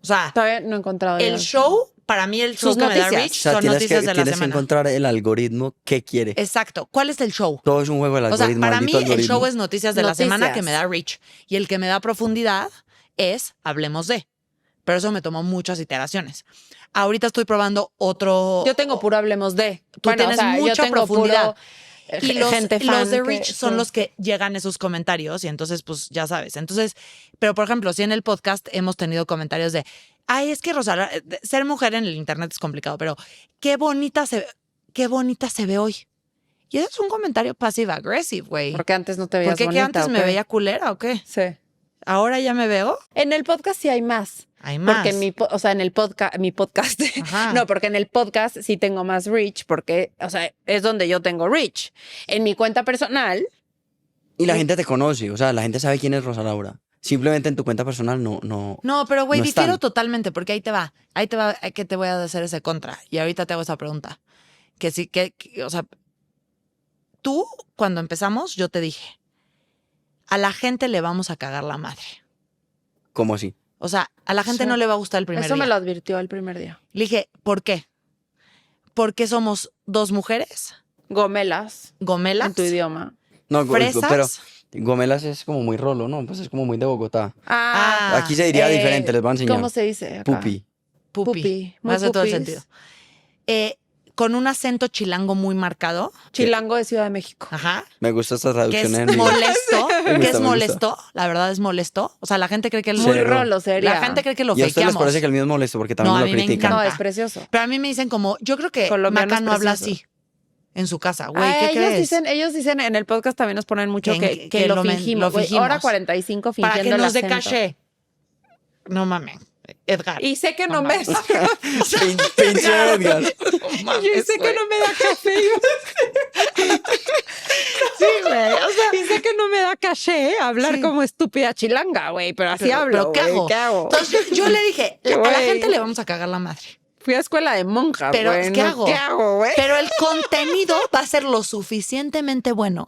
O sea, Todavía no he encontrado el show, para mí el show Sus que me da noticias. reach O sea, son noticias de la tienes que semana. encontrar el algoritmo que quiere. Exacto. ¿Cuál es el show? Todo es un juego del O sea, algoritmo. para mí maldito el algoritmo. show es noticias de la semana que Noticias. me da reach. Y el que me da profundidad es Hablemos de. Pero eso me tomó muchas iteraciones. Ahorita estoy probando otro. Yo tengo puro hablemos de. Tú tienes mucha yo tengo profundidad. puro, Y los, gente fan los de que- Rich son sí. los que llegan esos comentarios y entonces, pues ya sabes. Entonces, pero por ejemplo, si en el podcast hemos tenido comentarios de, ay, es que Rosa, ser mujer en el internet es complicado, pero qué bonita se ve hoy. Y eso es un comentario passive-aggressive, güey. Porque antes no te veías ¿Por qué que bonita, antes ¿o me qué? veía culera o qué? Sí. Ahora ya me veo. En el podcast sí hay más. Hay más. Porque en el podcast, Ajá. no, porque en el podcast sí tengo más reach, porque, o sea, es donde yo tengo reach. En mi cuenta personal, Y la gente te conoce. O sea, la gente sabe quién es Rosa Laura. Simplemente en tu cuenta personal no. No, pero güey, no difiero están. totalmente, porque ahí te va, que te voy a hacer ese contra. Y ahorita te hago esa pregunta. Que sí, o sea, tú, cuando empezamos, yo te dije, a la gente le vamos a cagar la madre. ¿Cómo así? O sea, a la gente Sí. no le va a gustar el primer eso día. me lo advirtió el primer día. Le dije, ¿por qué? Porque somos dos mujeres, Gomelas, gomelas, en tu idioma. No, fresas. pero Gomelas es como muy rolo, ¿no? Pues es como muy de Bogotá. Ah, Aquí se diría diferente, les voy a enseñar. ¿Cómo se dice acá? Pupi. pupi. Muy Me hace todo el pupis. sentido. Con un acento chilango muy marcado. Chilango de Ciudad de México. Ajá. Me gusta esta Que traducción es en mi- molesto, Me que gusta, es me molesto, la verdad es molesto. O sea, la gente cree que Muy Cero. rolo sería. la gente cree que lo Y a ustedes les fakeamos. parece que el mío es molesto porque también No, a lo mí me critican. No, encanta. es precioso. Pero a mí me dicen como, yo creo que Colombiano Maca es no habla precioso. así en su casa. Güey, Ah, ¿qué crees? ellos dicen, en el podcast también nos ponen mucho que lo lo men- fingimos. lo Güey, fingimos. hora 45 fingiendo Para que el nos dé acento. caché. No mames, Edgar. Y sé que no No me... mames. Pinche Edgar. Yo sé que no me da café. Sí, güey. O sea, Y sé que no me da caché hablar Sí. como estúpida chilanga, güey, pero así pero, hablo, ¿qué güey, hago? ¿Qué hago? Entonces yo le dije, a la Güey. gente le vamos a cagar la madre. Fui a escuela de monjas, Pero, güey. ¿qué no, hago? ¿Qué hago, güey? Pero el contenido va a ser lo suficientemente bueno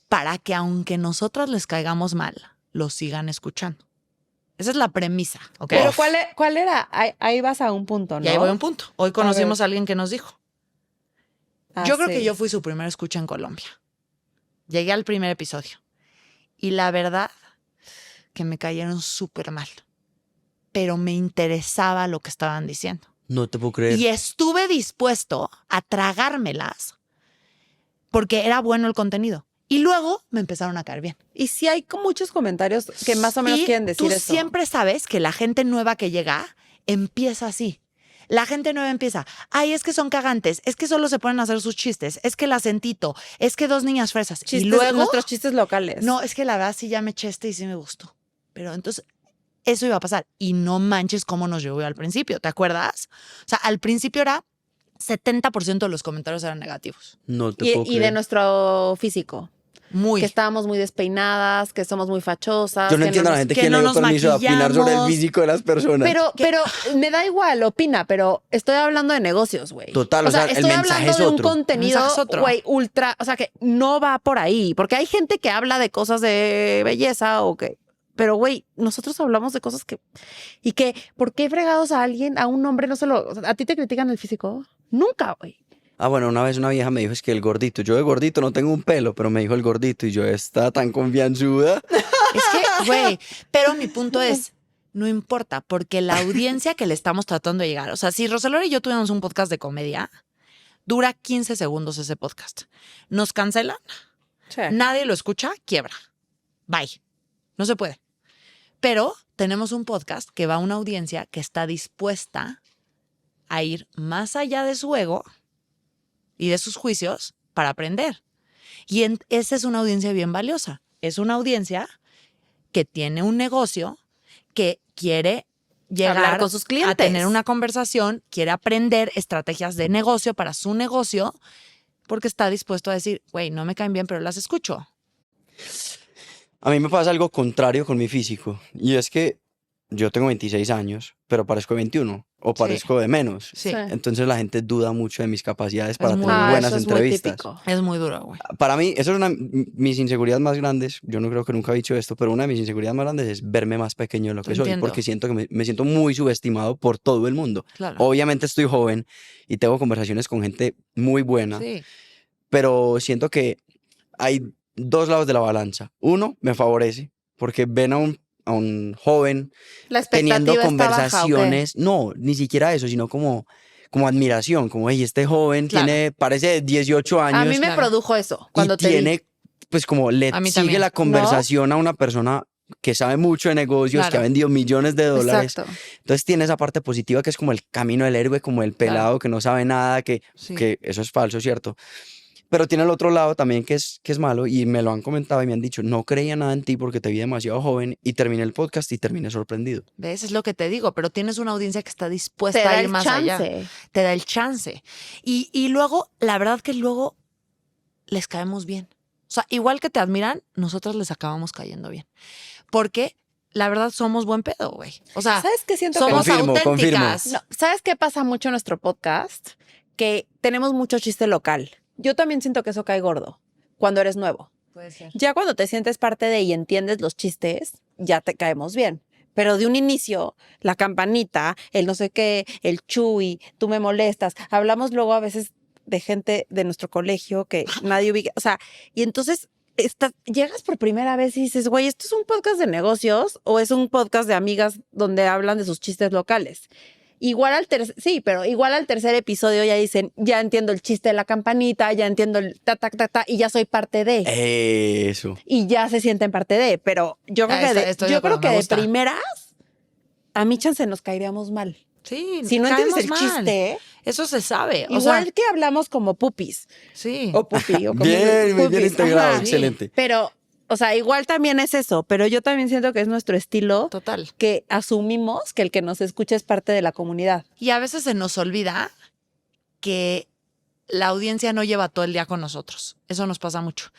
para que aunque nosotros les caigamos mal, lo sigan escuchando. Esa es la premisa, ¿ok? Pero ¿cuál era? Ahí vas a un punto, ¿no? Y ahí voy a un punto. Hoy conocimos a alguien que nos dijo. Ah, Yo creo sí. que yo fui su primer escucha en Colombia. Llegué al primer episodio. Y la verdad que me cayeron súper mal. Pero me interesaba lo que estaban diciendo. No te puedo creer. Y estuve dispuesto a tragármelas porque era bueno el contenido. Y luego me empezaron a caer bien. Y sí hay muchos comentarios que más o menos Y quieren decir tú eso. siempre sabes que la gente nueva que llega empieza así. La gente nueva empieza, ay, es que son cagantes, es que solo se ponen a hacer sus chistes, es que el acentito, es que dos niñas fresas. Chistes, y luego, nuestros chistes locales. no, es que la verdad sí ya me eché y sí me gustó. Pero entonces, eso iba a pasar. Y no manches cómo nos llevó al principio, ¿te acuerdas? O sea, al principio era 70% de los comentarios eran negativos. No te puedo Y creer. de nuestro físico. Muy. Que estábamos muy despeinadas, que somos muy fachosas. Yo no que entiendo a la nos- gente que que no le dio nos permiso de opinar sobre el maquillamos. físico de las personas. Pero me da igual, opina, pero estoy hablando de negocios, güey. Total, o sea, el estoy mensaje hablando es de un otro. contenido, El mensaje es otro. güey, ultra, o sea, que no va por ahí, porque hay gente que habla de cosas de belleza o que, pero güey, nosotros hablamos de cosas que, y que, ¿por qué fregados a alguien, a un hombre no se lo, o sea, a ti te critican el físico? Nunca, güey. Ah, bueno, una vez una vieja me dijo, es que el gordito, yo de gordito no tengo un pelo, pero me dijo el gordito y yo, está tan confianzuda. Es que, güey, pero mi punto es, no importa, porque la audiencia que le estamos tratando de llegar, o sea, si Rosalora y yo tuviéramos un podcast de comedia, dura 15 segundos ese podcast. Nos cancelan, nadie lo escucha, quiebra. Bye. No se puede. Pero tenemos un podcast que va a una audiencia que está dispuesta a ir más allá de su ego y de sus juicios para aprender. Y esa es una audiencia bien valiosa. Es una audiencia que tiene un negocio que quiere llegar Hablar con sus clientes. a tener una conversación, quiere aprender estrategias de negocio para su negocio, porque está dispuesto a decir, güey, no me caen bien, pero las escucho. A mí me pasa algo contrario con mi físico, y es que yo tengo 26 años, pero parezco de 21 o Sí. parezco de menos. Sí, Sí. Entonces la gente duda mucho de mis capacidades para muy tener duro. buenas eso es entrevistas. muy típico. es muy duro, güey. Para mí, eso es una mis inseguridades más grandes. Yo no creo que nunca he dicho esto, pero una de mis inseguridades más grandes es verme más pequeño de lo Te que soy, entiendo. porque siento que me siento muy subestimado por todo el mundo. Claro. Obviamente estoy joven y tengo conversaciones con gente muy buena, Sí, pero siento que hay dos lados de la balanza. Uno, me favorece, porque ven a un joven La teniendo expectativa está baja, ¿o qué? conversaciones, no, ni siquiera eso, sino como admiración, como, hey, este joven Claro. parece de 18 A años mí me claro. produjo eso cuando y te vi. tiene, pues como le A mí sigue también. la conversación a una persona que sabe mucho de negocios, que Claro. ha vendido millones de dólares. Exacto. Entonces tiene esa parte positiva que es como el camino del héroe, como el pelado que no sabe nada, sí. que eso es falso, ¿cierto? Pero tiene el otro lado también que es malo y me lo han comentado y me han dicho, no creía nada en ti porque te vi demasiado joven y terminé el podcast y terminé sorprendido. ¿Ves? Es lo que te digo, pero tienes una audiencia que está Te dispuesta da a ir el más allá. chance. Te da el chance. Y luego, la verdad que luego les caemos bien. O sea, igual que te admiran, nosotros les acabamos cayendo bien. Porque la verdad somos buen pedo, güey. O sea, ¿Sabes qué siento somos que Confirmo, auténticas. No, ¿sabes qué pasa mucho en nuestro podcast? Que tenemos mucho chiste local. Yo también siento que eso cae gordo cuando eres nuevo. Puede ser. Ya cuando te sientes parte de y entiendes los chistes, ya te caemos bien. Pero de un inicio, la campanita, el no sé qué, el chuy, tú me molestas. Hablamos luego a veces de gente de nuestro colegio que nadie ubica. O sea, y entonces llegas por primera vez y dices, güey, ¿esto es un podcast de negocios o es un podcast de amigas donde hablan de sus chistes locales? Igual al tercer episodio ya dicen, ya entiendo el chiste de la campanita, ya entiendo el ta, ta, ta, ta, y ya soy parte de. Eso. Y ya se sienten parte de. Pero yo creo Estoy de acuerdo, me de gusta. primeras, a mi chance nos caeríamos mal. Sí, Si no entiendes caemos el mal. chiste, Eso se sabe. O igual sea, que hablamos como pupis sí. o pupi o como Bien, muy bien pupis. integrado, Ajá. excelente. Pero, o sea, igual también es eso, pero yo también siento que es nuestro estilo Total. que asumimos que el que nos escucha es parte de la comunidad. Y a veces se nos olvida que la audiencia no lleva todo el día con nosotros. Eso nos pasa mucho.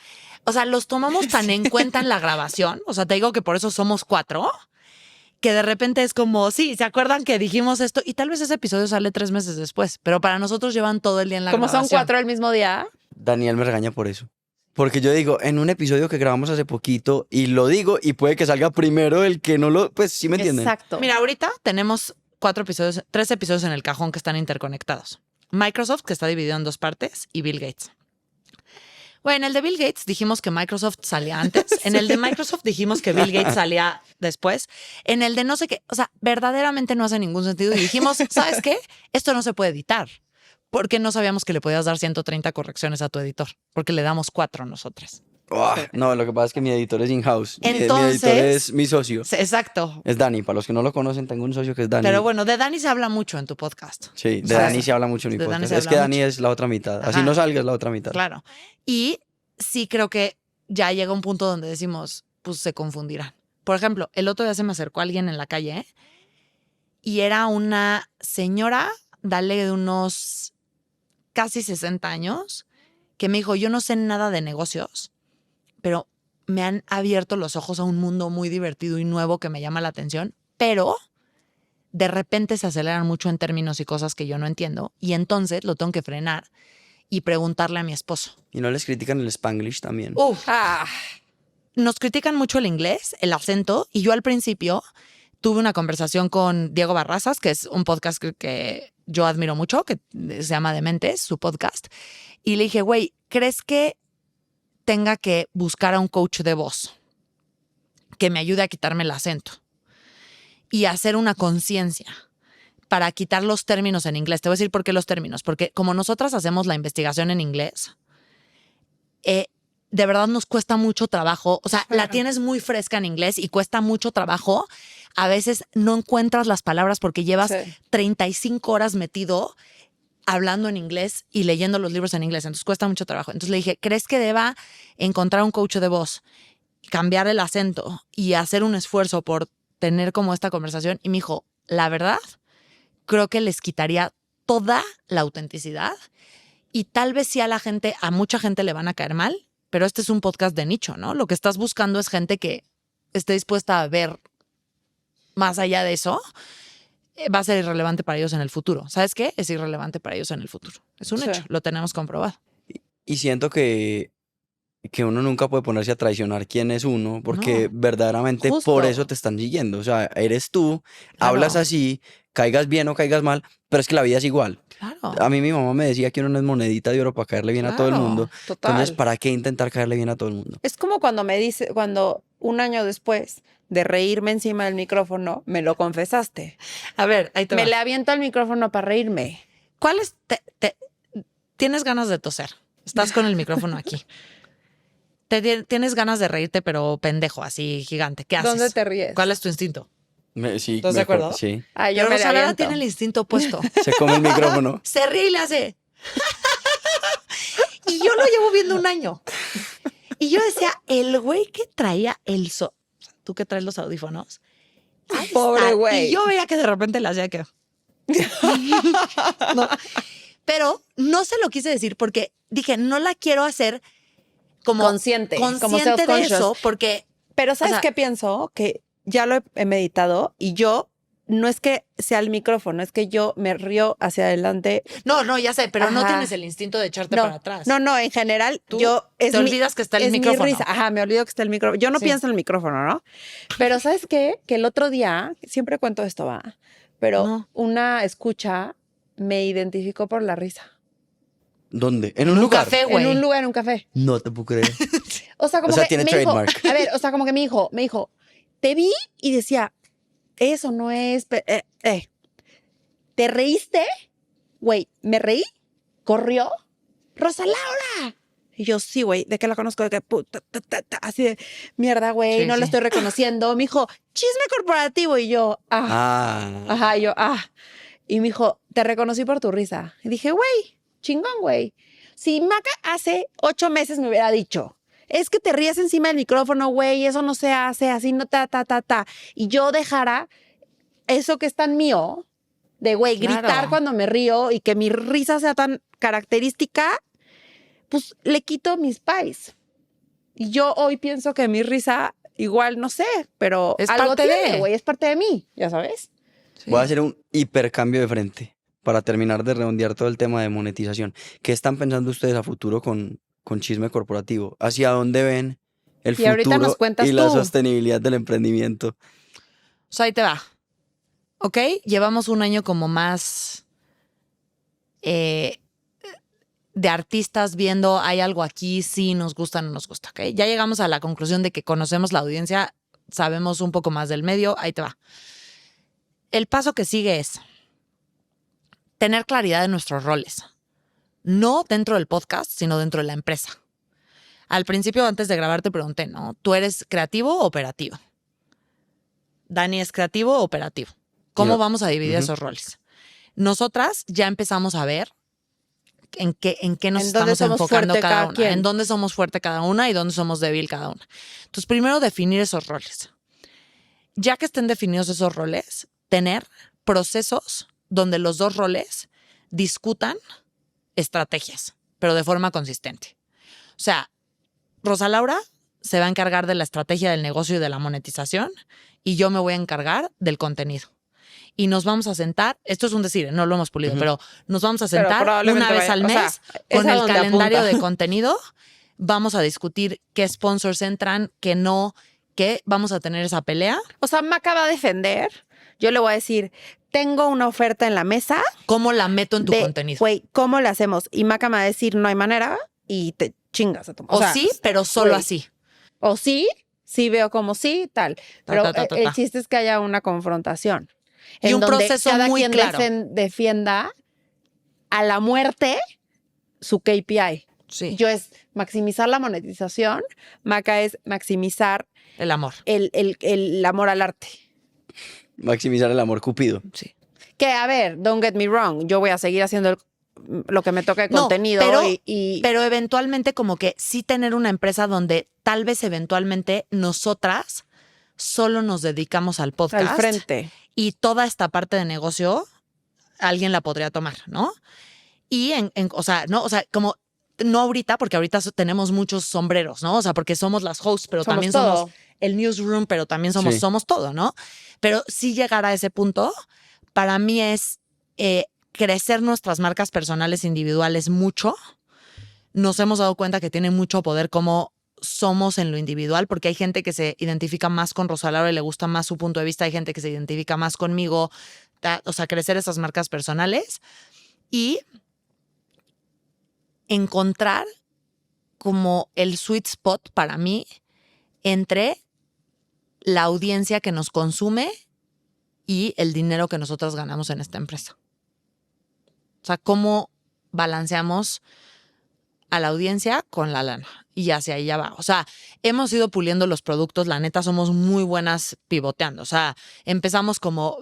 O sea, los tomamos tan en cuenta en la grabación. O sea, te digo que por eso somos 4, que de repente es como, sí, ¿se acuerdan que dijimos esto? Y tal vez ese episodio sale 3 meses después, pero para nosotros llevan todo el día en la Como grabación. son 4 el mismo día. Daniel me regaña por eso. Porque yo digo, en un episodio que grabamos hace poquito, y lo digo, y puede que salga primero el que no lo, pues sí me entienden. Exacto. Mira, ahorita tenemos 3 episodios en el cajón que están interconectados. Microsoft, que está dividido en 2 partes, y Bill Gates. Bueno, en el de Bill Gates dijimos que Microsoft salía antes. En el de Microsoft dijimos que Bill Gates salía después. En el de no sé qué, o sea, verdaderamente no hace ningún sentido. Y dijimos, ¿sabes qué? Esto no se puede editar. Porque no sabíamos que le podías dar 130 correcciones a tu editor. Porque le damos 4 nosotras. No, lo que pasa es que mi editor es in-house. Mi Entonces- editor es mi socio. Sí, exacto. Es Dani. Para los que no lo conocen, tengo un socio que es Dani. Pero bueno, de Dani se habla mucho en tu podcast. Sí, de ¿sabes? Dani se habla mucho en mi De Dani podcast. se Es habla que Dani mucho. es la otra mitad. Así Ajá. no salga, es la otra mitad. Claro. Y sí creo que ya llega un punto donde decimos, pues se confundirán. Por ejemplo, el otro día se me acercó alguien en la calle y era una señora, dale de unos casi 60 años, que me dijo, yo no sé nada de negocios, pero me han abierto los ojos a un mundo muy divertido y nuevo que me llama la atención, pero de repente se aceleran mucho en términos y cosas que yo no entiendo y entonces lo tengo que frenar y preguntarle a mi esposo. Y no les critican el Spanglish también. Uf, Ah, nos critican mucho el inglés, el acento, y yo al principio tuve una conversación con Diego Barrazas, que es un podcast que yo admiro mucho, que se llama Dementes, su podcast, y le dije, güey, ¿crees que tenga que buscar a un coach de voz que me ayude a quitarme el acento y hacer una conciencia para quitar los términos en inglés? Te voy a decir por qué los términos, porque como nosotras hacemos la investigación en inglés, de verdad nos cuesta mucho trabajo. O sea, la tienes muy fresca en inglés y cuesta mucho trabajo. A veces no encuentras las palabras porque llevas sí. 35 horas metido hablando en inglés y leyendo los libros en inglés. Entonces cuesta mucho trabajo. Entonces le dije, ¿crees que deba encontrar un coach de voz, cambiar el acento y hacer un esfuerzo por tener como esta conversación? Y me dijo, la verdad, creo que les quitaría toda la autenticidad y tal vez sí a mucha gente le van a caer mal, pero este es un podcast de nicho, ¿no? Lo que estás buscando es gente que esté dispuesta a ver más allá de eso. Va a ser irrelevante para ellos en el futuro. ¿Sabes qué? Es irrelevante para ellos en el futuro. Es un Sí. hecho, lo tenemos comprobado. Y siento que uno nunca puede ponerse a traicionar quién es uno, porque No. verdaderamente Justo. por eso te están siguiendo. O sea, eres tú, Claro. hablas así, caigas bien o caigas mal, pero es que la vida es igual. Claro. A mí mi mamá me decía que uno no es monedita de oro para caerle bien a todo el Claro, mundo. Total. Entonces, ¿para qué intentar caerle bien a todo el mundo? Es como cuando un año después de reírme encima del micrófono, me lo confesaste. A ver, ahí te Me va. le aviento al micrófono para reírme. ¿Cuál es? Tienes ganas de toser. Estás con el micrófono aquí. Tienes ganas de reírte, pero pendejo, así gigante. ¿Qué haces? ¿Dónde te ríes? ¿Cuál es tu instinto? Sí, ¿Estás de acuerdo? Sí. Ay, yo Pero me le Rosalía aviento. tiene el instinto opuesto. Se come el micrófono. Se ríe y le hace. Y yo lo llevo viendo un año. Y yo decía, el güey que traía tú que traes los audífonos. ahí Pobre está. güey. Y yo veía que de repente le hacía que. No. Pero no se lo quise decir porque dije, no la quiero hacer como Consciente, como consciente de self-conscious. eso, porque Pero ¿sabes sea- qué pienso? Que ya lo he meditado y yo no es que sea el micrófono, es que yo me río hacia adelante. no, ya sé, pero no Ajá. tienes el instinto de echarte No, para atrás. no, en general Tú yo te olvidas que está el es micrófono. Mi risa. Ajá, me olvido que está el micrófono. Yo no Sí. pienso en el micrófono, ¿no? Pero ¿sabes qué? Que el otro día, siempre cuento esto, va, pero No. una escucha me identificó por la risa. ¿Dónde? ¿En En un un lugar? café, güey. En un lugar, en un café. No te puedo creer. O sea, como O sea, que tiene me dijo, trademark. a ver, o sea, como que me dijo, te vi y decía, eso no es, ¿te reíste? Güey, me reí, corrió, Rosa Laura. Y yo, sí, güey, ¿de qué la conozco? De qué puta, así de mierda, güey, Sí, no sí. la estoy reconociendo. Me dijo, chisme corporativo. Y yo, ajá, y yo, Y me dijo, te reconocí por tu risa. Y dije, güey, chingón, güey. Si Maca hace 8 meses me hubiera dicho, es que te ríes encima del micrófono, güey, eso no se hace, así no y yo dejara eso que es tan mío, de, güey, Claro. gritar cuando me río y que mi risa sea tan característica, pues le quito mis pies. Y yo hoy pienso que mi risa, igual, no sé, pero Es algo parte tiene, de. güey, es parte de mí, ya sabes. Sí. Voy a hacer un hipercambio de frente para terminar de redondear todo el tema de monetización. ¿Qué están pensando ustedes a futuro con chisme corporativo? ¿Hacia dónde ven el Y ahorita nos futuro cuentas y la tú. sostenibilidad del emprendimiento? O sea, ahí te va. ¿Ok? Llevamos un año como más de artistas viendo, hay algo aquí, sí, nos gusta, no nos gusta, ¿ok? Ya llegamos a la conclusión de que conocemos la audiencia, sabemos un poco más del medio, ahí te va. El paso que sigue es tener claridad de nuestros roles. No dentro del podcast, sino dentro de la empresa. Al principio, antes de grabar, te pregunté, ¿no? ¿Tú eres creativo o operativo? Dani es creativo o operativo. ¿Cómo Yo- vamos a dividir Ujú. esos roles? Nosotras ya empezamos a ver en qué nos ¿En dónde estamos somos enfocando fuerte cada cada una, quien? en dónde somos fuerte cada una y dónde somos débil cada una. Entonces, primero definir esos roles. Ya que estén definidos esos roles, tener procesos donde los dos roles discutan estrategias, pero de forma consistente. O sea, Rosa Laura se va a encargar de la estrategia del negocio y de la monetización y yo me voy a encargar del contenido. Y nos vamos a sentar, esto es un decir, no lo hemos pulido, Ujú. pero nos vamos a Pero sentar probablemente una vez vaya- al o sea, mes es con a el donde calendario apunta. de contenido. Vamos a discutir qué sponsors entran, qué no, qué vamos a tener esa pelea. O sea, Maca va a defender. Yo le voy a decir, tengo una oferta en la mesa. ¿Cómo la meto en tu de, contenido? Güey, ¿cómo le hacemos? Y Maca me va a decir, no hay manera y te chingas a tu O sea, sí, pero solo güey, así. O sí veo como sí, tal. Pero el ta. chiste es que haya una confrontación. Y en un donde proceso cada muy quien claro. defienda a la muerte su KPI. Sí, Yo es maximizar la monetización, Maca es maximizar el amor. el amor al arte. Maximizar el amor cupido. Sí. Que, a ver, don't get me wrong, yo voy a seguir haciendo lo que me toca de No, contenido pero- y Pero eventualmente como que sí tener una empresa donde tal vez eventualmente nosotras solo nos dedicamos al podcast. al frente. y toda esta parte de negocio alguien la podría tomar, ¿no? Y o sea, ¿no? O sea, como no ahorita, porque ahorita tenemos muchos sombreros, ¿no? O sea, porque somos las hosts, pero también todo. somos el newsroom, pero también Sí. somos todo, ¿no? Pero sí llegar a ese punto, para mí es crecer nuestras marcas personales individuales mucho. Nos hemos dado cuenta que tiene mucho poder como somos en lo individual, porque hay gente que se identifica más con Rosa Laura y le gusta más su punto de vista, hay gente que se identifica más conmigo, o sea, crecer esas marcas personales y encontrar como el sweet spot para mí entre la audiencia que nos consume y el dinero que nosotras ganamos en esta empresa. O sea, cómo balanceamos a la audiencia con la lana y hacia allá va. O sea, hemos ido puliendo los productos, la neta somos muy buenas pivoteando. O sea, empezamos como,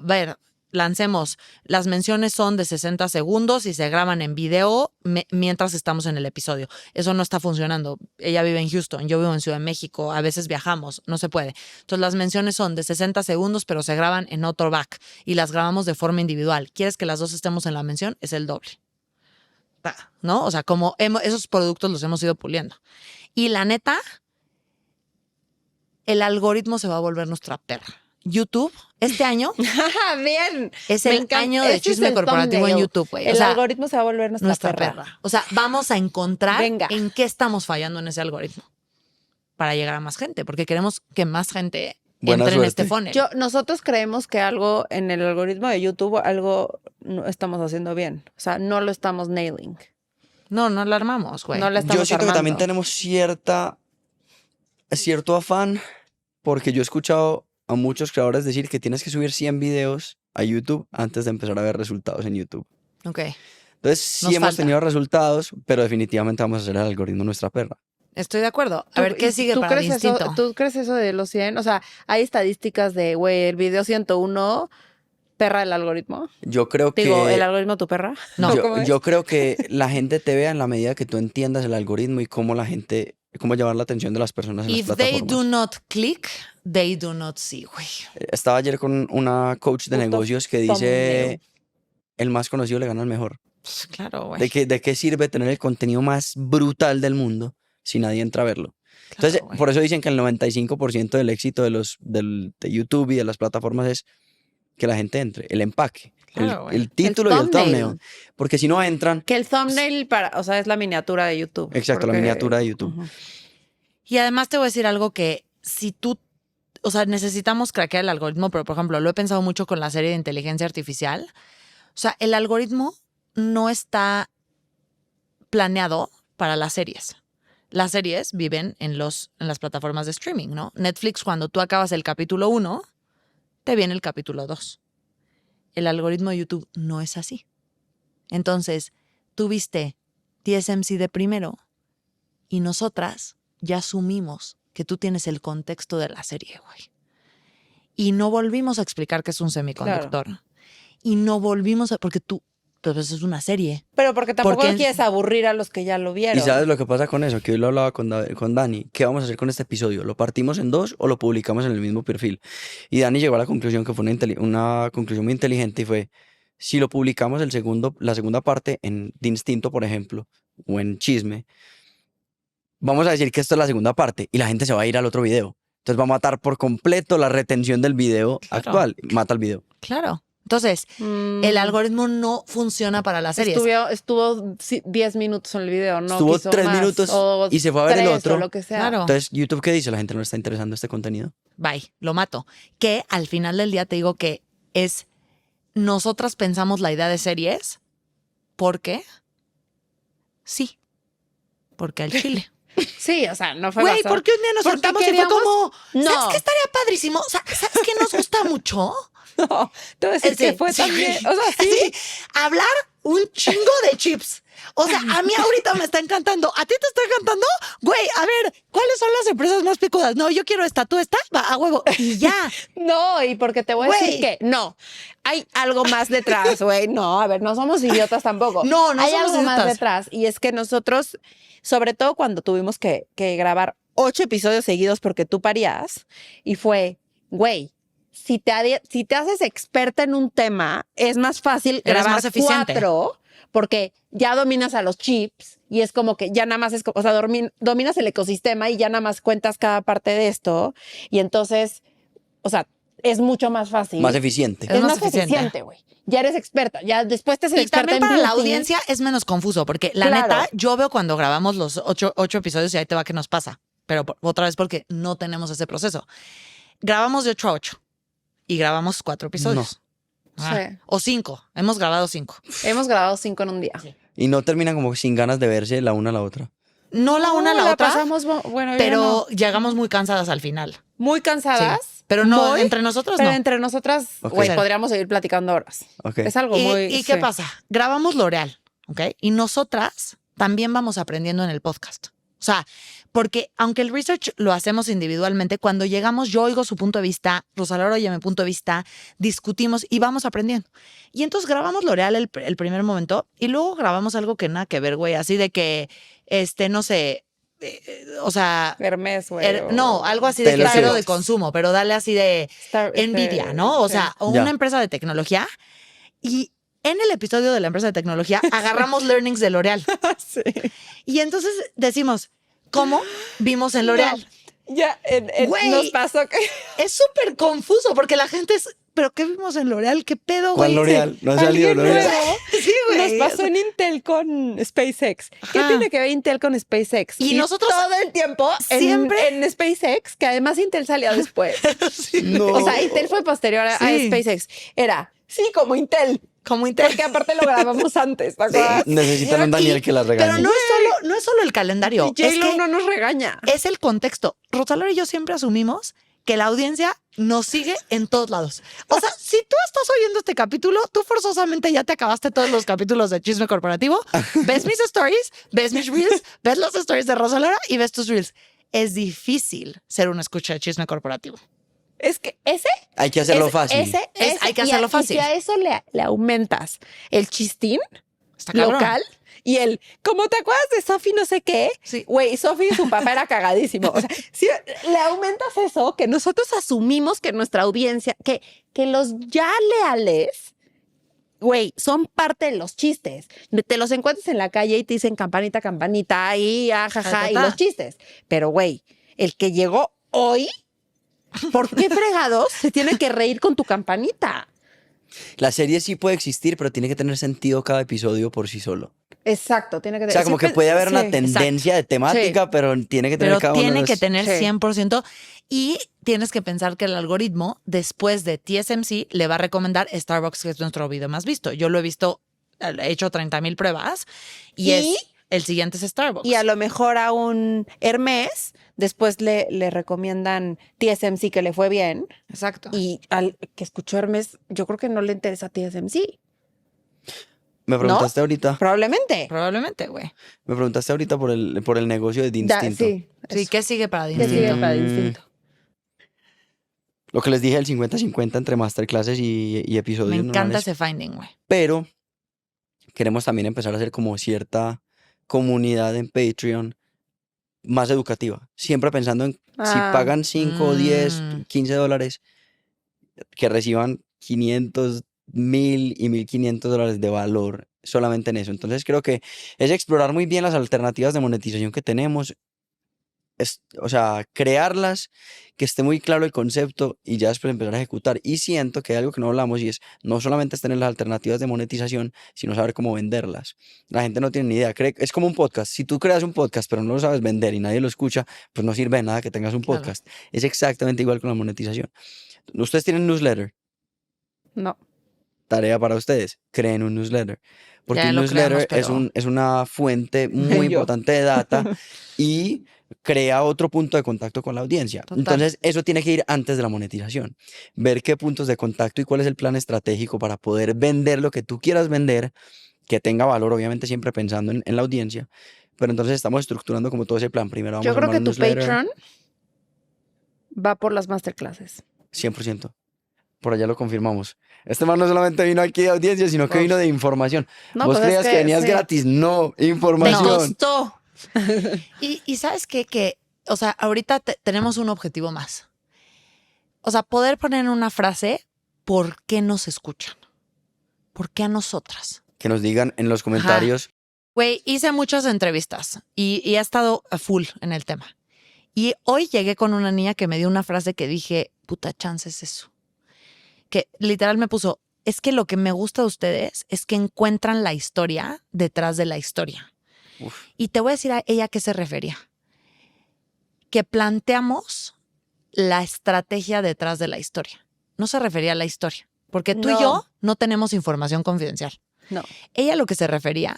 lancemos, las menciones son de 60 segundos y se graban en video mientras estamos en el episodio. Eso no está funcionando. Ella vive en Houston, yo vivo en Ciudad de México, a veces viajamos, no se puede. Entonces las menciones son de 60 segundos, pero se graban en otro back y las grabamos de forma individual. ¿Quieres que las dos estemos en la mención? Es el doble. ¿No? O sea, como esos productos los hemos ido puliendo. Y la neta, el algoritmo se va a volver nuestra perra. YouTube, este año Bien. es Me el encanta. año de Este es chisme el corporativo en thumbnail. YouTube, güey. O El sea, algoritmo se va a volver nuestra perra. O sea, vamos a encontrar Venga. en qué estamos fallando en ese algoritmo para llegar a más gente, porque queremos que más gente Buena entre en este suerte. funnel. Nosotros creemos que algo en el algoritmo de YouTube, algo no estamos haciendo bien. O sea, no lo estamos nailing. No la armamos, güey. No la estamos Yo siento que también armando. tenemos cierto afán, porque yo he escuchado a muchos creadores decir que tienes que subir 100 videos a YouTube antes de empezar a ver resultados en YouTube. Ok, Entonces sí Nos hemos falta. tenido resultados, pero definitivamente vamos a hacer el algoritmo nuestra perra. estoy de acuerdo. A ver, ¿qué sigue ¿Tú para el crees eso, instinto? ¿Tú crees eso de los 100? O sea, hay estadísticas de, güey, el video 101, perra del algoritmo. Yo creo Digo, que ¿el algoritmo tu perra? No. ¿Cómo es? yo creo que la gente te vea en la medida que tú entiendas el algoritmo y cómo cómo llamar la atención de las personas en las If they plataformas. do not click, they do not see, güey. Estaba ayer con una coach de Puto negocios que dice thumbnail. el más conocido le gana al mejor. Pues claro, güey. ¿De qué sirve tener el contenido más brutal del mundo si nadie entra a verlo? Claro, Entonces, güey. por eso dicen que el 95% del éxito de YouTube y de las plataformas es que la gente entre, el empaque, Claro, güey. el título y el thumbnail. thumbnail. Porque si no entran, Que el thumbnail o sea, es la miniatura de YouTube. exacto, la miniatura de YouTube. Ujú. Y además te voy a decir algo que si tú, o sea, necesitamos craquear el algoritmo, pero por ejemplo, lo he pensado mucho con la serie de inteligencia artificial. O sea, el algoritmo no está planeado para las series. Las series viven en las plataformas de streaming, ¿no? Netflix, cuando tú acabas el capítulo 1, te viene el capítulo 2. El algoritmo de YouTube no es así. Entonces, tú viste TSMC de primero y nosotras ya asumimos que tú tienes el contexto de la serie, güey. Y no volvimos a explicar que es un semiconductor. Y no volvimos a... Porque tú... Pues es una serie. Pero porque tampoco Porque- quieres aburrir a los que ya lo vieron. ¿Y sabes lo que pasa con eso? Que hoy lo hablaba con Dani. ¿Qué vamos a hacer con este episodio? ¿Lo partimos en dos o lo publicamos en el mismo perfil? Y Dani llegó a la conclusión que fue una conclusión muy inteligente y fue, si lo publicamos la segunda parte de Instinto, por ejemplo, o en Chisme, vamos a decir que esto es la segunda parte y la gente se va a ir al otro video. Entonces va a matar por completo la retención del video Claro. actual. Mata el video. Claro. Entonces, el algoritmo no funciona para las series. Estuvo 10 minutos en el video, no Estuvo quiso 3 más, minutos o y se fue a ver el 3 otro. o lo que sea. Claro. Entonces, ¿YouTube qué dice? La gente no le está interesando este contenido. Bye, lo mato. Que al final del día te digo que es... Nosotras pensamos la idea de series porque... Sí. Porque al chile. Sí, o sea, no fue Güey, basado- porque un día nos ¿Por qué sentamos y fue queríamos? como... No. ¿Sabes qué estaría padrísimo? ¿Sabes qué nos gusta mucho? No, te voy a decir que Sí, fue sí, también. güey. O sea, sí. Sí, hablar un chingo de chips. O sea, a mí ahorita me está encantando. ¿A ti te está encantando? Güey, a ver, ¿cuáles son las empresas más picudas? No, yo quiero esta, tú esta, va, a huevo. Y ya. No, y porque te voy a decir Güey. que no. Hay algo más detrás, güey. No, a ver, no somos idiotas tampoco. No Hay somos algo más idiotas. detrás. Y es que nosotros, sobre todo cuando tuvimos que grabar 8 episodios seguidos porque tú parías, y fue, güey, si te haces experta en un tema, es más fácil Eres grabar más eficiente. 4 porque ya dominas a los chips y es como que ya nada más es, o sea, dominas el ecosistema y ya nada más cuentas cada parte de esto y entonces, o sea, es mucho más fácil. Más eficiente. Es más más eficiente. eficiente, güey. Ya eres experta, ya después te haces Y experta también en para la beauty. audiencia es menos confuso, porque la Claro. neta, yo veo cuando grabamos los 8 episodios y ahí te va que nos pasa. Pero otra vez porque no tenemos ese proceso. Grabamos de 8 a 8 y grabamos 4 episodios. Sí. O 5. Hemos grabado 5. Hemos grabado 5 en un día. Y no terminan como sin ganas de verse la una a la otra. No la una a la otra, pasamos, bueno, yo pero no. llegamos muy cansadas al final. Muy cansadas. Sí. Pero no, muy, entre nosotros pero no. entre nosotras, Ok. güey, podríamos seguir platicando horas. Ok. Es algo ¿Y, muy... y qué sí. pasa? Grabamos L'Oreal, ¿ok? Y nosotras también vamos aprendiendo en el podcast. O sea, porque aunque el research lo hacemos individualmente, cuando llegamos yo oigo su punto de vista, Rosa Laura oye mi punto de vista, discutimos y vamos aprendiendo. Y entonces grabamos L'Oreal el primer momento y luego grabamos algo que nada que ver, güey, así de que, no sé, o sea... Hermes, güey. no, algo así de Taylor que cero Swift. de consumo, pero dale así de Nvidia, ¿no? O sí. sea, o Ya. una empresa de tecnología. Y en el episodio de la empresa de tecnología agarramos learnings de L'Oreal. Sí. Y entonces decimos, ¿cómo vimos en L'Oreal? Ya, Güey. nos pasó que... Es súper confuso porque la gente es, ¿pero qué vimos en L'Oreal? ¿Qué pedo, güey? ¿Cuál L'Oreal? No ha salido Alguien L'Oreal. nuevo. Sí, güey. Nos pasó en Intel con SpaceX. ¿Qué Ajá. tiene que ver Intel con SpaceX? Y nosotros todo el tiempo siempre- en SpaceX, que además Intel salió después. No. O sea, Intel fue posterior a Sí. SpaceX. Era, sí, como Intel. Como Intel. Porque aparte lo grabamos antes, ¿te acuerdas? Necesitan un Daniel que la regañe. Pero no es solo el calendario. Y Es J-Lo que no nos regaña. es el contexto. Rosa Laura y yo siempre asumimos que la audiencia nos sigue en todos lados. O sea, si tú estás oyendo este capítulo, tú forzosamente ya te acabaste todos los capítulos de Chisme Corporativo, ves mis stories, ves mis reels, ves los stories de Rosa Laura y ves tus reels. Es difícil ser una escucha de Chisme Corporativo. Es que ese... Hay que hacerlo ese- fácil. Hay que y hacerlo y fácil. si a eso le aumentas el chistín Está cabrón. local y el, ¿cómo te acuerdas de Sofi no sé qué? Sí. Güey, Sofi, su papá era cagadísimo. O sea, si le aumentas eso, que nosotros asumimos que nuestra audiencia, que los ya leales, güey, son parte de los chistes. Te los encuentras en la calle y te dicen campanita, campanita, y ajaja, y Ta, ta, ta. los chistes. Pero, güey, el que llegó hoy, ¿por qué fregados se tiene que reír con tu campanita? La serie sí puede existir, pero tiene que tener sentido cada episodio por sí solo. Exacto, tiene que O sea, como que puede haber una tendencia de temática, Sí. pero tiene que tener Pero cada uno tiene de que los- tener Sí. 100% y tienes que pensar que el algoritmo después de TSMC le va a recomendar Starbucks, que es nuestro video más visto. Yo lo he visto, he hecho 30,000 pruebas y es el siguiente es Starbucks. Y a lo mejor a un Hermes, después le recomiendan TSMC que le fue bien. Exacto. Y al que escuchó Hermes, yo creo que no le interesa TSMC. Me preguntaste ahorita, Probablemente. Probablemente, güey. por el negocio de Distinto. Sí. Sí, eso. ¿qué sigue para ¿Qué Distinto? sigue para Mm. distinto? Lo que les dije, el 50-50 entre masterclasses y episodios Me encanta normales. ese finding, güey. Pero queremos también empezar a hacer como cierta comunidad en Patreon más educativa. Siempre pensando en si Ah. pagan 5, 10, Mm. 15 dólares, que reciban 500, 1000 y 1500 dólares de valor solamente en eso. Entonces creo que es explorar muy bien las alternativas de monetización que tenemos. O sea, crearlas, que esté muy claro el concepto y ya después empezar a ejecutar. Y siento que hay algo que no hablamos y es no solamente es tener las alternativas de monetización, sino saber cómo venderlas. La gente no tiene ni idea. Es como un podcast. Si tú creas un podcast pero no lo sabes vender y nadie lo escucha, pues no sirve de nada que tengas un Claro. podcast. Es exactamente igual con la monetización. Ustedes tienen newsletter. No. Tarea para ustedes. Creen un newsletter. Porque Ya un lo newsletter creamos, pero- es una fuente muy Yo. importante de data y crea otro punto de contacto con la audiencia. Total. Entonces, eso tiene que ir antes de la monetización. Ver qué puntos de contacto y cuál es el plan estratégico para poder vender lo que tú quieras vender, que tenga valor, obviamente siempre pensando en la audiencia. Pero entonces estamos estructurando como todo ese plan. Primero vamos Yo a creo armar que un tu newsletter. Patreon va por las masterclasses. 100%. Por allá lo confirmamos. Este man no solamente vino aquí de audiencia, sino que Uf. vino de información. No, Vos pues es creías que venías sí. gratis. No, Me información. costó. Y ¿sabes qué? Que, o sea, ahorita tenemos un objetivo más. o sea, poder poner en una frase por qué nos escuchan. ¿Por qué a nosotras? Que nos digan en los comentarios. Güey, hice muchas entrevistas y he estado a full en el tema. Y hoy llegué con una niña que me dio una frase que dije, puta chance es eso. Que literal me puso, es que lo que me gusta de ustedes es que encuentran la historia detrás de la historia. Uf. Y te voy a decir a ella a qué se refería. Que planteamos la estrategia detrás de la historia. No se refería a la historia. Porque tú y No. yo no tenemos información confidencial. No. Ella lo que se refería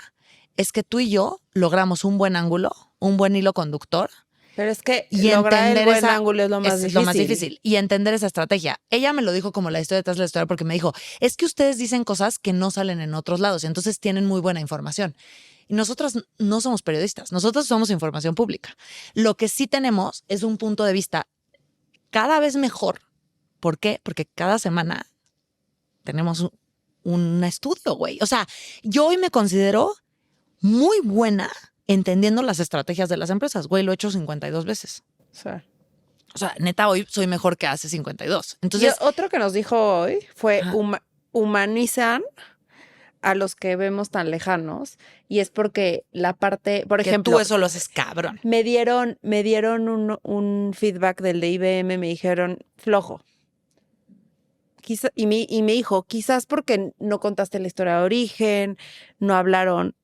es que tú y yo logramos un buen ángulo, un buen hilo conductor. Pero es que Y lograr el entender buen esa- ángulo es lo más difícil. lo más difícil. Y entender esa estrategia. Ella me lo dijo como la historia detrás de la historia porque me dijo, es que ustedes dicen cosas que no salen en otros lados y entonces tienen muy buena información. Y nosotros no somos periodistas, nosotros somos información pública. Lo que sí tenemos es un punto de vista cada vez mejor. ¿Por qué? Porque cada semana tenemos un estudio, güey. O sea, yo hoy me considero muy buena entendiendo las estrategias de las empresas. Güey, lo he hecho 52 veces. Sí. O sea, neta, hoy soy mejor que hace 52. Y Entonces, otro que nos dijo hoy fue Ajá. humanizan a los que vemos tan lejanos. Y es porque la parte, por que ejemplo, tú eso lo haces cabrón. me dieron un feedback del de IBM, me dijeron flojo. Y me dijo, quizás porque no contaste la historia de origen, no hablaron.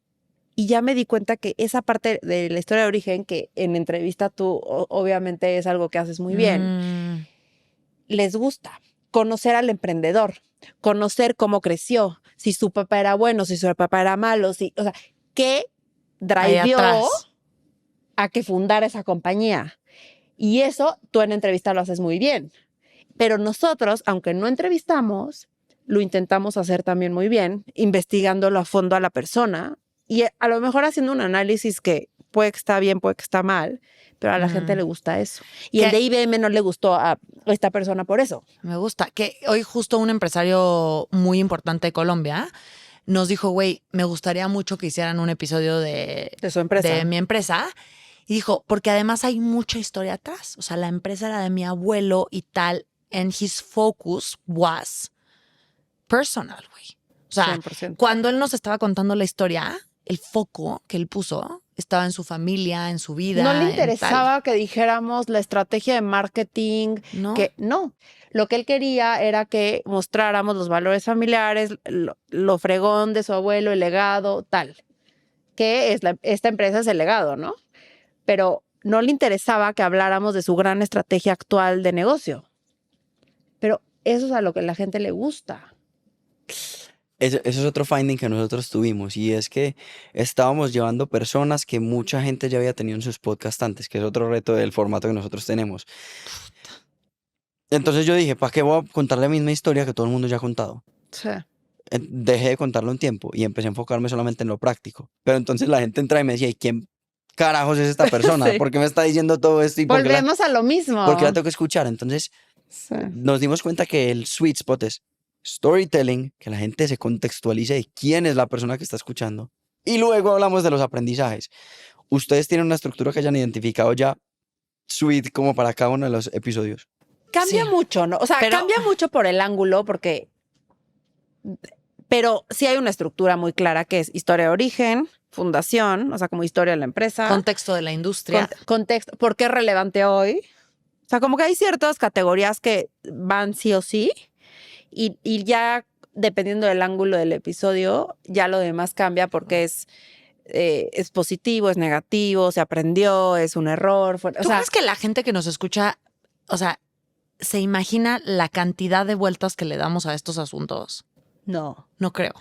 Y ya me di cuenta que esa parte de la historia de origen, que en entrevista tú obviamente es algo que haces muy bien, les gusta conocer al emprendedor, conocer cómo creció, si su papá era bueno, si su papá era malo, o sea, qué Ahí driveó atrás. a que fundara esa compañía. Y eso tú en entrevista lo haces muy bien. Pero nosotros, aunque no entrevistamos, lo intentamos hacer también muy bien, investigándolo a fondo a la persona y a lo mejor haciendo un análisis que puede que está bien, puede que está mal, pero a la gente le gusta eso. Y ¿Qué? el de IBM no le gustó a esta persona por eso. Me gusta. Que hoy justo un empresario muy importante de Colombia nos dijo, güey, me gustaría mucho que hicieran un episodio De su empresa. de mi empresa. Y dijo, porque además hay mucha historia atrás. O sea, la empresa era de mi abuelo y tal. And his focus was personal, güey. O sea, 100%. cuando él nos estaba contando la historia, el foco que él puso estaba en su familia, en su vida. No le en interesaba que dijéramos la estrategia de marketing, tal. ¿No? que no. Lo que él quería era que mostráramos los valores familiares, lo fregón de su abuelo, el legado, tal. Que es esta empresa es el legado, ¿no? Pero no le interesaba que habláramos de su gran estrategia actual de negocio. Pero eso es a lo que a la gente le gusta. Eso es otro finding que nosotros tuvimos y es que estábamos llevando personas que mucha gente ya había tenido en sus podcasts antes, que es otro reto del formato que nosotros tenemos. Entonces yo dije, ¿para qué voy a contar la misma historia que todo el mundo ya ha contado? Sí. Dejé de contarlo un tiempo y empecé a enfocarme solamente en lo práctico. Pero entonces la gente entra y me decía, ¿y quién carajos es esta persona? Sí. ¿Por qué me está diciendo todo esto? ¿Y por qué Volvemos a lo mismo. por qué la tengo que escuchar? Entonces Sí. nos dimos cuenta que el sweet spot es storytelling, que la gente se contextualice de quién es la persona que está escuchando. Y luego hablamos de los aprendizajes. Ustedes tienen una estructura que hayan identificado ya sweet como para cada uno de los episodios. Cambia Sí. mucho, ¿no? O sea, Pero- cambia mucho por el ángulo, porque. Pero sí hay una estructura muy clara que es historia de origen, fundación, o sea, como historia de la empresa. Contexto de la industria. Contexto, ¿por qué es relevante hoy? O sea, como que hay ciertas categorías que van sí o sí, y ya dependiendo del ángulo del episodio, ya lo demás cambia porque es positivo, es negativo, se aprendió, es un error. O ¿Tú sea, crees que la gente que nos escucha, o sea, se imagina la cantidad de vueltas que le damos a estos asuntos? no. No creo.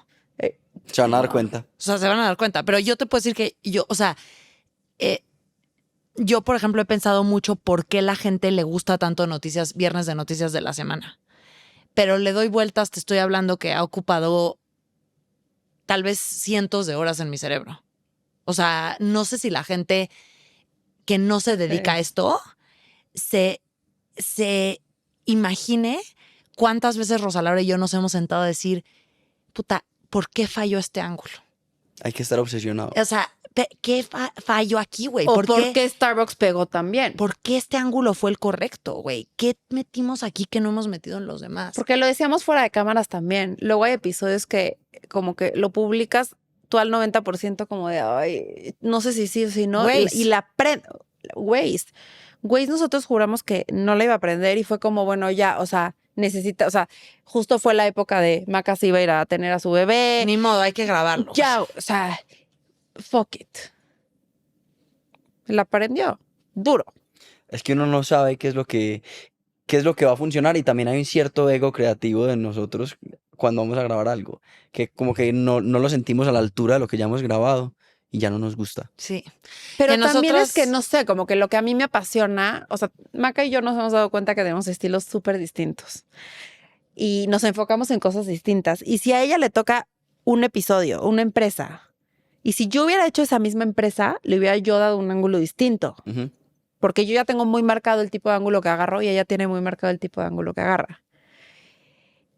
Se van a dar cuenta. O sea, se van a dar cuenta. Pero yo te puedo decir que yo, o sea, yo, por ejemplo, he pensado mucho por qué la gente le gusta tanto noticias, viernes de noticias de la semana. Pero le doy vueltas, te estoy hablando que ha ocupado tal vez cientos de horas en mi cerebro. O sea, no sé si la gente que no se dedica Sí. a esto se imagine cuántas veces Rosa Laura y yo nos hemos sentado a decir, puta, ¿por qué falló este ángulo? Hay que estar obsesionado. O sea, ¿qué falló aquí, güey? ¿O por qué Starbucks pegó también? ¿Por qué este ángulo fue el correcto, güey? ¿Qué metimos aquí que no hemos metido en los demás? Porque lo decíamos fuera de cámaras también. Luego hay episodios que como que lo publicas tú al 90% como de, ay, no sé si sí o si no. Waze. Y la Waze. Waze nosotros juramos que no la iba a aprender y fue como, bueno, ya, o sea, justo fue la época de Maca se iba a ir a tener a su bebé. Ni modo, hay que grabarlo. Ya, o sea, fuck it. La aprendió. Duro. Es que uno no sabe qué es lo que va a funcionar y también hay un cierto ego creativo de nosotros cuando vamos a grabar algo, que como que no lo sentimos a la altura de lo que ya hemos grabado y ya no nos gusta. Sí. Pero Que también nosotras- es que, no sé, como que lo que a mí me apasiona, o sea, Maca y yo nos hemos dado cuenta que tenemos estilos súper distintos y nos enfocamos en cosas distintas. Y si a ella le toca un episodio, una empresa, y si yo hubiera hecho esa misma empresa, le hubiera yo dado un ángulo distinto, Ujú. porque yo ya tengo muy marcado el tipo de ángulo que agarro y ella tiene muy marcado el tipo de ángulo que agarra.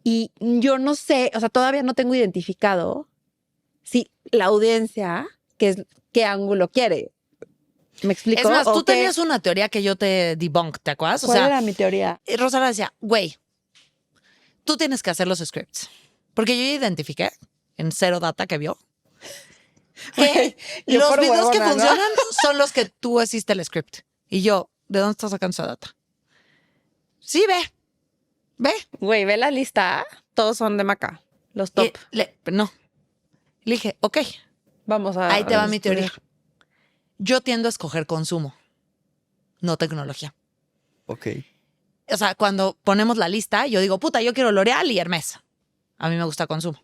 Y yo no sé, o sea, todavía no tengo identificado si la audiencia, qué ángulo quiere. ¿Me explico? Es más, ¿O tú qué- tenías una teoría que yo te debunk, ¿te acuerdas? O ¿Cuál sea, era mi teoría? Rosalía decía, güey, tú tienes que hacer los scripts. Porque yo ya identifiqué en Cero Data que vio que yo los por videos que huevona, ¿no? funcionan son los que tú hiciste el script. Y yo, ¿de dónde estás sacando esa data? Sí, ve. Güey, ve la lista. Todos son de Maca. Los top. No. Le dije, ok, Vamos a. ahí te va mi estudiar. teoría. Yo tiendo a escoger consumo, no tecnología. Ok. O sea, cuando ponemos la lista, yo digo, puta, yo quiero L'Oreal y Hermes. A mí me gusta consumo.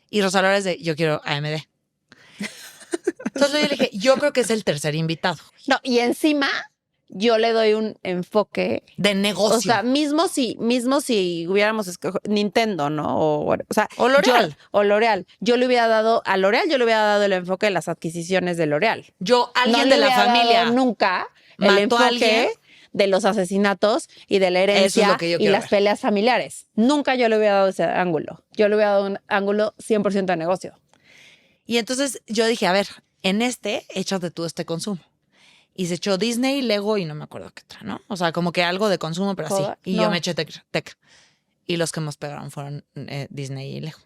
Y Rosalora es de, yo quiero AMD. Entonces yo le dije, yo creo que es el tercer invitado No, y encima yo le doy un enfoque. de negocio. O sea, mismo si hubiéramos escogido Nintendo, ¿no? O sea, O L'Oreal. O L'Oreal. Yo le hubiera dado a L'Oreal, yo le hubiera dado el enfoque de las adquisiciones de L'Oreal. Alguien No de le la hubiera dado familia nunca el mató a enfoque alguien. de los asesinatos y de la Eso es herencia lo que yo y quiero las ver. peleas familiares. Nunca yo le hubiera dado ese ángulo. Yo le hubiera dado un ángulo 100% de negocio. Y entonces yo dije, a ver, en échate tú este consumo. Y se echó Disney, Lego y no me acuerdo qué otra, ¿no? O sea, como que algo de consumo, pero así. Kodak, Y no. yo me eché tech. Y los que más pegaron fueron Disney y Lego.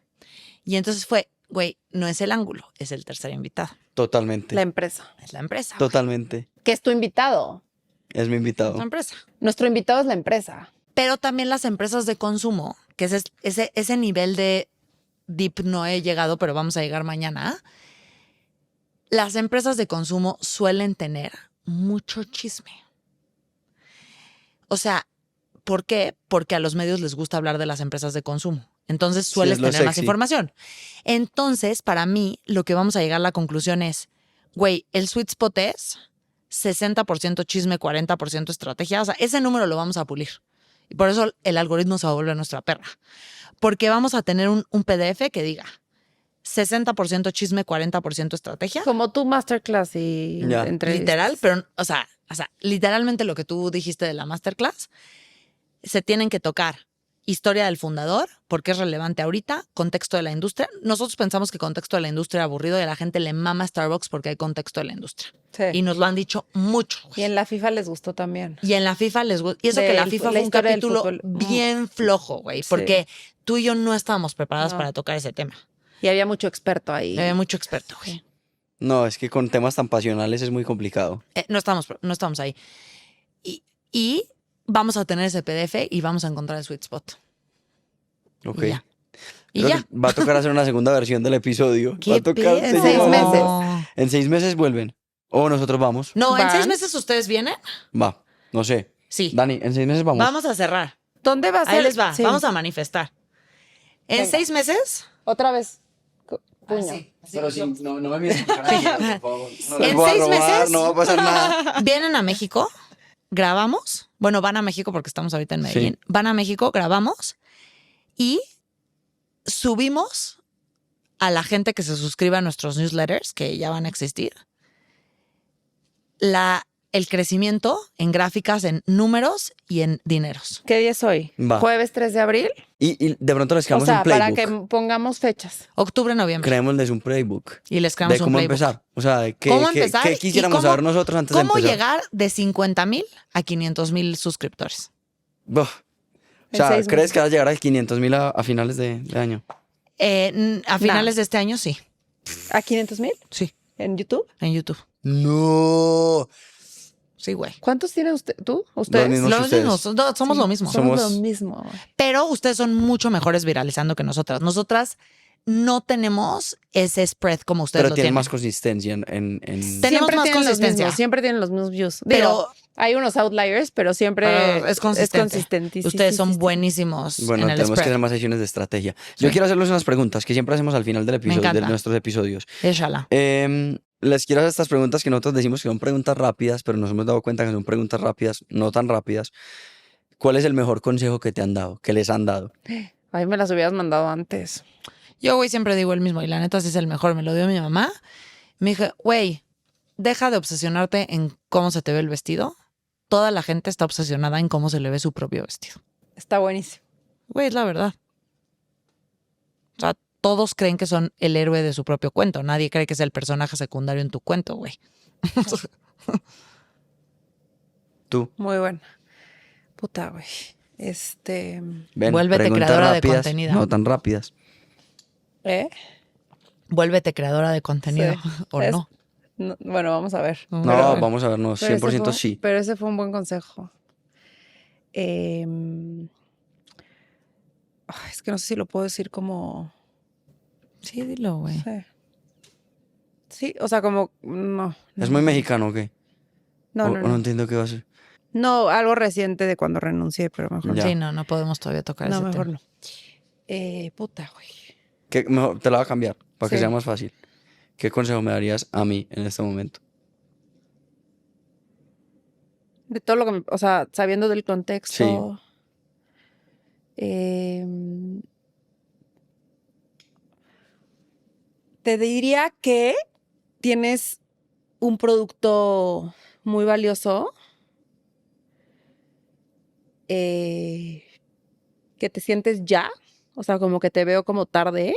Y entonces fue, güey, no es el ángulo, es el tercer invitado. Totalmente. La empresa. Es la empresa. güey. Totalmente. Que es tu invitado. Es mi Es invitado. la empresa. Nuestro invitado es la empresa. Pero también las empresas de consumo, que ese nivel de deep no he llegado, pero vamos a llegar mañana. Las empresas de consumo suelen tener mucho chisme. O sea, ¿por qué? Porque a los medios les gusta hablar de las empresas de consumo. Entonces sueles es lo tener más sexy. información. Entonces, para mí, lo que vamos a llegar a la conclusión es, güey, el sweet spot es 60% chisme, 40% estrategia. O sea, ese número lo vamos a pulir. Y por eso el algoritmo se va a volver nuestra perra. Porque vamos a tener un PDF que diga 60% chisme, 40% estrategia. Como tu masterclass y Ya. entrevistas. Literal, pero, o sea, literalmente lo que tú dijiste de la masterclass, se tienen que tocar historia del fundador, porque es relevante ahorita, contexto de la industria. Nosotros pensamos que contexto de la industria es aburrido y a la gente le mama Starbucks porque hay contexto de la industria. Sí. Y nos lo han dicho mucho. Y en la FIFA les gustó también. Y en la FIFA les gusta. Y eso que la Del FIFA la fue un historia del capítulo fútbol. bien flojo, güey, Sí. porque tú y yo no estábamos preparadas No. para tocar ese tema. Y había mucho experto ahí. Había mucho experto, güey. No, es que con temas tan pasionales es muy complicado. No estamos ahí. Y vamos a tener ese PDF y vamos a encontrar el sweet spot. Ok. Y ya. Y Creo ya. que va a tocar hacer una segunda versión del episodio. ¿Qué Va a tocar pedo? En 6 meses. En 6 meses vuelven. O nosotros vamos. No, en ¿Van? 6 meses ustedes vienen. Va. No sé. Sí. Dani, en 6 meses vamos. Vamos a cerrar. ¿Dónde va a ser? Ahí les va. Sí. Vamos a manifestar. En Venga. 6 meses. Otra vez. Puño. Pero sí, no me miren por favor. No les En voy a 6 robar, meses. no va a pasar nada. Vienen a México, grabamos. Bueno, van a México porque estamos ahorita en Medellín. Sí. Van a México, grabamos y subimos a la gente que se suscriba a nuestros newsletters, que ya van a existir, el crecimiento en gráficas, en números y en dineros. ¿Qué día es hoy? Va. ¿Jueves 3 de abril? Y de pronto les O creamos sea, un para playbook. que pongamos fechas. Octubre, noviembre. Creémosles un playbook. Y les creamos De un cómo playbook. empezar. O sea, de ¿Cómo empezar? qué y quisiéramos cómo- saber nosotros antes de ¿Cómo empezar? llegar de 50,000 a 500,000 suscriptores? Buf. O En sea, 6 ¿crees meses. que vas a llegar a 500,000 a finales de año? A finales de este año, sí. ¿A 500,000? Sí, ¿En YouTube? en YouTube. No. Sí, güey. ¿Cuántos tiene usted? ¿Tú? ¿Ustedes? mismos que Los ustedes. mismos, somos lo mismo. Somos Somos- lo mismo. Pero ustedes son mucho mejores viralizando que nosotras. Nosotras no tenemos ese spread como ustedes Pero lo tienen tienen. más consistencia en... Tenemos Siempre más tienen los consistencia. mismos, siempre tienen los mismos views. Pero- Digo, hay unos outliers, pero siempre Pero es consistente. consistente. Sí, Ustedes sí, son sí, sí. buenísimos Bueno, en el tenemos que spread. hacer más sesiones de estrategia. Sí. Yo quiero hacerles unas preguntas que siempre hacemos al final del episodio, de encanta. nuestros episodios. Échala. Les quiero hacer estas preguntas que nosotros decimos que son preguntas rápidas, pero nos hemos dado cuenta que son preguntas rápidas, no tan rápidas. ¿Cuál es el mejor consejo que te han dado, que les han dado? Ay, me las hubieras mandado antes. Yo, güey, siempre digo el mismo y la neta sí es el mejor. Me lo dio mi mamá. Me dijo, güey, deja de obsesionarte en cómo se te ve el vestido. Toda la gente está obsesionada en cómo se le ve su propio vestido. Está buenísimo. Güey, es la verdad. O sea, todos creen que son el héroe de su propio cuento. Nadie cree que es el personaje secundario en tu cuento, güey. Tú. Muy buena. Puta, güey. Ven, Vuélvete preguntas creadora de rápidas, contenido. no tan rápidas. ¿Eh? Vuélvete creadora de contenido. Sí. ¿O Es- no? Bueno, vamos a ver. No, Pero- vamos a vernos, Pero ese 100% fue- sí. Pero ese fue un buen consejo. Es que no sé si lo puedo decir como... Sí, dilo, güey. Sí. Sí, o sea, como... No. ¿Es no. muy mexicano o qué? No, O- no, o no no. entiendo qué va a ser. No, algo reciente de cuando renuncié, pero mejor Ya. Sí, no podemos todavía tocar no. ese No, mejor tema. no. Puta, güey. Mejor, te la voy a cambiar para que Sí. sea más fácil. ¿Qué consejo me darías a mí en este momento? De todo lo que o sea, sabiendo del contexto. Te diría que tienes un producto muy valioso que te sientes ya, o sea, como que te veo como tarde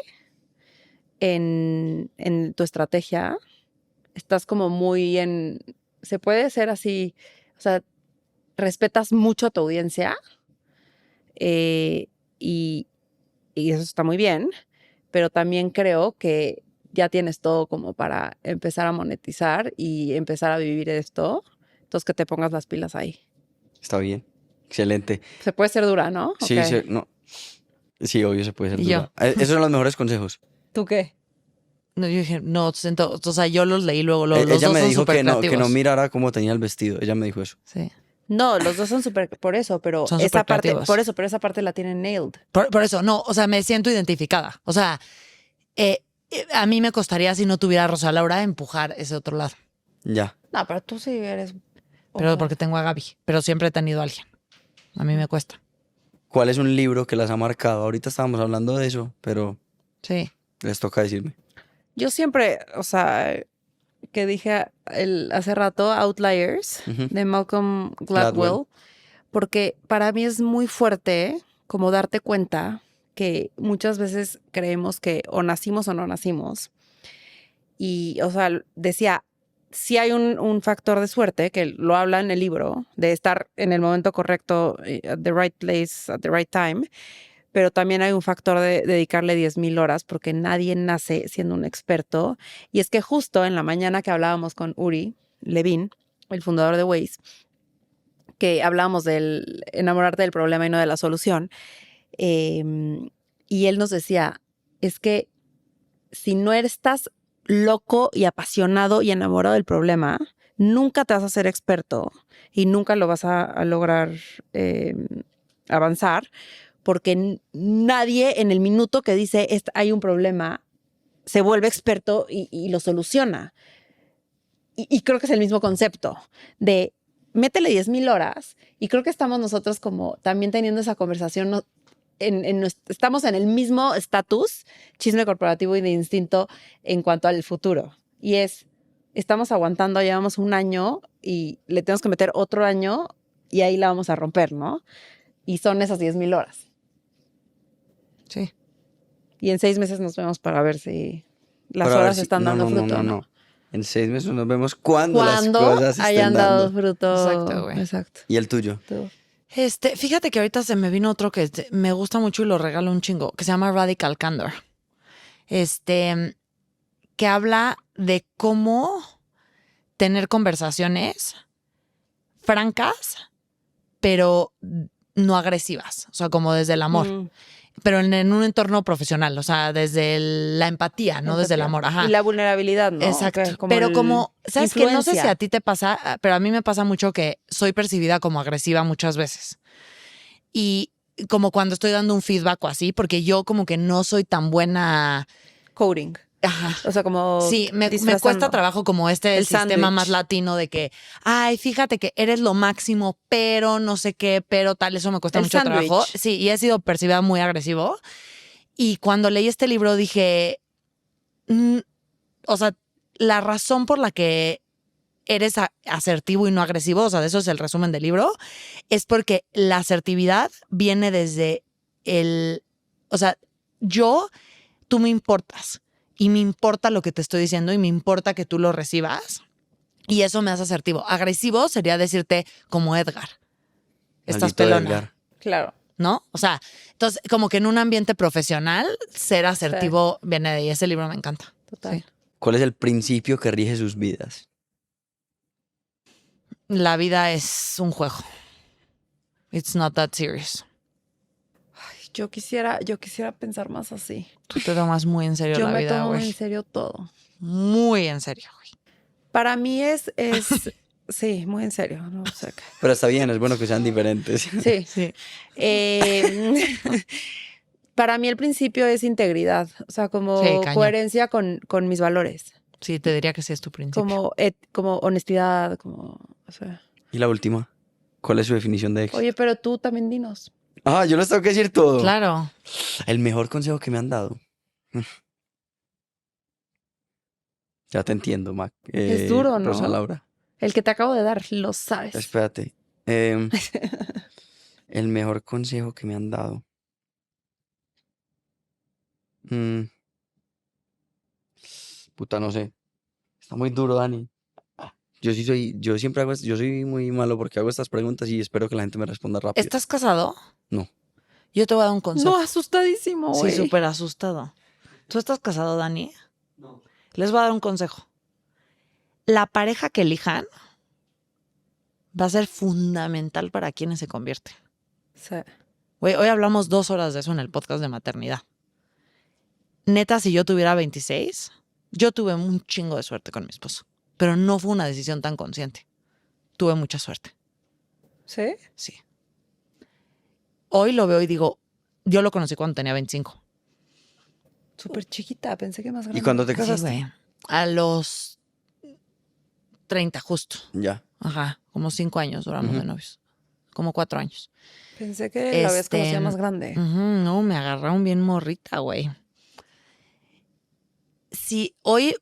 en tu estrategia. Estás como muy se puede ser así, o sea, respetas mucho a tu audiencia y eso está muy bien, pero también creo que ya tienes todo como para empezar a monetizar y empezar a vivir esto. Entonces, que te pongas las pilas ahí. Está bien. Excelente. Se puede ser dura, ¿no? Sí, Ok. no. Sí, obvio se puede ser ¿Y dura. Esos son los mejores consejos. ¿Tú qué? No, yo dije, no, siento, o sea, yo los leí luego, los Ella dos me son dijo súper que no creativos. mirara cómo tenía el vestido. Ella me dijo eso. Sí. No, los dos son súper, por eso, pero Son esa parte, supercreativos. pero esa parte la tienen nailed. Por eso, no, o sea, me siento identificada. O sea, a mí me costaría, si no tuviera a Rosa Laura, empujar ese otro lado. Ya. No, pero tú sí eres... Pero Ojo. porque tengo a Gaby. Pero siempre he tenido a alguien. A mí me cuesta. ¿Cuál es un libro que las ha marcado? Ahorita estábamos hablando de eso, pero Sí. les toca decirme. Yo siempre, o sea, que dije hace rato, Outliers, Ujú. de Malcolm Gladwell, porque para mí es muy fuerte como darte cuenta que muchas veces creemos que o nacimos o no nacimos. Y, o sea, decía, sí hay un factor de suerte, que lo habla en el libro, de estar en el momento correcto, at the right place, at the right time, pero también hay un factor de dedicarle 10,000 horas porque nadie nace siendo un experto. Y es que justo en la mañana que hablábamos con Uri Levin, el fundador de Waze, que hablábamos del enamorarte del problema y no de la solución, y él nos decía, es que si no estás loco y apasionado y enamorado del problema, nunca te vas a ser experto y nunca lo vas a lograr avanzar, porque nadie en el minuto que dice hay un problema se vuelve experto y lo soluciona. Y creo que es el mismo concepto de métele 10,000 horas, y creo que estamos nosotros como también teniendo esa conversación, estamos en el mismo estatus, chisme corporativo y de instinto en cuanto al futuro. Y es, estamos aguantando, llevamos un año y le tenemos que meter otro año y ahí la vamos a romper, ¿no? Y son esas 10,000 horas. Sí. Y en 6 meses nos vemos para ver si las Para ver horas si- están dando fruto. No. En 6 meses nos vemos cuando las Cuando cosas hayan estén dado dando. fruto. Exacto, güey. Exacto. ¿Y el tuyo? Tú. Fíjate que ahorita se me vino otro que me gusta mucho y lo regalo un chingo, que se llama Radical Candor. Que habla de cómo tener conversaciones francas, pero no agresivas, o sea, como desde el amor, Mm, pero en un entorno profesional, o sea, desde la empatía, no desde el empatía. amor, ajá. Y la vulnerabilidad, ¿no? Exacto. Que Pero el- como, ¿sabes qué? No sé si influencia. a ti te pasa, pero a mí me pasa mucho que soy percibida como agresiva muchas veces. Y como cuando estoy dando un feedback o así, porque yo como que no soy tan buena. Coding. Ajá. O sea, como Sí, me disfrazando. cuesta trabajo como el El sistema sándwich. más latino de que, ay, fíjate que eres lo máximo, pero no sé qué, pero tal, eso me cuesta El mucho trabajo. sándwich. Sí, y he sido percibida muy agresivo. Y cuando leí este libro dije, o sea, la razón por la que eres asertivo y no agresivo, o sea, de eso es el resumen del libro, es porque la asertividad viene desde o sea, tú me importas y me importa lo que te estoy diciendo y me importa que tú lo recibas y eso me hace asertivo. Agresivo sería decirte como Edgar, estás Maldito pelona, Edgar. Claro. ¿no? O sea, entonces como que en un ambiente profesional ser asertivo viene de ahí. Ese libro me encanta. Total. Sí. ¿Cuál es el principio que rige sus vidas? La vida es un juego. It's not that serious. Yo quisiera pensar más así. Tú te tomas muy en serio Yo la me vida, tomo güey. en serio todo. Muy en serio, güey. Para mí sí, muy en serio. No sé qué. Pero está bien, es bueno que sean diferentes. Sí. Sí. Para mí el principio es integridad, o sea, Sí, como cañón. coherencia con mis valores, Sí, te diría que sí es tu principio. como honestidad, como, o sea. Y la última, ¿cuál es su definición de éxito? Oye, pero tú también dinos. Ah, yo les tengo que decir todo. Claro. El mejor consejo que me han dado. Ya te entiendo, Mac. Es duro, ¿no? Rosa Laura. El que te acabo de dar, lo sabes. Espérate. El mejor consejo que me han dado. Mm, Puta, no sé. Está muy duro, Dani. Yo siempre yo soy muy malo porque hago estas preguntas y espero que la gente me responda rápido. ¿Estás casado? No. Yo te voy a dar un consejo. No, asustadísimo, Sí, güey. súper asustado. ¿Tú estás casado, Dani? No. Les voy a dar un consejo. La pareja que elijan va a ser fundamental para quienes se convierten. Sí. Güey, hoy hablamos 2 horas de eso en el podcast de maternidad. Neta, si yo tuviera 26, yo tuve un chingo de suerte con mi esposo. Pero no fue una decisión tan consciente. Tuve mucha suerte. ¿Sí? Sí. Hoy lo veo y digo, yo lo conocí cuando tenía 25. Súper chiquita, pensé que más grande. ¿Y cuándo te Sí, casaste? güey. A los 30 justo. Ya. Ajá, como 5 años duramos Ujú. de novios. Como 4 años. Pensé que la habías conocido más grande. Ujú, no, me agarraron bien morrita, güey. Sí, hoy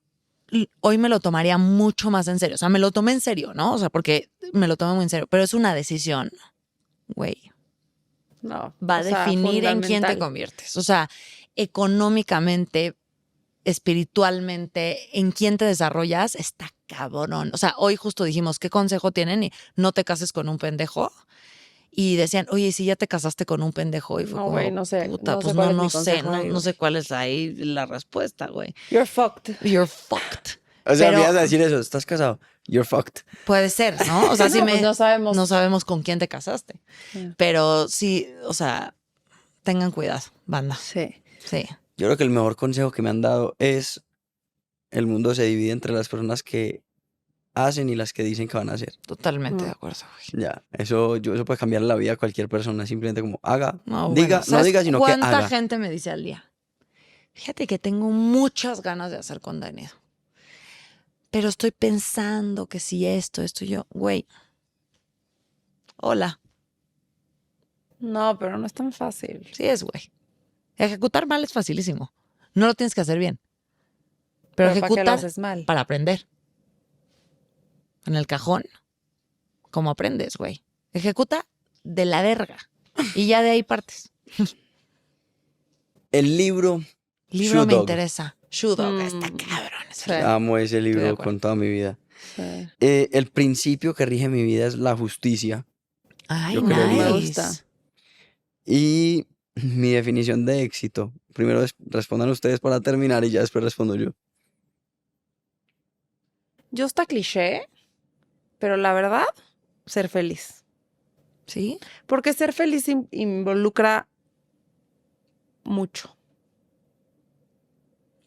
me lo tomaría mucho más en serio. O sea, me lo tomé en serio, ¿no? O sea, porque me lo tomé muy en serio. Pero es una decisión, güey. No. Va a o sea, definir en quién te fundamental. conviertes. O sea, económicamente, espiritualmente, en quién te desarrollas, está cabrón. O sea, hoy justo dijimos, ¿qué consejo tienen? Y no te cases con un pendejo. Y decían, oye, si ya te casaste con un pendejo. Y fue No, como, güey, no sé. puta, No pues sé cuál es no mi sé, consejo ahí, no güey. sé cuál es ahí la respuesta, güey. You're fucked. You're fucked. O sea, Pero- me ibas a decir eso. ¿Estás casado? You're fucked. Puede ser, ¿no? O sea, No, pues no sabemos. no sabemos con quién te casaste. Sí. Pero sí, o sea, tengan cuidado, banda. Sí. Sí. Yo creo que el mejor consejo que me han dado es el mundo se divide entre las personas que hacen y las que dicen que van a hacer. Totalmente Mm. de acuerdo, güey. Ya, eso puede cambiar la vida a cualquier persona. Simplemente como haga, No, diga, bueno, no ¿sabes diga, sino que ¿cuánta haga. gente me dice al día? Fíjate que tengo muchas ganas de hacer contenido. Pero estoy pensando que si esto y yo, güey. Hola. No, pero no es tan fácil. Sí es, güey. Ejecutar mal es facilísimo. No lo tienes que hacer bien. Pero ¿para qué lo ejecutar haces mal? para aprender. en el cajón, ¿cómo aprendes, güey? Ejecuta de la verga. Y ya de ahí partes. El libro, Libro Shoe me Dog. interesa. Shoe Dog, está cabrón. Sí. Amo ese de libro acuerdo. con toda mi vida. Sí. El principio que rige mi vida es la justicia. Ay, Yo creería. Me nice. gusta. Y mi definición de éxito. Primero respondan ustedes para terminar y ya después respondo yo. Yo está cliché, pero la verdad, ser feliz. ¿Sí? Porque ser feliz involucra mucho.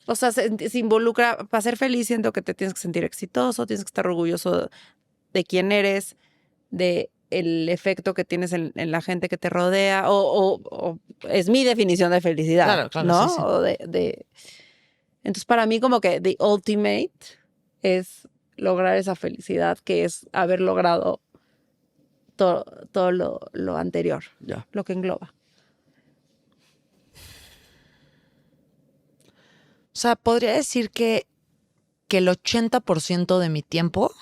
O sea, se involucra, para ser feliz siento que te tienes que sentir exitoso, tienes que estar orgulloso de quién eres, de el efecto que tienes en la gente que te rodea, o es mi definición de felicidad, Claro, claro, ¿no? sí, sí. O Entonces, para mí como que the ultimate es lograr esa felicidad, que es haber logrado todo lo anterior, Ya. lo que engloba. O sea, podría decir que el 80% de mi tiempo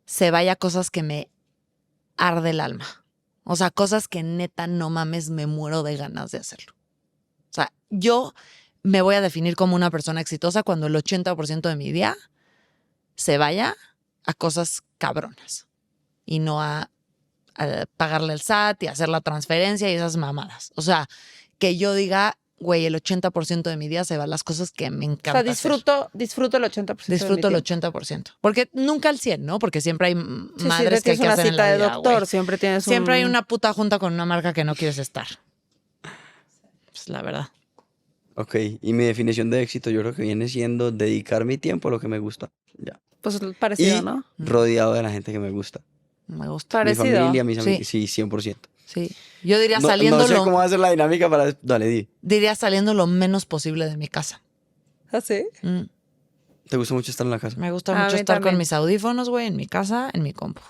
se vaya a cosas que me arde el alma. O sea, cosas que neta, no mames, me muero de ganas de hacerlo. O sea, yo me voy a definir como una persona exitosa cuando el 80% de mi día se vaya a cosas cabronas y no a pagarle el SAT y hacer la transferencia y esas mamadas. O sea, que yo diga, güey, el 80% de mi día se va a las cosas que me O encanta sea, hacer. disfruto el 80% Disfruto de el mi tiempo. 80%. Porque nunca el 100, ¿no? Porque siempre hay Sí, madres que hay tienes que una hacer en cita la de vida, doctor, güey. siempre tienes Siempre hay una puta junta con una marca que no quieres estar. Pues la verdad. Ok, y mi definición de éxito yo creo que viene siendo dedicar mi tiempo a lo que me gusta. Ya. Pues parecido, Y ¿no? rodeado de la gente que me gusta. Me gusta. Mi Parecido. familia, mis Sí. amigos, sí, 100%. Sí. Yo diría No, saliendo no sé cómo va a ser la dinámica para... Dale, di. diría saliendo lo menos posible de mi casa. ¿Ah, sí? Mm. ¿Te gusta mucho estar en la casa? Me gusta A mucho mí estar también. con mis audífonos, güey, en mi casa, en mi compu.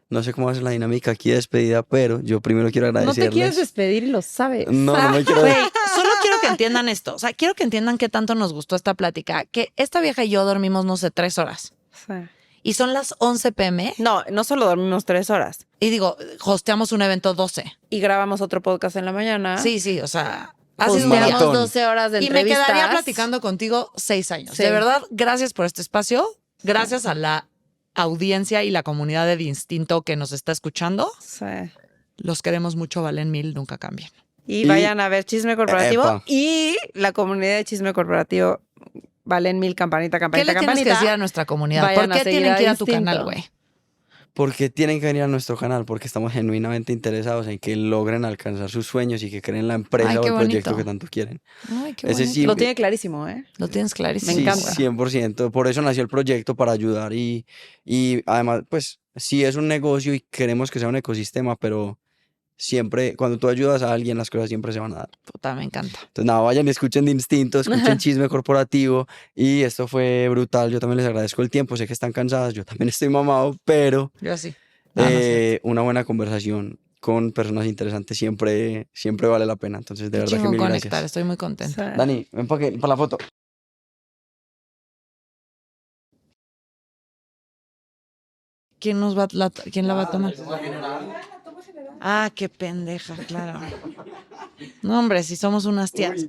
No sé cómo va a ser la dinámica aquí de despedida, pero yo primero quiero No te agradecerles. quieres despedir y lo sabes. No, no me quiero... Güey, solo quiero que entiendan esto. O sea, quiero que entiendan qué tanto nos gustó esta plática. Que esta vieja y yo dormimos, no sé, 3 horas. Sí. Y son las 11 p.m. No solo dormimos 3 horas. Y digo, hosteamos un evento 12. Y grabamos otro podcast en la mañana. Sí, sí, o sea, ha sido un Maratón. día. Hosteamos 12 horas de Y me entrevistas. quedaría platicando contigo 6 años. Sí. De verdad, gracias por este espacio. Gracias a la audiencia y la comunidad de Instinto que nos está escuchando. Sí. Los queremos mucho, valen 1000, nunca cambien. Y vayan a ver Chisme Corporativo. Epa. Y la comunidad de Chisme Corporativo valen 1000, campanita, ¿Qué campanita, le tienes que campanita. decir a nuestra comunidad? Vayan ¿Por a qué seguir tienen a que ir a tu Instinto. canal, güey? Porque tienen que venir a nuestro canal, porque estamos genuinamente interesados en que logren alcanzar sus sueños y que creen la empresa Ay, o qué el proyecto bonito. que tanto quieren. Ay, qué Ese bonito. sí, Lo tiene clarísimo, ¿eh? Lo tienes clarísimo. Me encanta. 100%. Por eso nació el proyecto, para ayudar y además, pues, sí es un negocio y queremos que sea un ecosistema, pero siempre, cuando tú ayudas a alguien, las cosas siempre se van a dar. Puta, me encanta. Entonces, nada, vayan y escuchen de Instinto, escuchen Chisme Corporativo y esto fue brutal. Yo también les agradezco el tiempo, sé que están cansadas, yo también estoy mamado, pero Yo sí. No, no es cierto. una buena conversación con personas interesantes siempre vale la pena. Entonces, de Qué verdad que chingón mil conectar, gracias. estoy muy contenta. Sí. Dani, ven para la foto. ¿Quién la va a tomar? Ah, qué pendeja, claro. No, hombre, si somos unas tías.